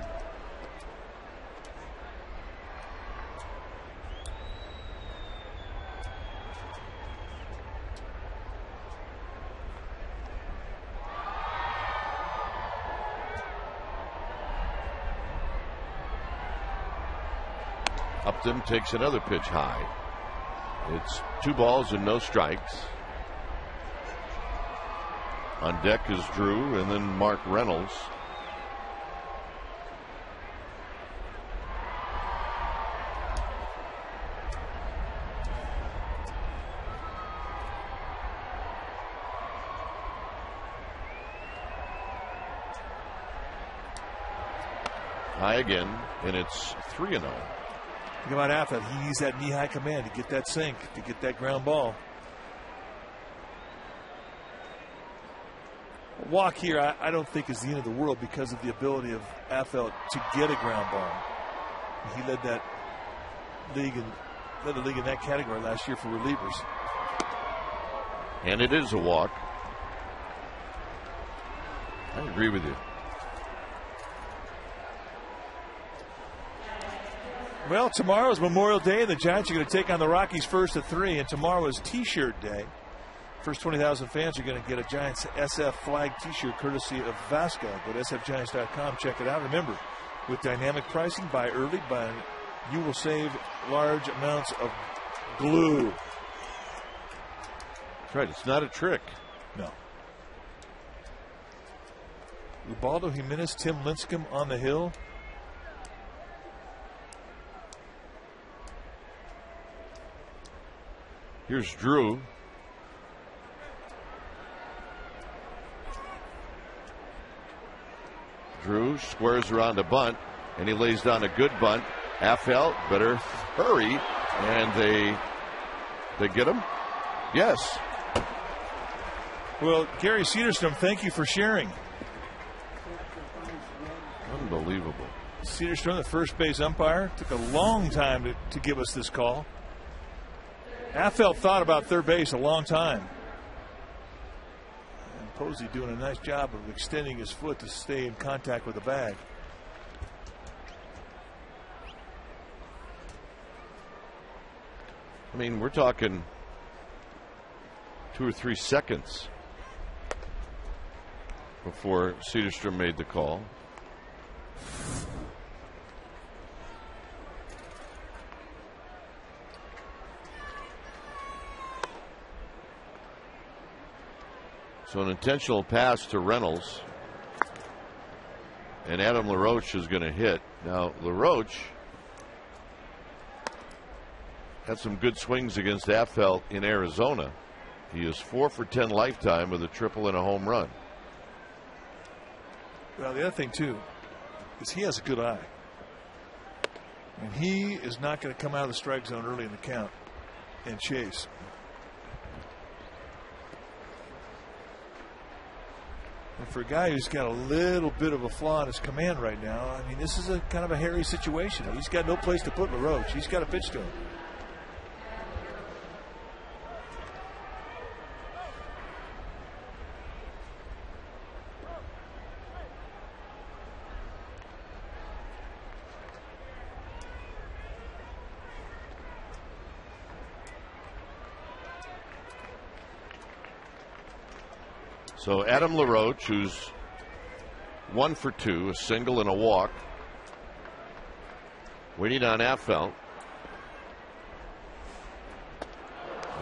Upton takes another pitch high. It's 2 balls and no strikes. On deck is Drew and then Mark Reynolds. High again, and it's 3-0. Think about Affel. He needs that knee-high command to get that sink, to get that ground ball. A walk here, I don't think is the end of the world because of the ability of Affel to get a ground ball. He led the league in that category last year for relievers. And it is a walk. I agree with you. Well, tomorrow is Memorial Day. The Giants are going to take on the Rockies first at 3, and tomorrow is T-shirt day. First 20,000 fans are going to get a Giants SF flag T-shirt courtesy of Vasca. Go to sfgiants.com, check it out. Remember, with dynamic pricing, buy early, you will save large amounts of glue. That's right. It's not a trick. No. Ubaldo Jimenez, Tim Lincecum on the hill. Here's Drew. Drew squares around a bunt, and he lays down a good bunt. Affelt better hurry, and they get him. Yes. Well, Gary Cedarstrom, thank you for sharing. Unbelievable. Cedarstrom, the first base umpire, took a long time to give us this call. Affelt thought about third base a long time. And Posey doing a nice job of extending his foot to stay in contact with the bag. I mean, we're talking 2 or 3 seconds before Cedarstrom made the call. So an intentional pass to Reynolds, and Adam LaRoche is going to hit. Now LaRoche had some good swings against Affelt in Arizona. He is 4 for 10 lifetime with a triple and a home run. Well, the other thing too is he has a good eye, and he is not going to come out of the strike zone early in the count and chase. And for a guy who's got a little bit of a flaw in his command right now, I mean, this is a kind of a hairy situation. He's got no place to put LaRoche. He's got to pitch to him. So Adam LaRoche, who's 1 for 2, a single and a walk, waiting on Affelt.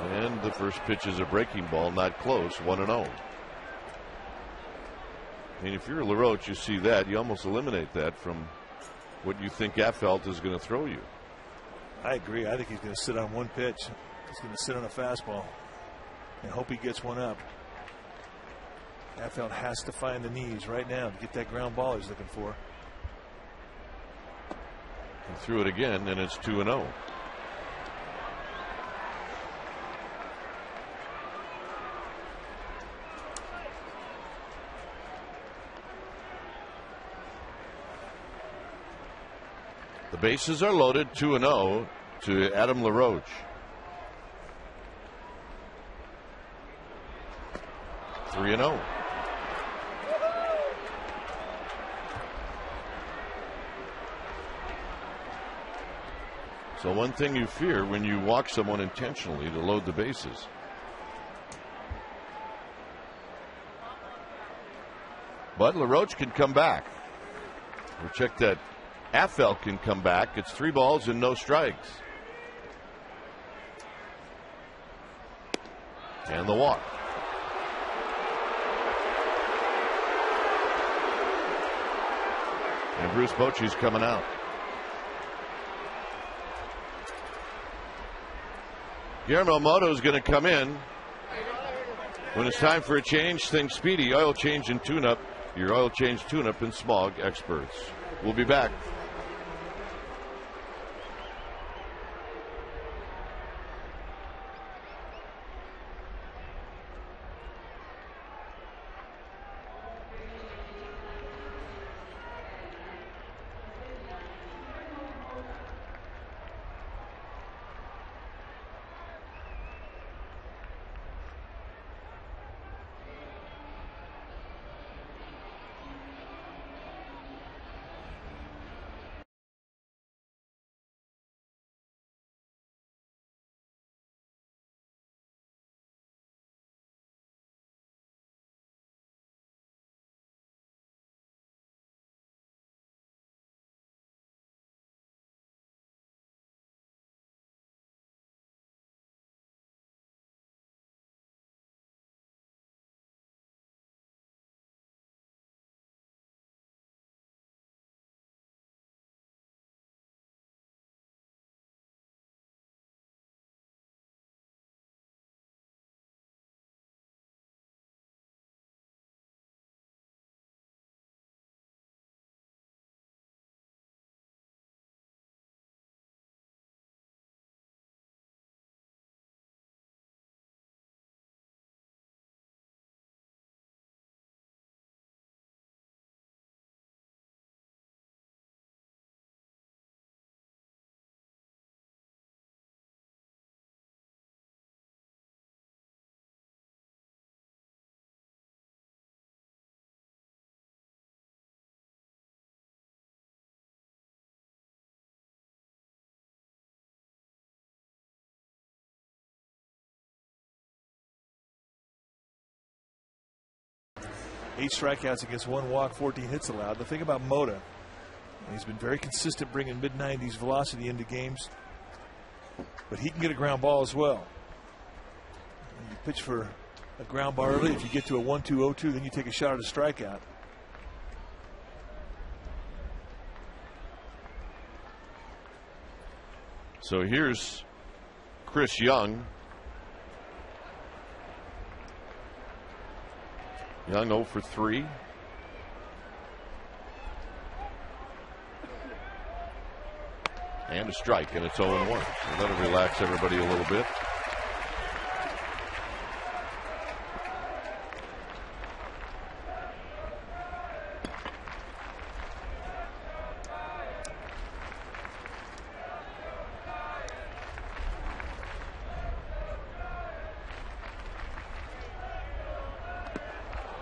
And the first pitch is a breaking ball, not close, 1-0. I mean, if you're LaRoche, you see that, you almost eliminate that from what you think Affelt is going to throw you. I agree. I think he's going to sit on one pitch. He's going to sit on a fastball and hope he gets one up. Affelt has to find the knees right now to get that ground ball he's looking for. He threw it again, and it's 2-0. The bases are loaded, 2-0 to Adam LaRoche. Three and 0. So one thing you fear when you walk someone intentionally to load the bases. But LaRoche can come back. We'll check that. Affelt can come back. It's 3 balls and no strikes. And the walk. And Bruce Bochy's coming out. Guillermo Moto's going to come in. When it's time for a change, think Speedy Oil Change and Tune-Up. Your oil change tune-up and smog experts. We'll be back. 8 strikeouts against 1 walk, 14 hits allowed. The thing about Mota, he's been very consistent bringing mid-90s velocity into games, but he can get a ground ball as well. You pitch for a ground ball early. If you get to a 1-2, 0-2, then you take a shot at a strikeout. So here's Chris Young. Young 0 for 3. And a strike, and it's 0-1. So that'll relax everybody a little bit.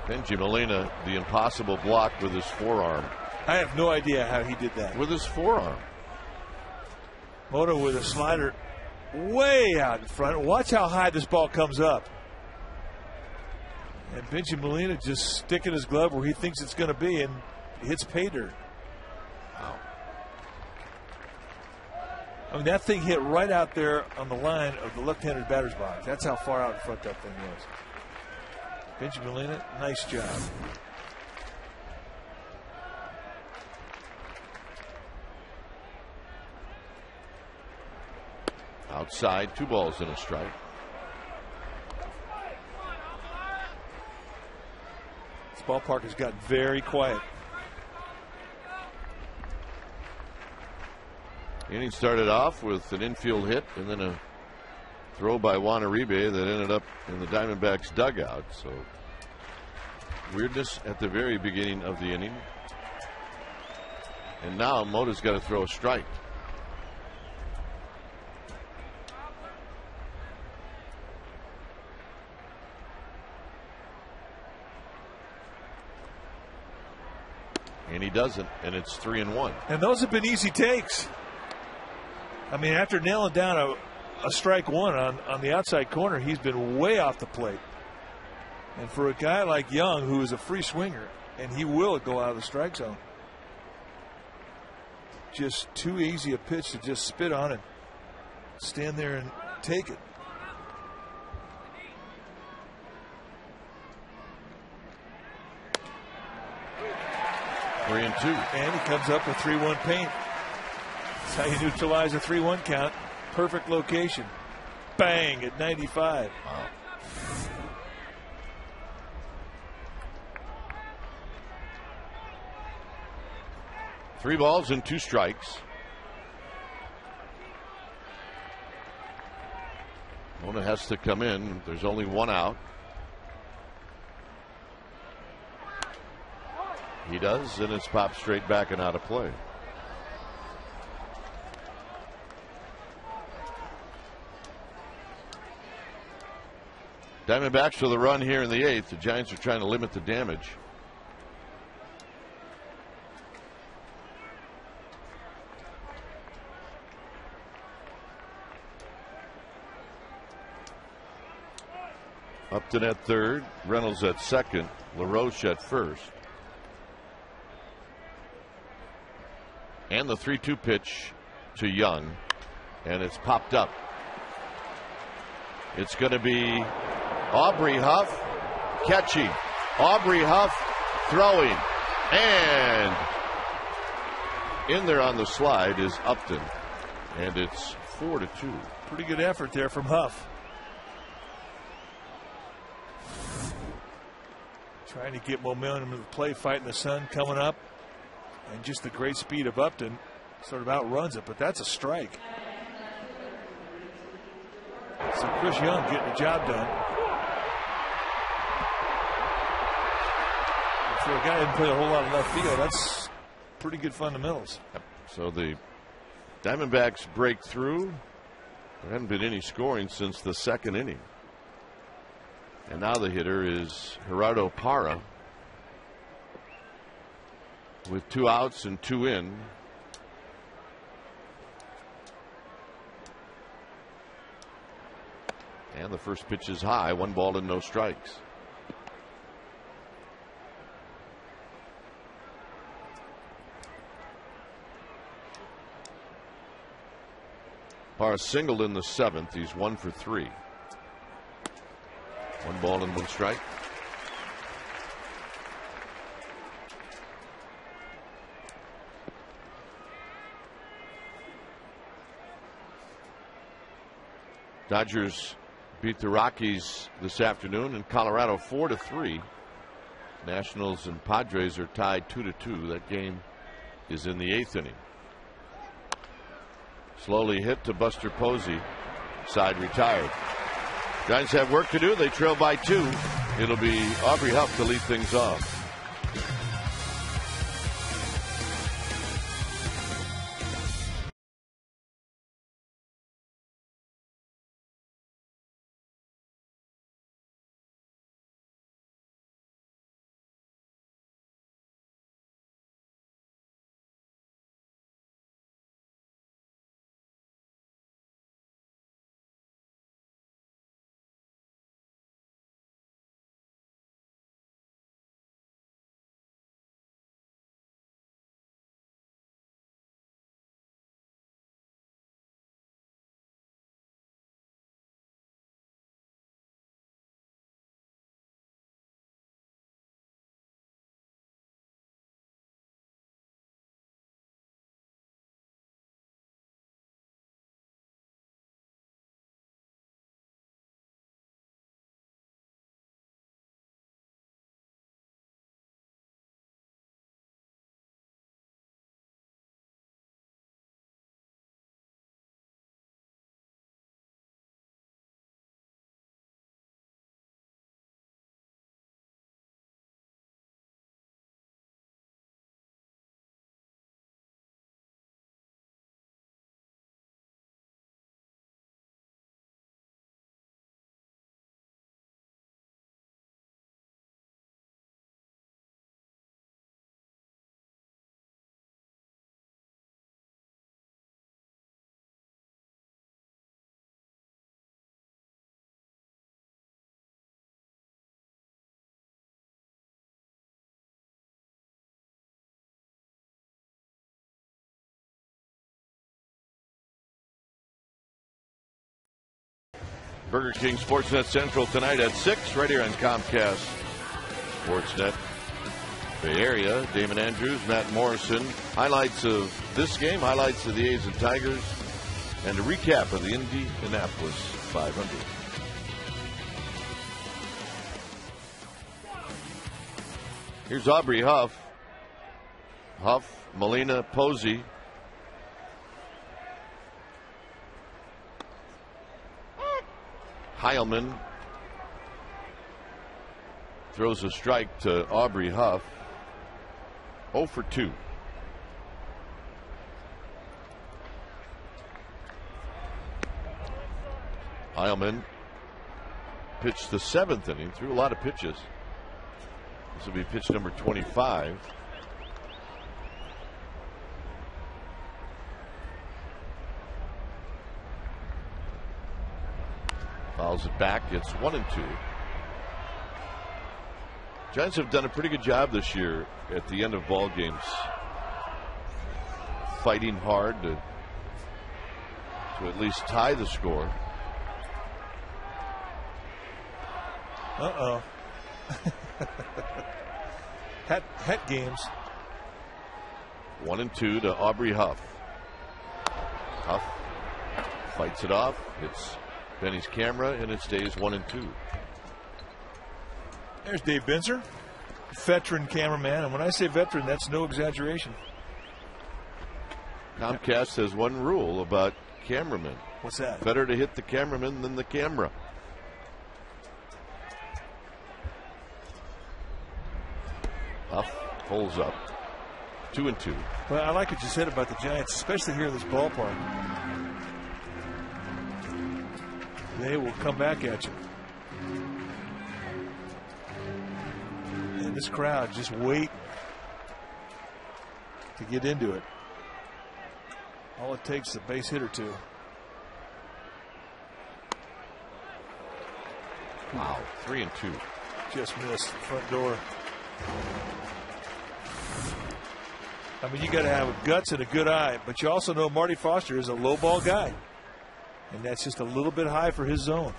Benji Molina, the impossible block with his forearm. I have no idea how he did that. With his forearm. Mota with a slider way out in front. Watch how high this ball comes up. And Benji Molina just sticking his glove where he thinks it's going to be and hits pay dirt. Wow. I mean, that thing hit right out there on the line of the left-handed batter's box. That's how far out in front that thing was. Benji Molina, nice job. Outside, 2 balls and a strike. This ballpark has gotten very quiet. Inning started off with an infield hit and then a throw by Juan Uribe that ended up in the Diamondbacks dugout. So weirdness at the very beginning of the inning. And now Mota's got to throw a strike. And he doesn't, and it's 3-1. And those have been easy takes. I mean, after nailing down a strike one on the outside corner, he's been way off the plate. And for a guy like Young, who is a free swinger, and he will go out of the strike zone, just too easy a pitch to just spit on and stand there and take it. Three and 2. And he comes up with 3-1 paint. That's how you neutralize a 3-1 count. Perfect location. Bang at 95. Wow. Three balls and 2 strikes. Mona has to come in. There's only 1 out. He does, and it's popped straight back and out of play. Diamondbacks with a run here in the 8th. The Giants are trying to limit the damage. Upton at third, Reynolds at second, LaRoche at first. And the 3-2 pitch to Young, and it's popped up. It's going to be Aubrey Huff catching. Aubrey Huff throwing. And in there on the slide is Upton. And it's 4-2. Pretty good effort there from Huff. Trying to get momentum in the play, fighting the sun coming up. And just the great speed of Upton sort of outruns it, but that's a strike. So Chris Young getting the job done. For a guy who didn't play a whole lot of left field, that's pretty good fundamentals. So the Diamondbacks break through. There hadn't been any scoring since the 2nd inning. And now the hitter is Gerardo Parra with 2 outs and 2 in. And the first pitch is high, 1 ball and no strikes. Parra singled in the 7th. He's 1 for 3. 1 ball and 1 strike. Dodgers beat the Rockies this afternoon in Colorado 4-3. Nationals and Padres are tied 2-2. That game is in the 8th inning. Slowly hit to Buster Posey. Side retired. Giants have work to do. They trail by 2. It'll be Aubrey Huff to lead things off. Burger King Sportsnet Central tonight at 6, right here on Comcast Sportsnet Bay Area. Damon Andrews, Matt Morrison. Highlights of this game, highlights of the A's and Tigers, and a recap of the Indianapolis 500. Here's Aubrey Huff. Huff, Molina, Posey. Heilman throws a strike to Aubrey Huff. 0 for 2. Heilman pitched the 7th inning, threw a lot of pitches. This will be pitch number 25. Fouls it back. It's 1-2. Giants have done a pretty good job this year at the end of ball games, fighting hard to at least tie the score. Het games. 1-2 to Aubrey Huff. Huff fights it off. It's Benny's camera, and it stays 1-2. There's Dave Binzer, veteran cameraman, and when I say veteran, that's no exaggeration. Comcast has one rule about cameramen. What's that? Better to hit the cameraman than the camera. Huff pulls up. 2-2. Well, I like what you said about the Giants, especially here in this ballpark. They will come back at you. And this crowd just wait to get into it. All it takes is a base hit or two. Wow, 3-2. Just missed front door. I mean, you got to have guts and a good eye, but you also know Marty Foster is a low ball guy. And that's just a little bit high for his zone.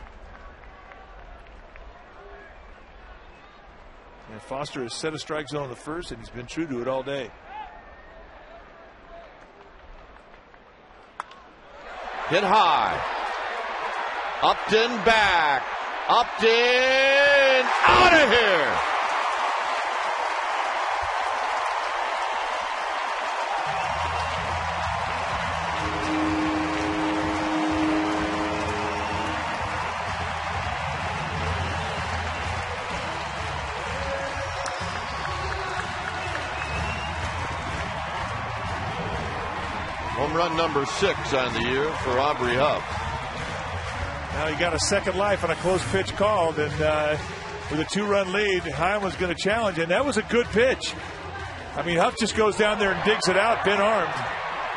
And Foster has set a strike zone in the first, and he's been true to it all day. Hit high. Upton back. Upton out of here. Home run number 6 on the year for Aubrey Huff. Now he got a second life on a close pitch called, and with a 2-run lead, Heimland's going to challenge, and that was a good pitch. I mean, Huff just goes down there and digs it out, bent armed,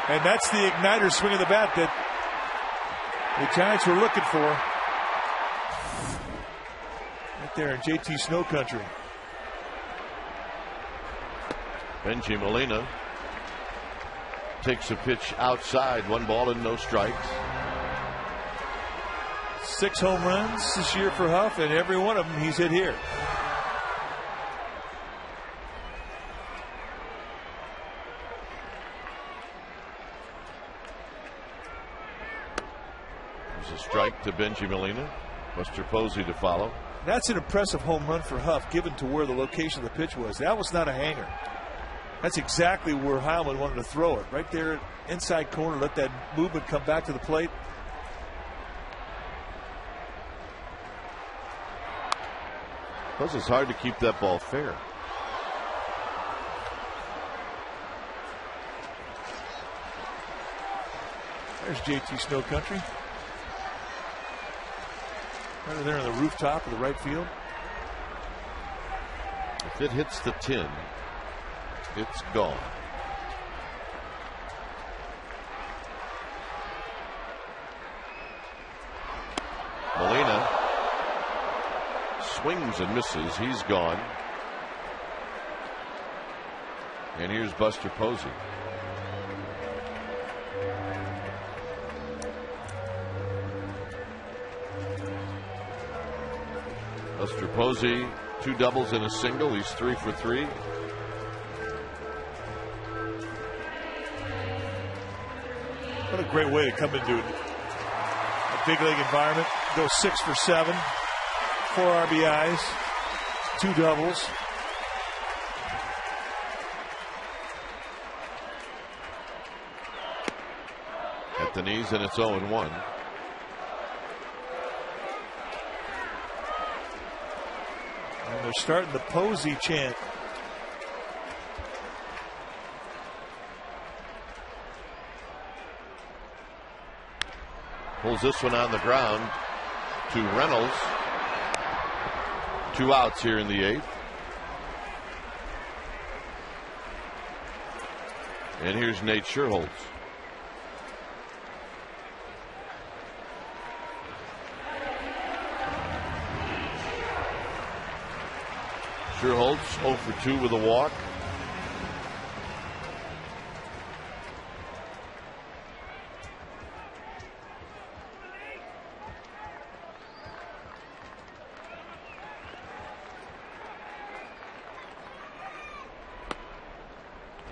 and that's the igniter swing of the bat that the Giants were looking for. Right there in JT Snow country. Benji Molina takes a pitch outside, 1 ball and no strikes. 6 home runs this year for Huff, and every one of them he's hit here. There's a strike to Benji Molina. Buster Posey to follow. That's an impressive home run for Huff, given to where the location of the pitch was. That was not a hanger. That's exactly where Heimland wanted to throw it. Right there, inside corner, let that movement come back to the plate. Plus, it's hard to keep that ball fair. There's JT Snow country. Right there on the rooftop of the right field. If it hits the tin, it's gone. Molina swings and misses. He's gone. And here's Buster Posey. Buster Posey, 2 doubles and a single. He's 3 for 3. What a great way to come into a big league environment. Go 6 for 7, 4 RBIs, 2 doubles. At the knees, and it's 0-1. And they're starting the Posey chant. Pulls this one on the ground to Reynolds. 2 outs here in the 8th. And here's Nate Scherholz. Scherholz 0 for 2 with a walk.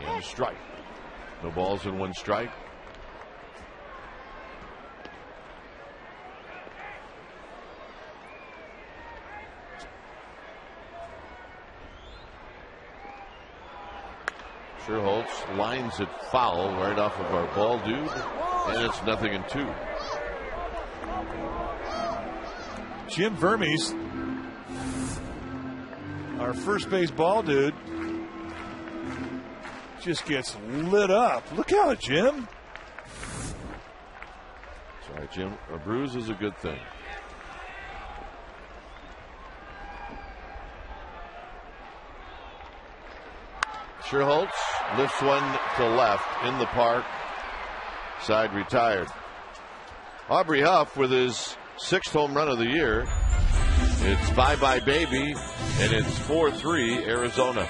And a strike. No balls and 1 strike. Scherholz lines it foul right off of our ball dude, and it's 0-2. Jim Vermes, our first base ball dude, just gets lit up. Look out, Jim. Sorry, Jim. A bruise is a good thing. Scherholz lifts one to left in the park. Side retired. Aubrey Huff with his 6th home run of the year. It's bye-bye baby, and it's 4-3 Arizona.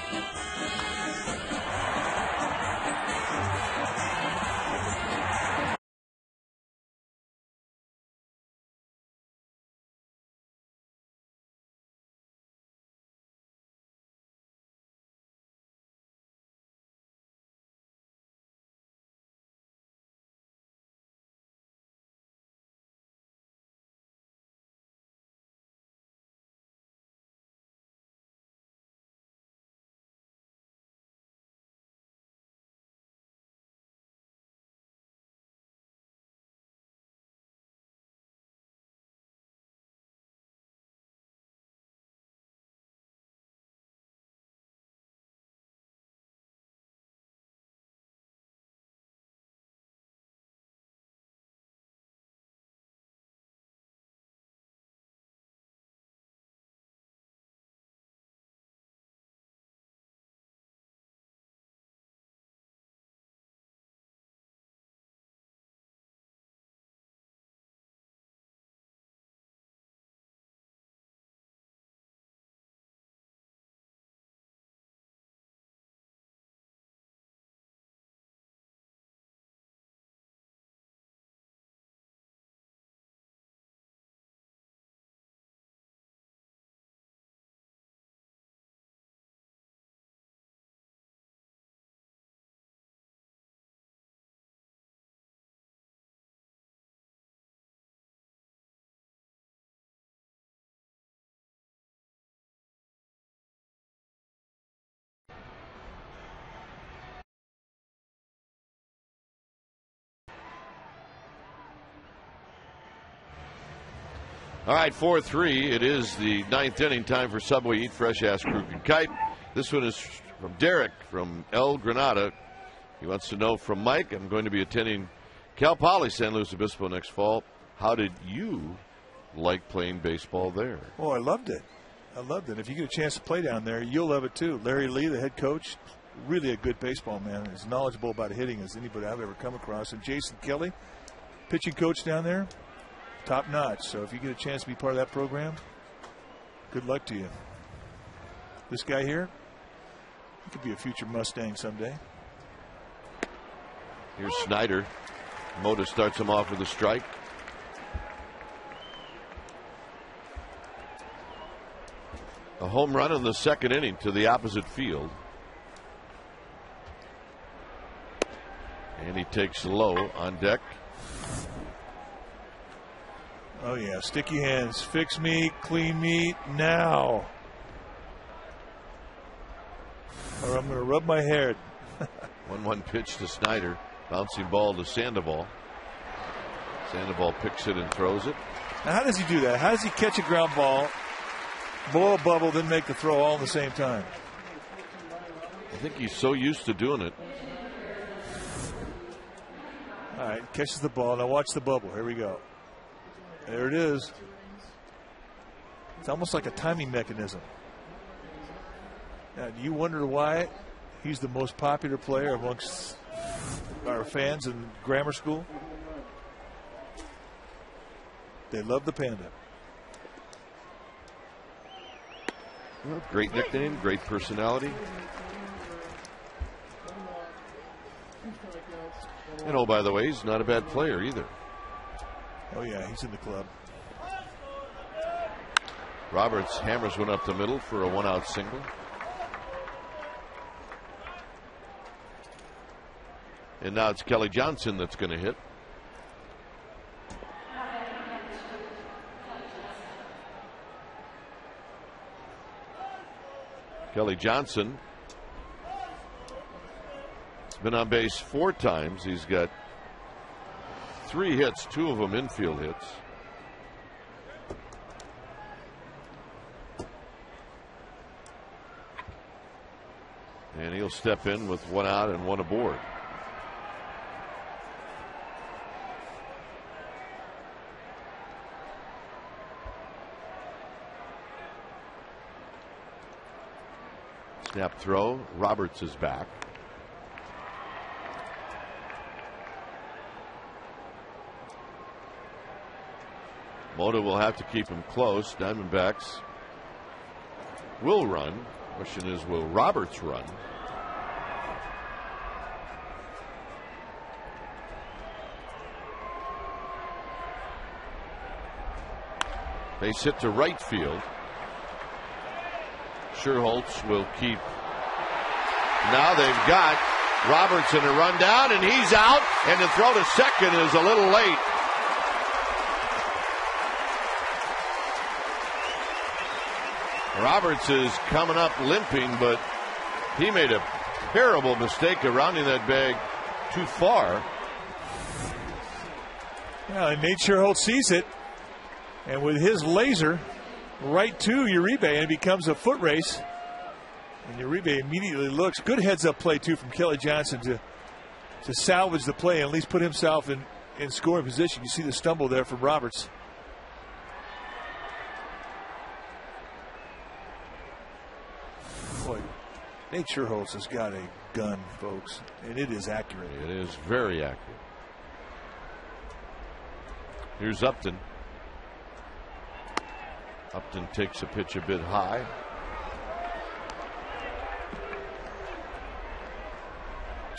All right, 4-3. It is the 9th inning. Time for Subway Eat Fresh. Ask Krug and Kite. This one is from Derek from El Granada. He wants to know from Mike. I'm going to be attending Cal Poly San Luis Obispo next fall. How did you like playing baseball there? Oh, I loved it. I loved it. If you get a chance to play down there, you'll love it too. Larry Lee, the head coach, really a good baseball man. As knowledgeable about hitting as anybody I've ever come across. And Jason Kelly, pitching coach down there, top notch. So if you get a chance to be part of that program, good luck to you. This guy here, he could be a future Mustang someday. Here's Snyder. Mota starts him off with a strike. A home run in the 2nd inning to the opposite field. And he takes low on deck. Oh, yeah. Sticky hands. Fix me, clean me now. Or I'm going to rub my hair. 1-1 pitch to Snyder. Bouncing ball to Sandoval. Sandoval picks it and throws it. Now, how does he do that? How does he catch a ground ball, blow a bubble, then make the throw all at the same time? I think he's so used to doing it. All right, catches the ball. Now watch the bubble. Here we go. There it is. It's almost like a timing mechanism. Now, do you wonder why he's the most popular player amongst our fans in grammar school? They love the Panda. Well, great nickname, great personality. And oh, by the way, he's not a bad player either. Oh, yeah, he's in the club. Roberts hammers one up the middle for a 1-out single. And now it's Kelly Johnson that's going to hit. Kelly Johnson has been on base 4 times. He's got 3 hits, 2 of them infield hits. And he'll step in with 1 out and 1 aboard. Snap throw. Roberts is back. Mota will have to keep him close. Diamondbacks will run. Question is, will Roberts run? Base hit to right field. Sherholtz will keep. Now they've got Roberts in a rundown, and he's out, and the throw to second is a little late. Roberts is coming up limping, but he made a terrible mistake of rounding that bag too far. Well, and Nate Sherholtz sees it, and with his laser right to Uribe, and it becomes a foot race. And Uribe immediately looks. Good heads-up play, too, from Kelly Johnson to salvage the play and at least put himself in scoring position. You see the stumble there from Roberts. Boy, Nate Sherholtz has got a gun, folks, and it is accurate. It is very accurate. Here's Upton. Upton takes a pitch a bit high.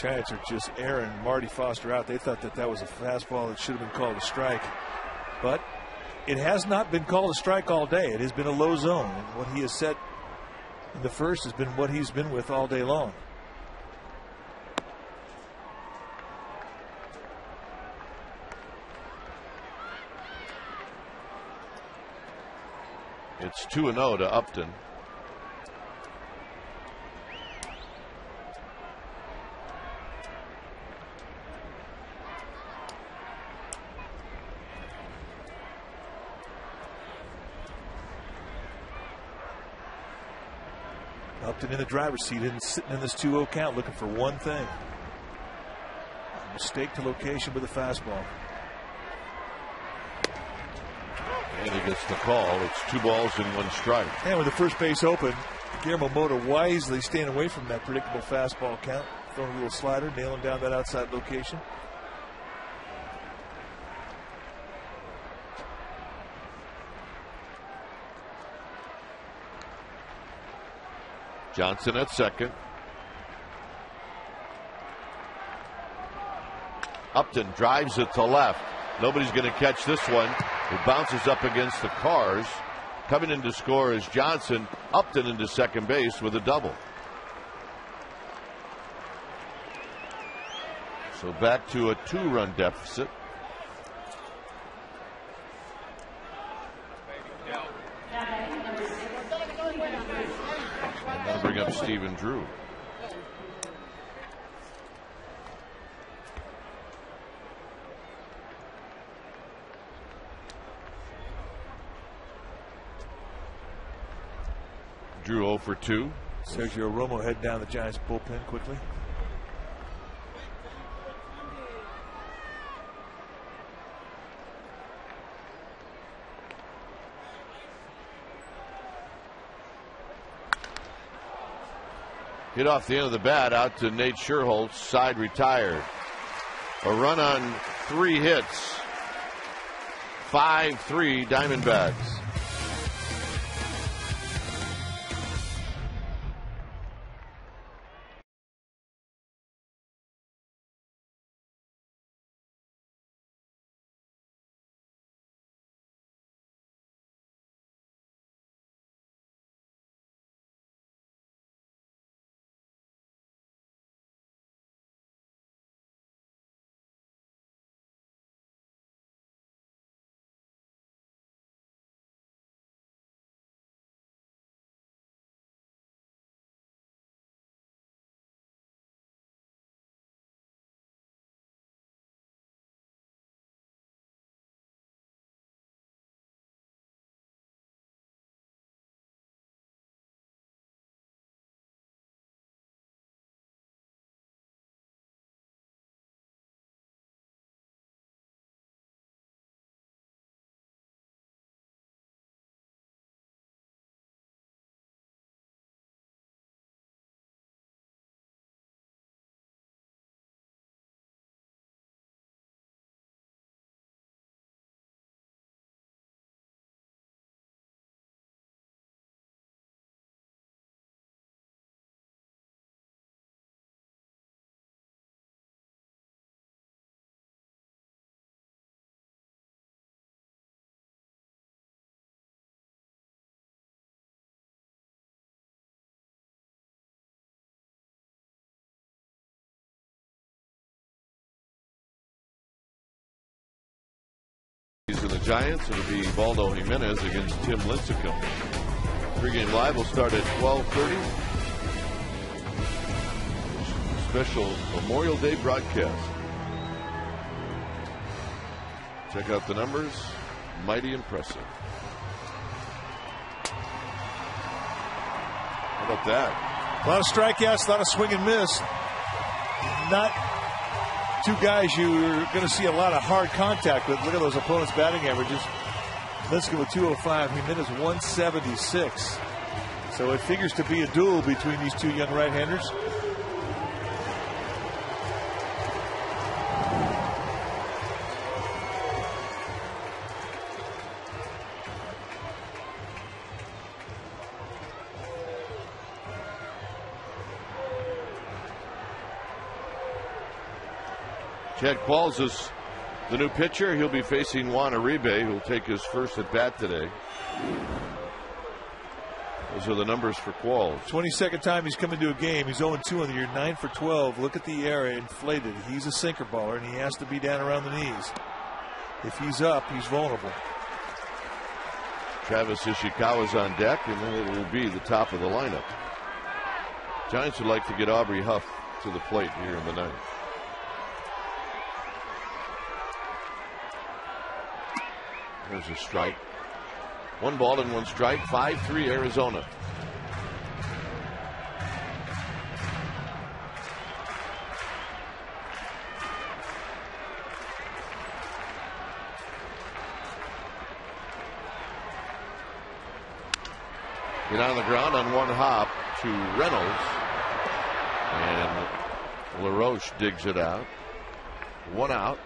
Giants are just airing Marty Foster out. They thought that was a fastball that should have been called a strike. But it has not been called a strike all day. It has been a low zone. And what he has set in the first has been what he's been with all day long. It's 2-0 to Upton. Upton in the driver's seat and sitting in this 2-0 count looking for one thing. A mistake to location with a fastball. And he gets the call. It's 2 balls and 1 strike. And with the first base open, Guillermo Mota wisely staying away from that predictable fastball count. Throwing a little slider, nailing down that outside location. Johnson at second. Upton drives it to left. Nobody's going to catch this one. It bounces up against the cars. Coming in to score is Johnson. Upton into second base with a double. So back to a 2-run deficit. And that'll bring up Stephen Drew. Drew 0 for 2. Sergio Romo head down the Giants bullpen quickly. Hit off the end of the bat out to Nate Scherholtz. Side retired. A run on 3 hits. 5-3 Diamondbacks. For the Giants, it'll be Valdo Jimenez against Tim Lincecum. Pre-game live will start at 12:30. Special Memorial Day broadcast. Check out the numbers. Mighty impressive. How about that? A lot of strikeouts, a lot of swing and miss. Not two guys you're going to see a lot of hard contact with. Look at those opponents' batting averages. Lincecum with 205, Jimenez 176. So it figures to be a duel between these two young right-handers. Chad Qualls is the new pitcher. He'll be facing Juan Uribe, who'll take his first at bat today. Those are the numbers for Qualls. 22nd time he's come into a game. He's 0-2 on the year, 9 for 12. Look at the area inflated. He's a sinker baller, and he has to be down around the knees. If he's up, he's vulnerable. Travis Ishikawa's on deck, and then it will be the top of the lineup. Giants would like to get Aubrey Huff to the plate here in the ninth. There's a strike. 1 ball and 1 strike. 5-3 Arizona. Get on the ground on one hop to Reynolds. And LaRoche digs it out. 1 out.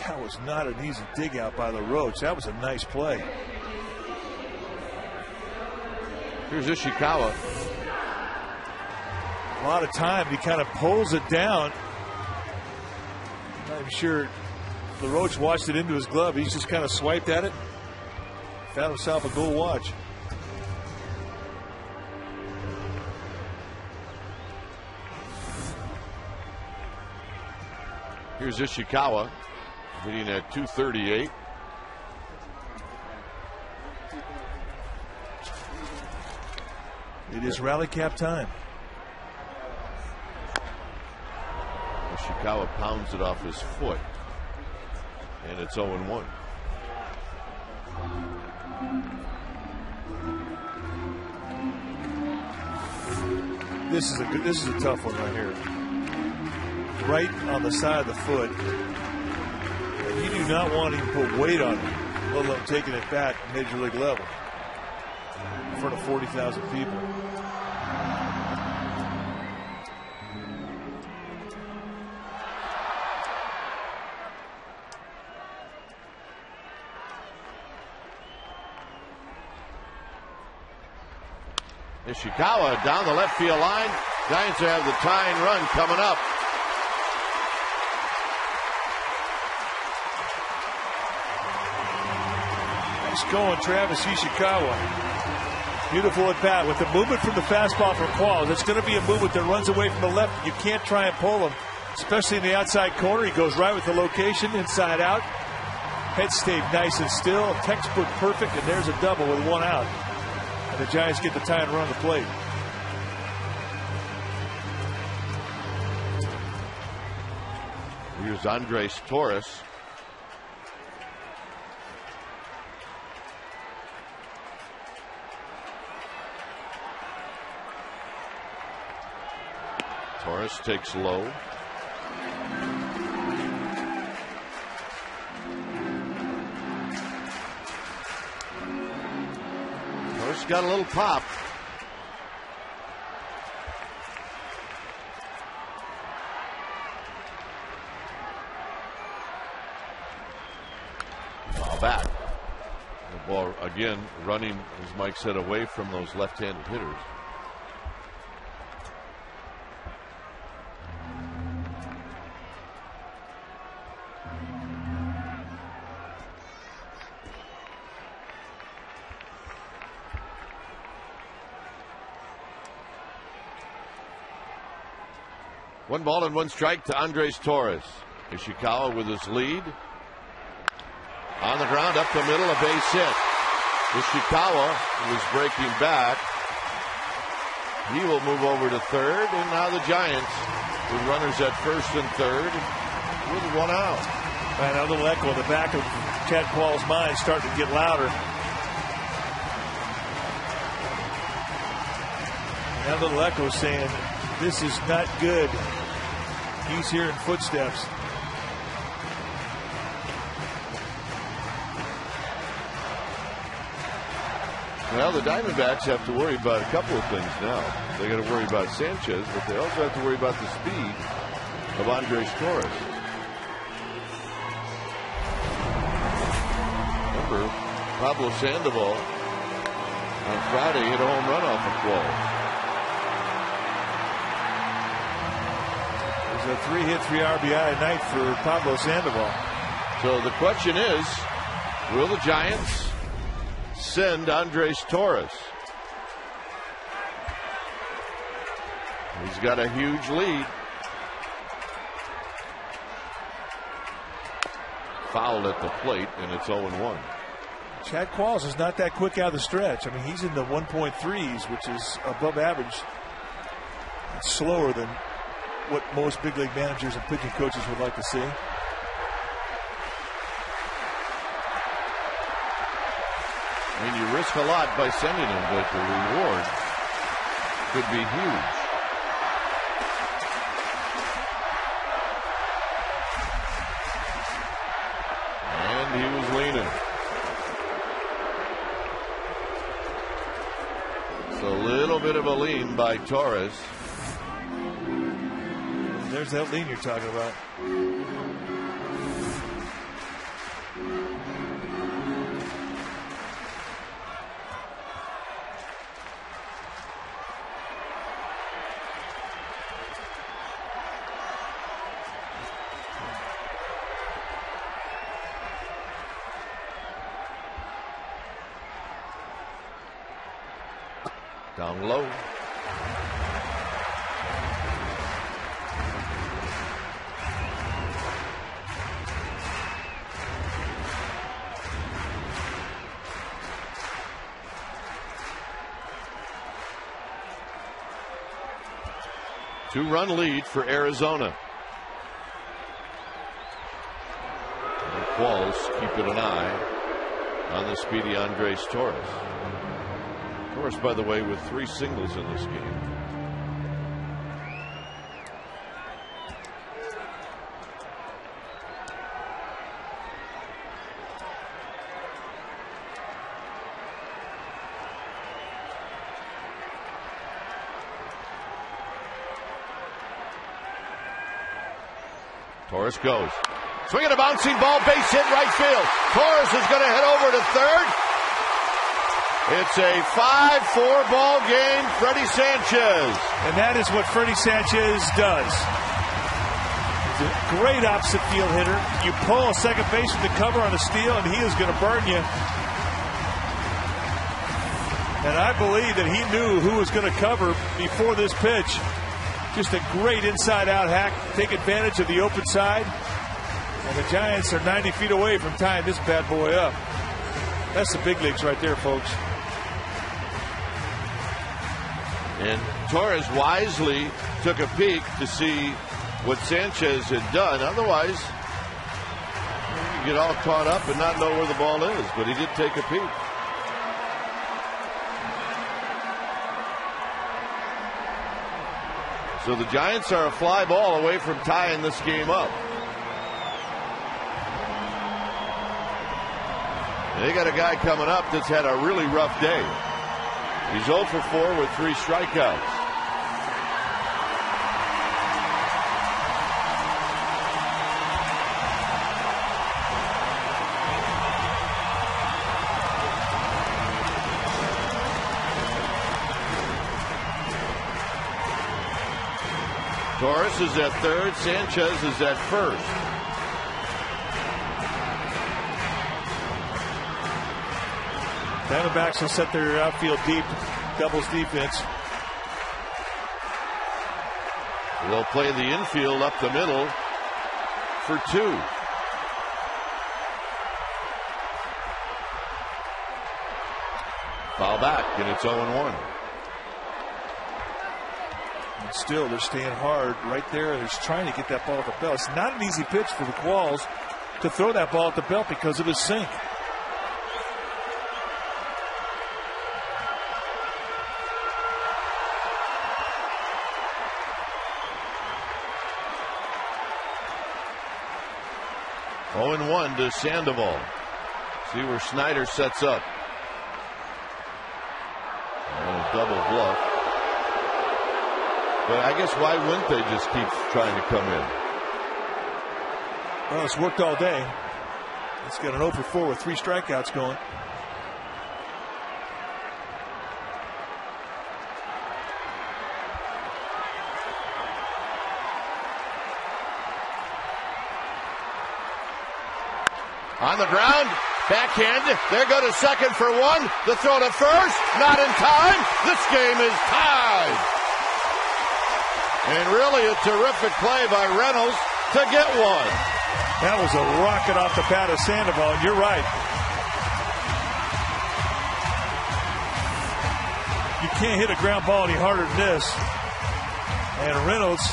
That was not an easy dig out by LaRoche. That was a nice play. Here's Ishikawa. A lot of time. He kind of pulls it down. I'm sure LaRoche watched it into his glove. He's just kind of swiped at it. Found himself a goal watch. Here's Ishikawa hitting at 238. It is rally cap time. Ishikawa pounds it off his foot. And it's 0-1. This is a tough one right here. Right on the side of the foot. And you do not want to even put weight on it, let alone taking it back major league level in front of 40,000 people. Ishikawa down the left field line. Giants have the tying run coming up. Nice going, Travis Ishikawa. Beautiful at bat with the movement from the fastball for Qualls. It's going to be a movement that runs away from the left. You can't try and pull him, especially in the outside corner. He goes right with the location, inside out. Head stayed nice and still. Textbook perfect, and there's a double with 1 out. And the Giants get the tie and run on the plate. Here's Andres Torres. Torres takes low. Torres got a little pop. Ball back. The ball again running, as Mike said, away from those left-handed hitters. One ball and 1 strike to Andres Torres. Ishikawa with his lead. On the ground, up the middle, a base hit. Ishikawa was breaking back. He will move over to third, and now the Giants with runners at first and third with 1 out. And another echo in the back of Chad Qualls' mind starting to get louder. That little echo saying, this is not good. He's hearing footsteps. Well, the Diamondbacks have to worry about a couple of things now. They got to worry about Sanchez, but they also have to worry about the speed of Andres Torres. Remember, Pablo Sandoval on Friday hit a home run off of Qualls. A 3-hit, 3 RBI night for Pablo Sandoval. So the question is, will the Giants send Andres Torres? He's got a huge lead. Fouled at the plate, and it's 0-1. Chad Qualls is not that quick out of the stretch. I mean, he's in the 1.3s, which is above average. It's slower than what most big league managers and pitching coaches would like to see. I mean, you risk a lot by sending him, but the reward could be huge. And he was leaning. by Torres. There's that lean you're talking about. Down low. Two-run lead for Arizona. The Qualls keeping an eye on the speedy Andres Torres. Torres, by the way, with 3 singles in this game. Torres goes. Swinging a bouncing ball, base hit right field. Torres is going to head over to third. It's a 5-4 ball game, Freddie Sanchez. And that is what Freddie Sanchez does. He's a great opposite field hitter. You pull a second baseman to cover on a steal, and he is going to burn you. And I believe that he knew who was going to cover before this pitch. Just a great inside-out hack. Take advantage of the open side. And the Giants are 90 feet away from tying this bad boy up. That's the big leagues right there, folks. And Torres wisely took a peek to see what Sanchez had done. Otherwise, you get all caught up and not know where the ball is. But he did take a peek. So the Giants are a fly ball away from tying this game up. And they got a guy coming up that's had a really rough day. He's 0 for 4 with 3 strikeouts. Torres is at third. Sanchez is at first. Diamondbacks will set their outfield deep, doubles defense. They'll play the infield up the middle for 2. Foul back, and it's 0-1. Still, they're staying hard right there. They're just trying to get that ball at the belt. It's not an easy pitch for the Qualls to throw that ball at the belt because of his sink. (0-1) to Sandoval. See where Snyder sets up. And a double bluff. But I guess why wouldn't they just keep trying to come in? Well, it's worked all day. It's got an 0 for 4 with 3 strikeouts going. On the ground, backhand. They go to second for 1. The throw to first, not in time. This game is tied. And really a terrific play by Reynolds to get one. That was a rocket off the bat of Sandoval, and you're right. You can't hit a ground ball any harder than this. And Reynolds,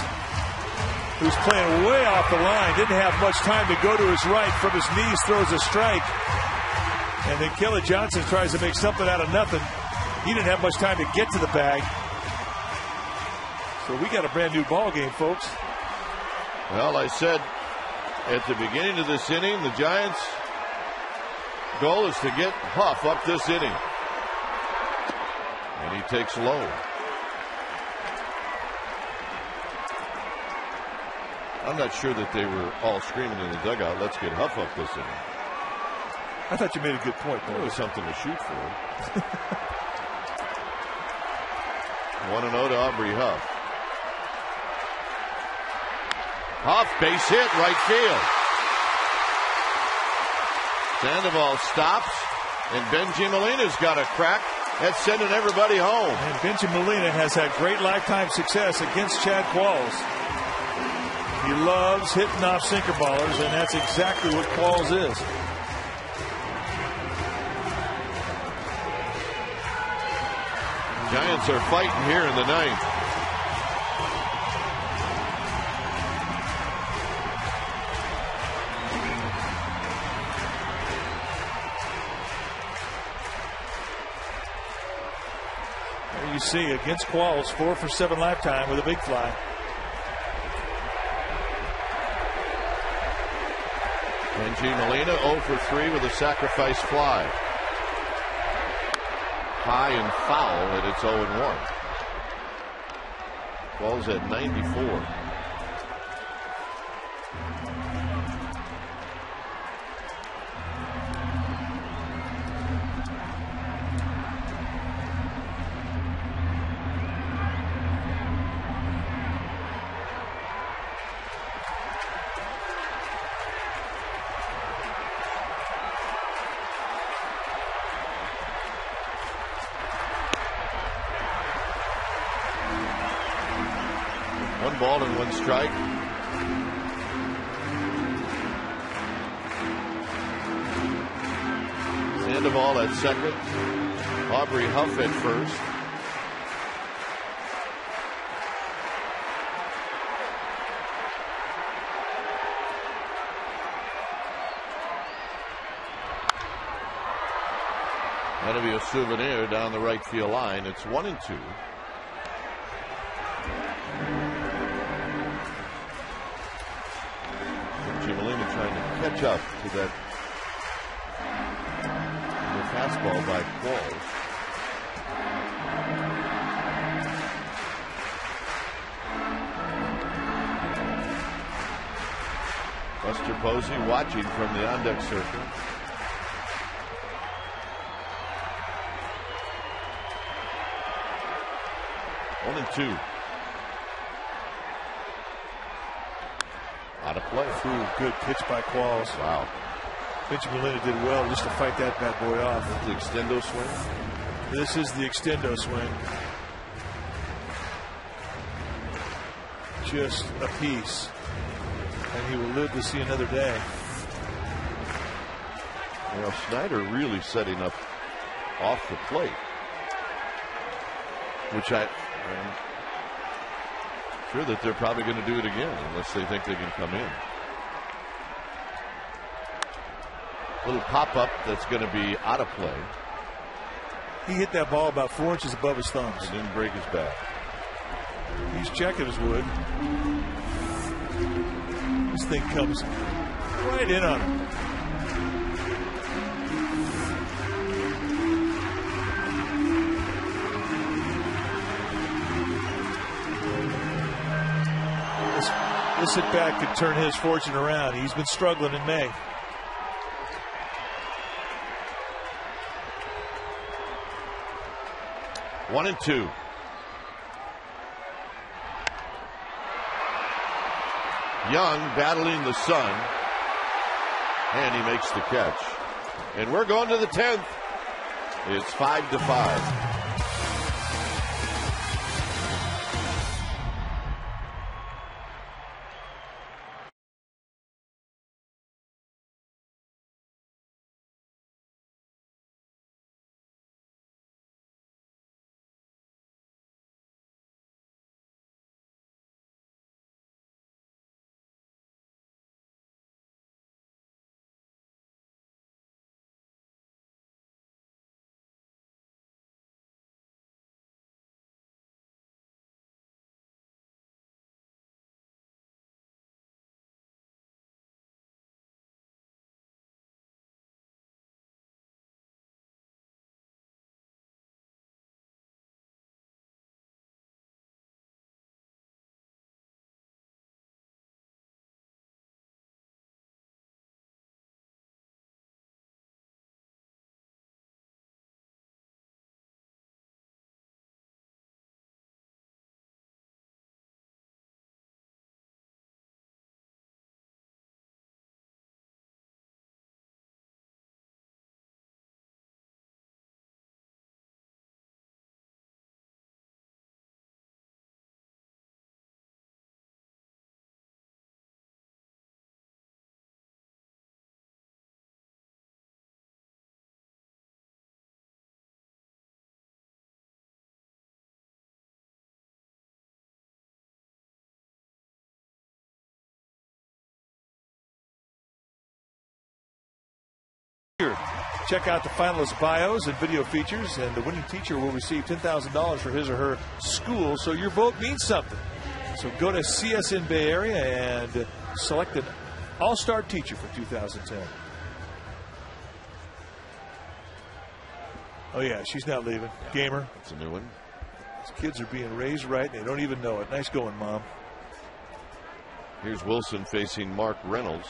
who's playing way off the line, didn't have much time to go to his right. From his knees, throws a strike. And then Kelly Johnson tries to make something out of nothing. He didn't have much time to get to the bag. So we got a brand new ball game, folks. Well, I said at the beginning of this inning, the Giants' goal is to get Huff up this inning. And he takes low. I'm not sure that they were all screaming in the dugout, let's get Huff up this inning. I thought you made a good point. There was something to shoot for. 1-0 to Aubrey Huff. Huff, base hit, right field. Sandoval stops, and Benji Molina's got a crack. That's sending everybody home. And Benji Molina has had great lifetime success against Chad Qualls. He loves hitting off sinker ballers, and that's exactly what Qualls is. Giants are fighting here in the ninth. There you see against Qualls, 4 for 7 lifetime with a big fly. Benji Molina 0 for 3 with a sacrifice fly. High and foul, and it's 0-1. Qualls at 94. Ball and 1 strike. Sandoval at second. Aubrey Huff at first. That'll be a souvenir down the right field line. It's 1-2. Trying to catch up to that the fastball by Qualls. Buster Posey watching from the on-deck circle. One and two. Out of play. Ooh, good pitch by Qualls. Wow. Benji Molina did well just to fight that bad boy off. The extendo swing. This is the extendo swing. Just a piece. And he will live to see another day. Well, Snyder really setting up off the plate. Which I'm sure that they're probably going to do it again unless they think they can come in. Little pop-up that's going to be out of play. He hit that ball about 4 inches above his thumbs. He didn't break his back. He's checking his wood. This thing comes right in on him. This at bat could turn his fortune around. He's been struggling in May. One and two. Young battling the sun, and he makes the catch. And we're going to the 10th. It's 5-5. Check out the finalists' bios and video features, and the winning teacher will receive $10,000 for his or her school, so your vote means something. So go to CSN Bay Area and select an all-star teacher for 2010. Oh, yeah, she's not leaving. Gamer. That's a new one. These kids are being raised right, and they don't even know it. Nice going, Mom. Here's Wilson facing Mark Reynolds.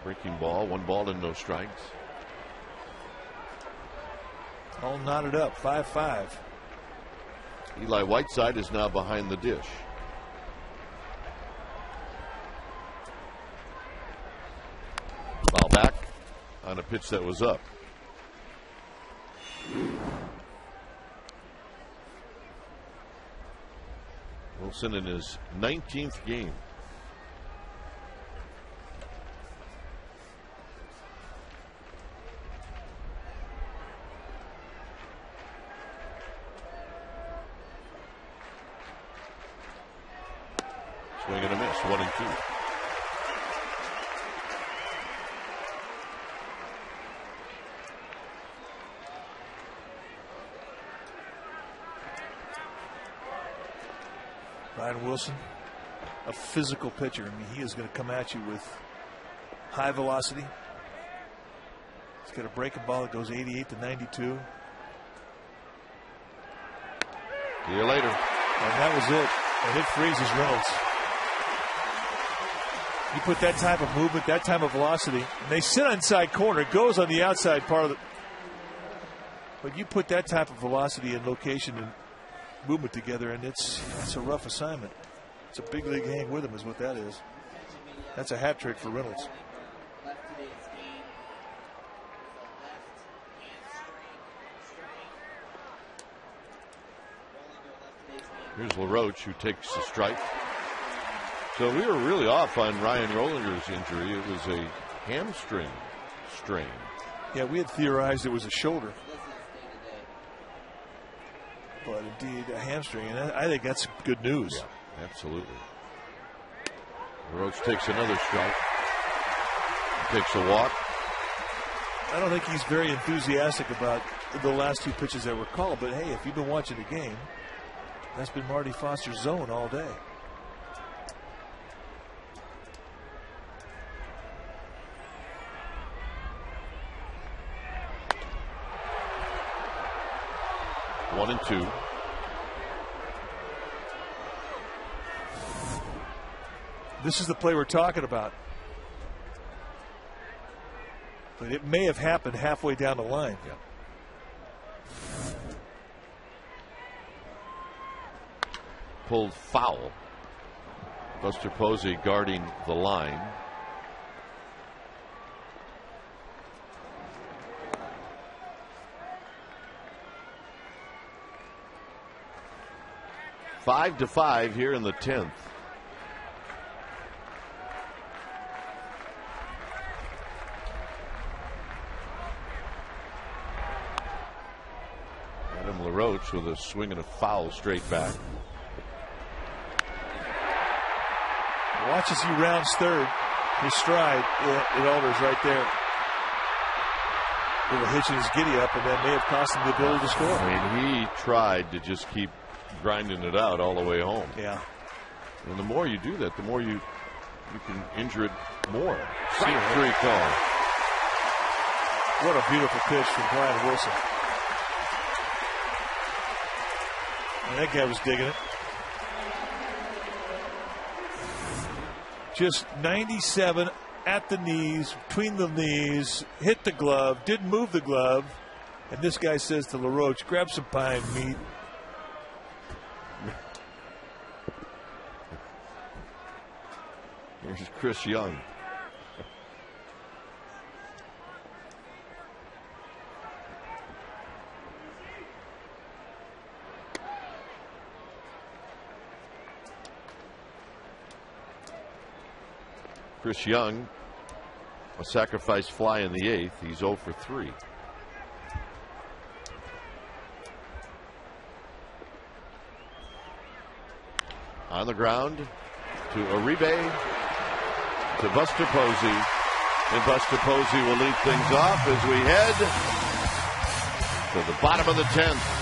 Breaking ball, 1 ball and no strikes. All knotted up, 5-5. Eli Whiteside is now behind the dish. Foul back on a pitch that was up. Wilson in his 19th game. Swing and a miss, 1-2. Ryan Wilson, a physical pitcher. I mean, he is going to come at you with high velocity. He's got a breaking ball that goes 88 to 92. See you later. And that was it. And it freezes Reynolds. You put that type of movement, that type of velocity, and they sit inside corner. It goes on the outside part of the. But you put that type of velocity and location and movement together, and it's a rough assignment. It's a big league hang with him, is what that is. That's a hat trick for Reynolds. Here's LaRoche, who takes the strike. So we were really off on Ryan Rollinger's injury. It was a hamstring strain. Yeah, we had theorized it was a shoulder. But indeed, a hamstring, and I think that's good news. Yeah, absolutely. LaRoche takes another strike. Takes a walk. I don't think he's very enthusiastic about the last 2 pitches that were called, but hey, if you've been watching the game, that's been Marty Foster's zone all day. One and two. This is the play we're talking about. But it may have happened halfway down the line. Yeah. Pulled foul. Buster Posey guarding the line. Five to 5 here in the 10th. Adam LaRoche with a swing and a foul straight back. Watch as he rounds third. His stride, it alters right there. Little hitch in his giddy up, and that may have cost him the ability to score. I mean, he tried to just keep grinding it out all the way home. Yeah. And the more you do that, the more you can injure it more. Strike 3 call. What a beautiful pitch from Brian Wilson. And that guy was digging it. Just 97 at the knees, between the knees, hit the glove, didn't move the glove. And this guy says to LaRoche, grab some pie and meat. Here's Chris Young. Chris Young, a sacrifice fly in the 8th. He's 0 for 3. On the ground to Uribe. to Buster Posey. And Buster Posey will lead things off as we head to the bottom of the 10th.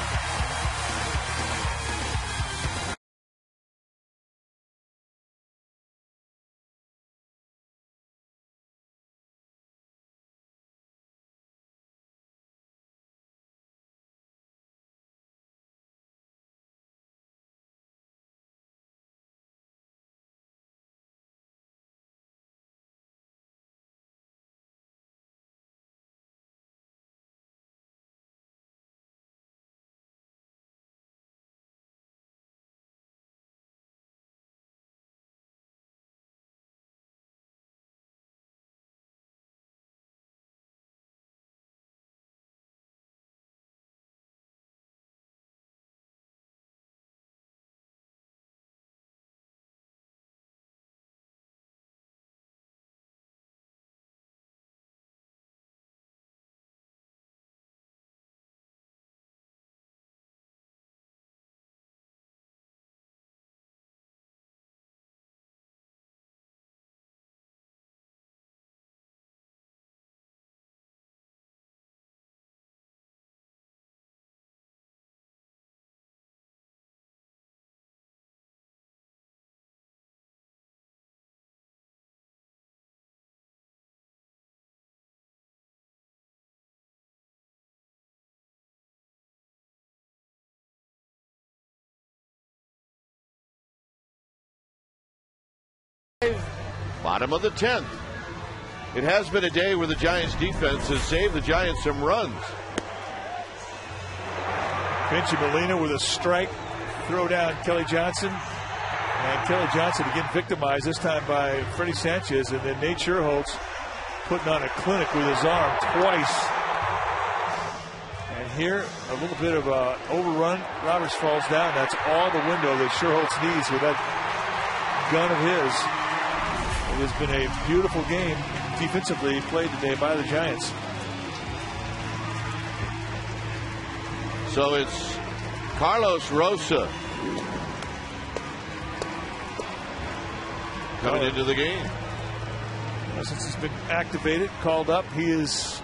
Bottom of the 10th. It has been a day where the Giants defense has saved the Giants some runs. Vinci Molina with a strike. Throw down Kelly Johnson. And Kelly Johnson again victimized, this time by Freddie Sanchez. And then Nate Sherholtz putting on a clinic with his arm twice. And here, a little bit of a overrun. Roberts falls down. That's all the window that Sherholtz needs with that gun of his. It has been a beautiful game defensively played today by the Giants. So it's Carlos Rosa coming into the game. Since he's been activated, called up, he has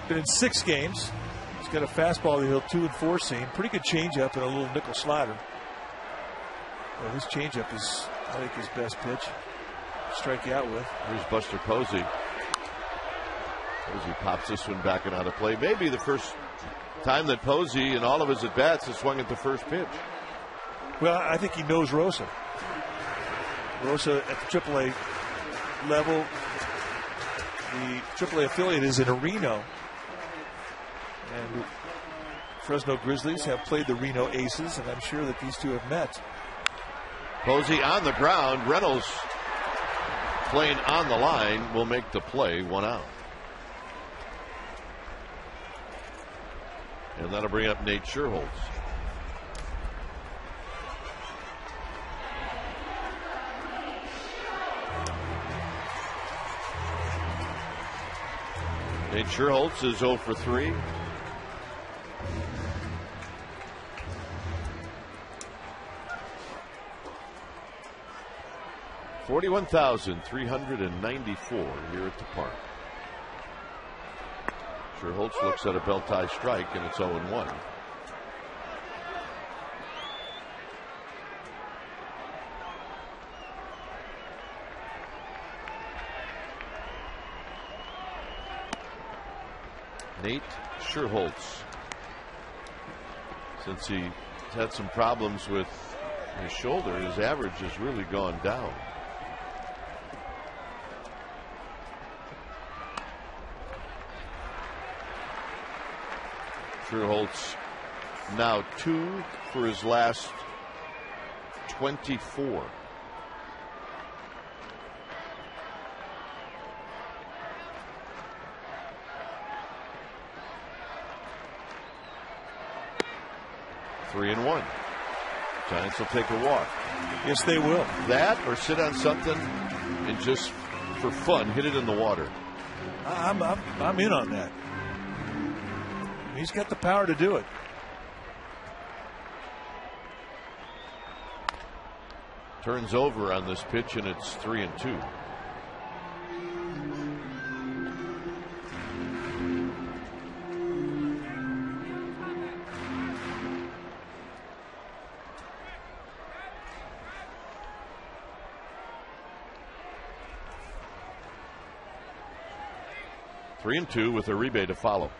been in 6 games. He's got a fastball that he'll 2 and 4 seam. Pretty good changeup and a little nickel slider. Well, his changeup is, I think, his best pitch. Strike you out with. Here's Buster Posey. Posey pops this one back and out of play. Maybe the first time that Posey in all of his at-bats has swung at the first pitch. Well, I think he knows Rosa. Rosa at the AAA level. The AAA affiliate is in Reno. And Fresno Grizzlies have played the Reno Aces, and I'm sure that these two have met. Posey on the ground. Reynolds playing on the line will make the play, 1 out. And that'll bring up Nate Sherholtz. Nate Sherholtz is 0 for 3. $41,394 here at the park. Sherholtz looks at a belt tie strike, and it's 0-1. Nate Sherholtz, since he had some problems with his shoulder, his average has really gone down. Sherholtz now 2 for his last 24. Three and 1. Giants will take a walk. Yes, they will. That or sit on something and just for fun hit it in the water. I'm in on that. He's got the power to do it. Turns over on this pitch, and it's 3-2. Three and two with Uribe to follow.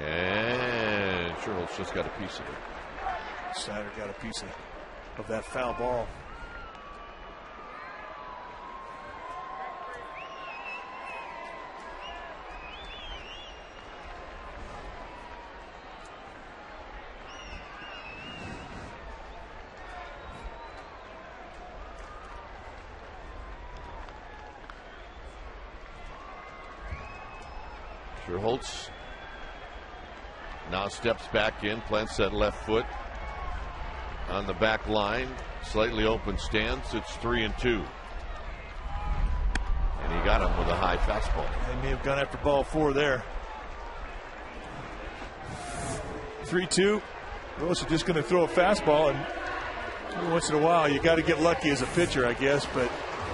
And Sherholtz just got a piece of it. Snyder got a piece of that foul ball. Sherholtz now steps back in, plants that left foot on the back line, slightly open stance. It's 3-2. And he got him with a high fastball. They may have gone after ball 4 there. 3-2. Willis is just going to throw a fastball, and every once in a while you got to get lucky as a pitcher, I guess, but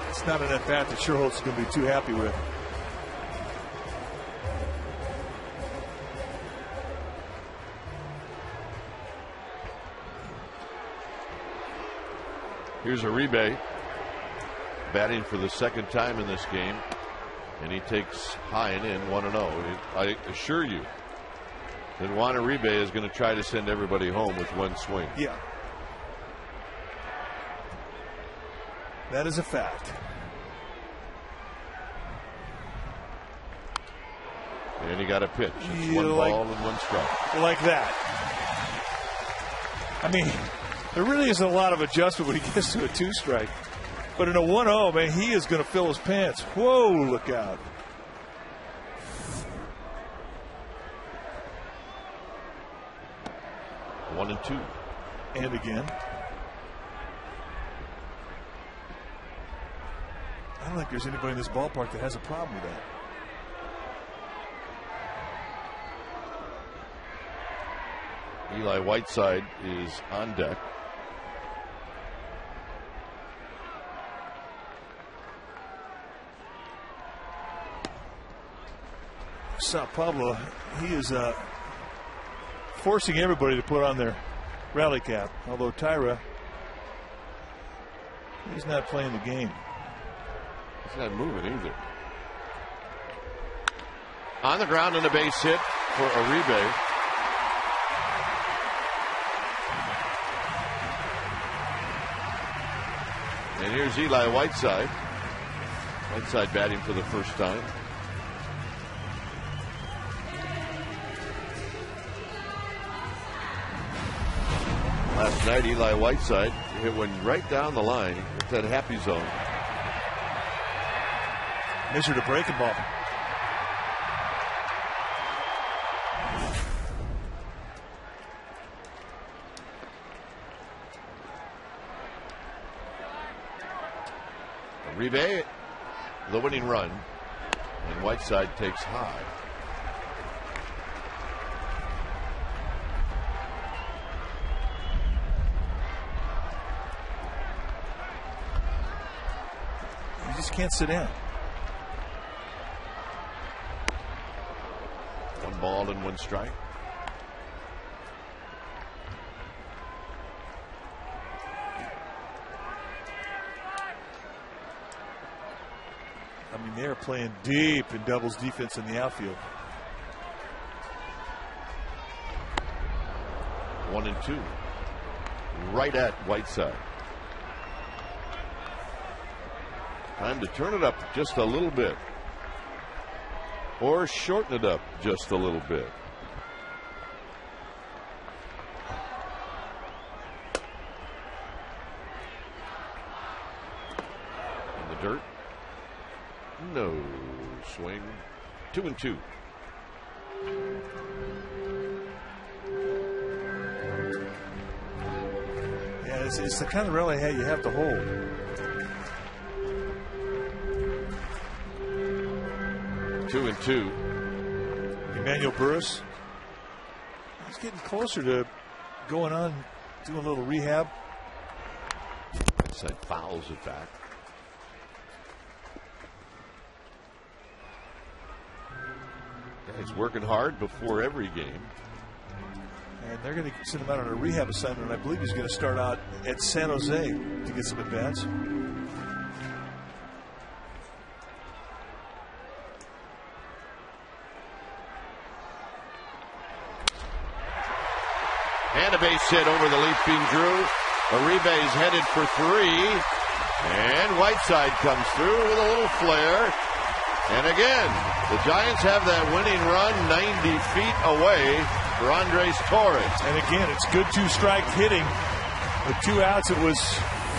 it's not an at bat that Sherholtz is going to be too happy with. Here's Uribe batting for the second time in this game, and he takes high and in 1-0. I assure you that Juan Uribe is going to try to send everybody home with one swing. Yeah. That is a fact. And he got a pitch. It's one ball and one strike. Like that. I mean, there really isn't a lot of adjustment when he gets to a 2-strike. But in a 1-0, man, he is going to fill his pants. Whoa, look out. One and two. And again. I don't think there's anybody in this ballpark that has a problem with that. Eli Whiteside is on deck. Sao Pablo, he is forcing everybody to put on their rally cap. Although Tyra, he's not playing the game. He's not moving either. On the ground and a base hit for Uribe. And here's Eli Whiteside. Whiteside batting for the first time. Last night, Eli Whiteside hit one right down the line. It's that happy zone. Measured a breaking ball. Uribe, the winning run, and Whiteside takes high. You just can't sit down. One ball and one strike. I mean, they're playing deep in doubles defense in the outfield. 1-2. Right at Whiteside. Time to turn it up just a little bit. Or shorten it up just a little bit. In the dirt. No swing. 2-2. Yeah, it's the kind of rally you have to hold. 2-2. Emmanuel Burris. He's getting closer to going on, doing a little rehab. Side fouls it back. Yeah, he's working hard before every game. And they're going to send him out on a rehab assignment. And I believe he's going to start out at San Jose to get some advance. And a base hit over the leaping Drew. Uribe is headed for 3. And Whiteside comes through with a little flare. And again, the Giants have that winning run 90 feet away for Andres Torres. And again, it's good two-strike hitting. With 2 outs, it was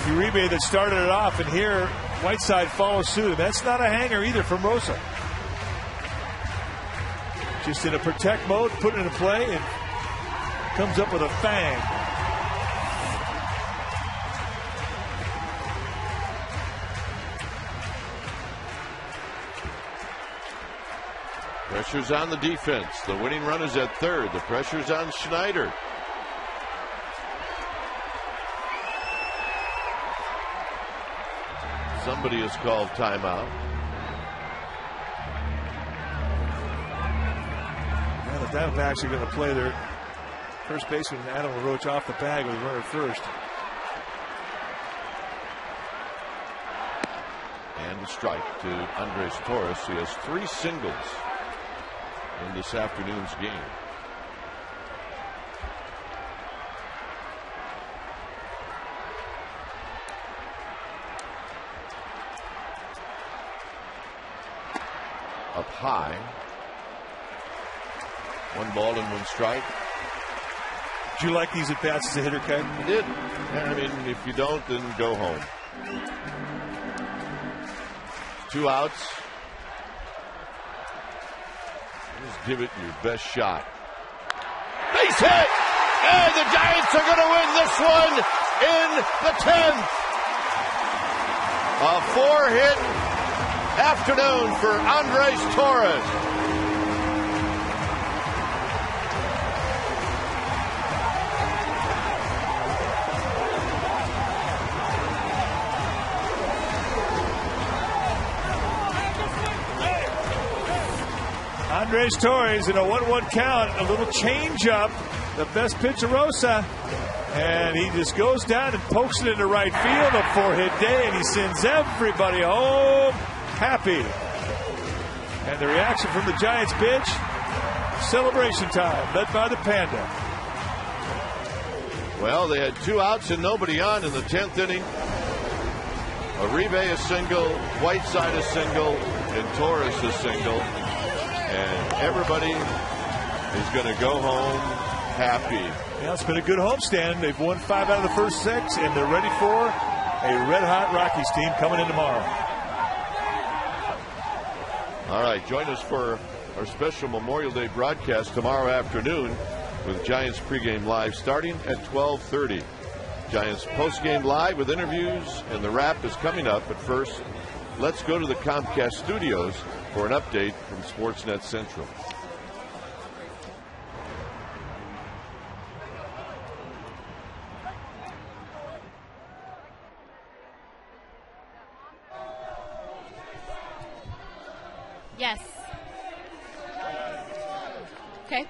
Uribe that started it off. And here, Whiteside follows suit. And that's not a hanger either from Rosa. Just in a protect mode, put it into play, and comes up with a fang. Pressure's on the defense. The winning run is at third. The pressure's on Schneider. Somebody has called timeout. Now the Diamondbacks are going to play their first baseman Adam LaRoche off the bag with a runner first. And a strike to Andres Torres. He has 3 singles in this afternoon's game. Up high. 1 ball and 1 strike. Do you like these at-bats as a hitter, Ken? I did. I mean, if you don't, then go home. 2 outs. Just give it your best shot. Base hit! And the Giants are going to win this one in the 10th. A 4-hit afternoon for Andres Torres. Andres Torres in a 1-1 count, a little change up, the best pitch of Rosa, and he just goes down and pokes it into right field. A 4-hit day, and he sends everybody home happy. And the reaction from the Giants bench, celebration time, led by the Panda. Well, they had 2 outs and nobody on in the 10th inning. Uribe a single, Whiteside a single, and Torres a single. And everybody is going to go home happy. Yeah, it's been a good homestand. They've won 5 out of the first 6, and they're ready for a red-hot Rockies team coming in tomorrow. All right, join us for our special Memorial Day broadcast tomorrow afternoon with Giants pregame live starting at 12:30. Giants postgame live with interviews, and the wrap is coming up. But first, let's go to the Comcast studios for an update from Sportsnet Central. Yes. Okay.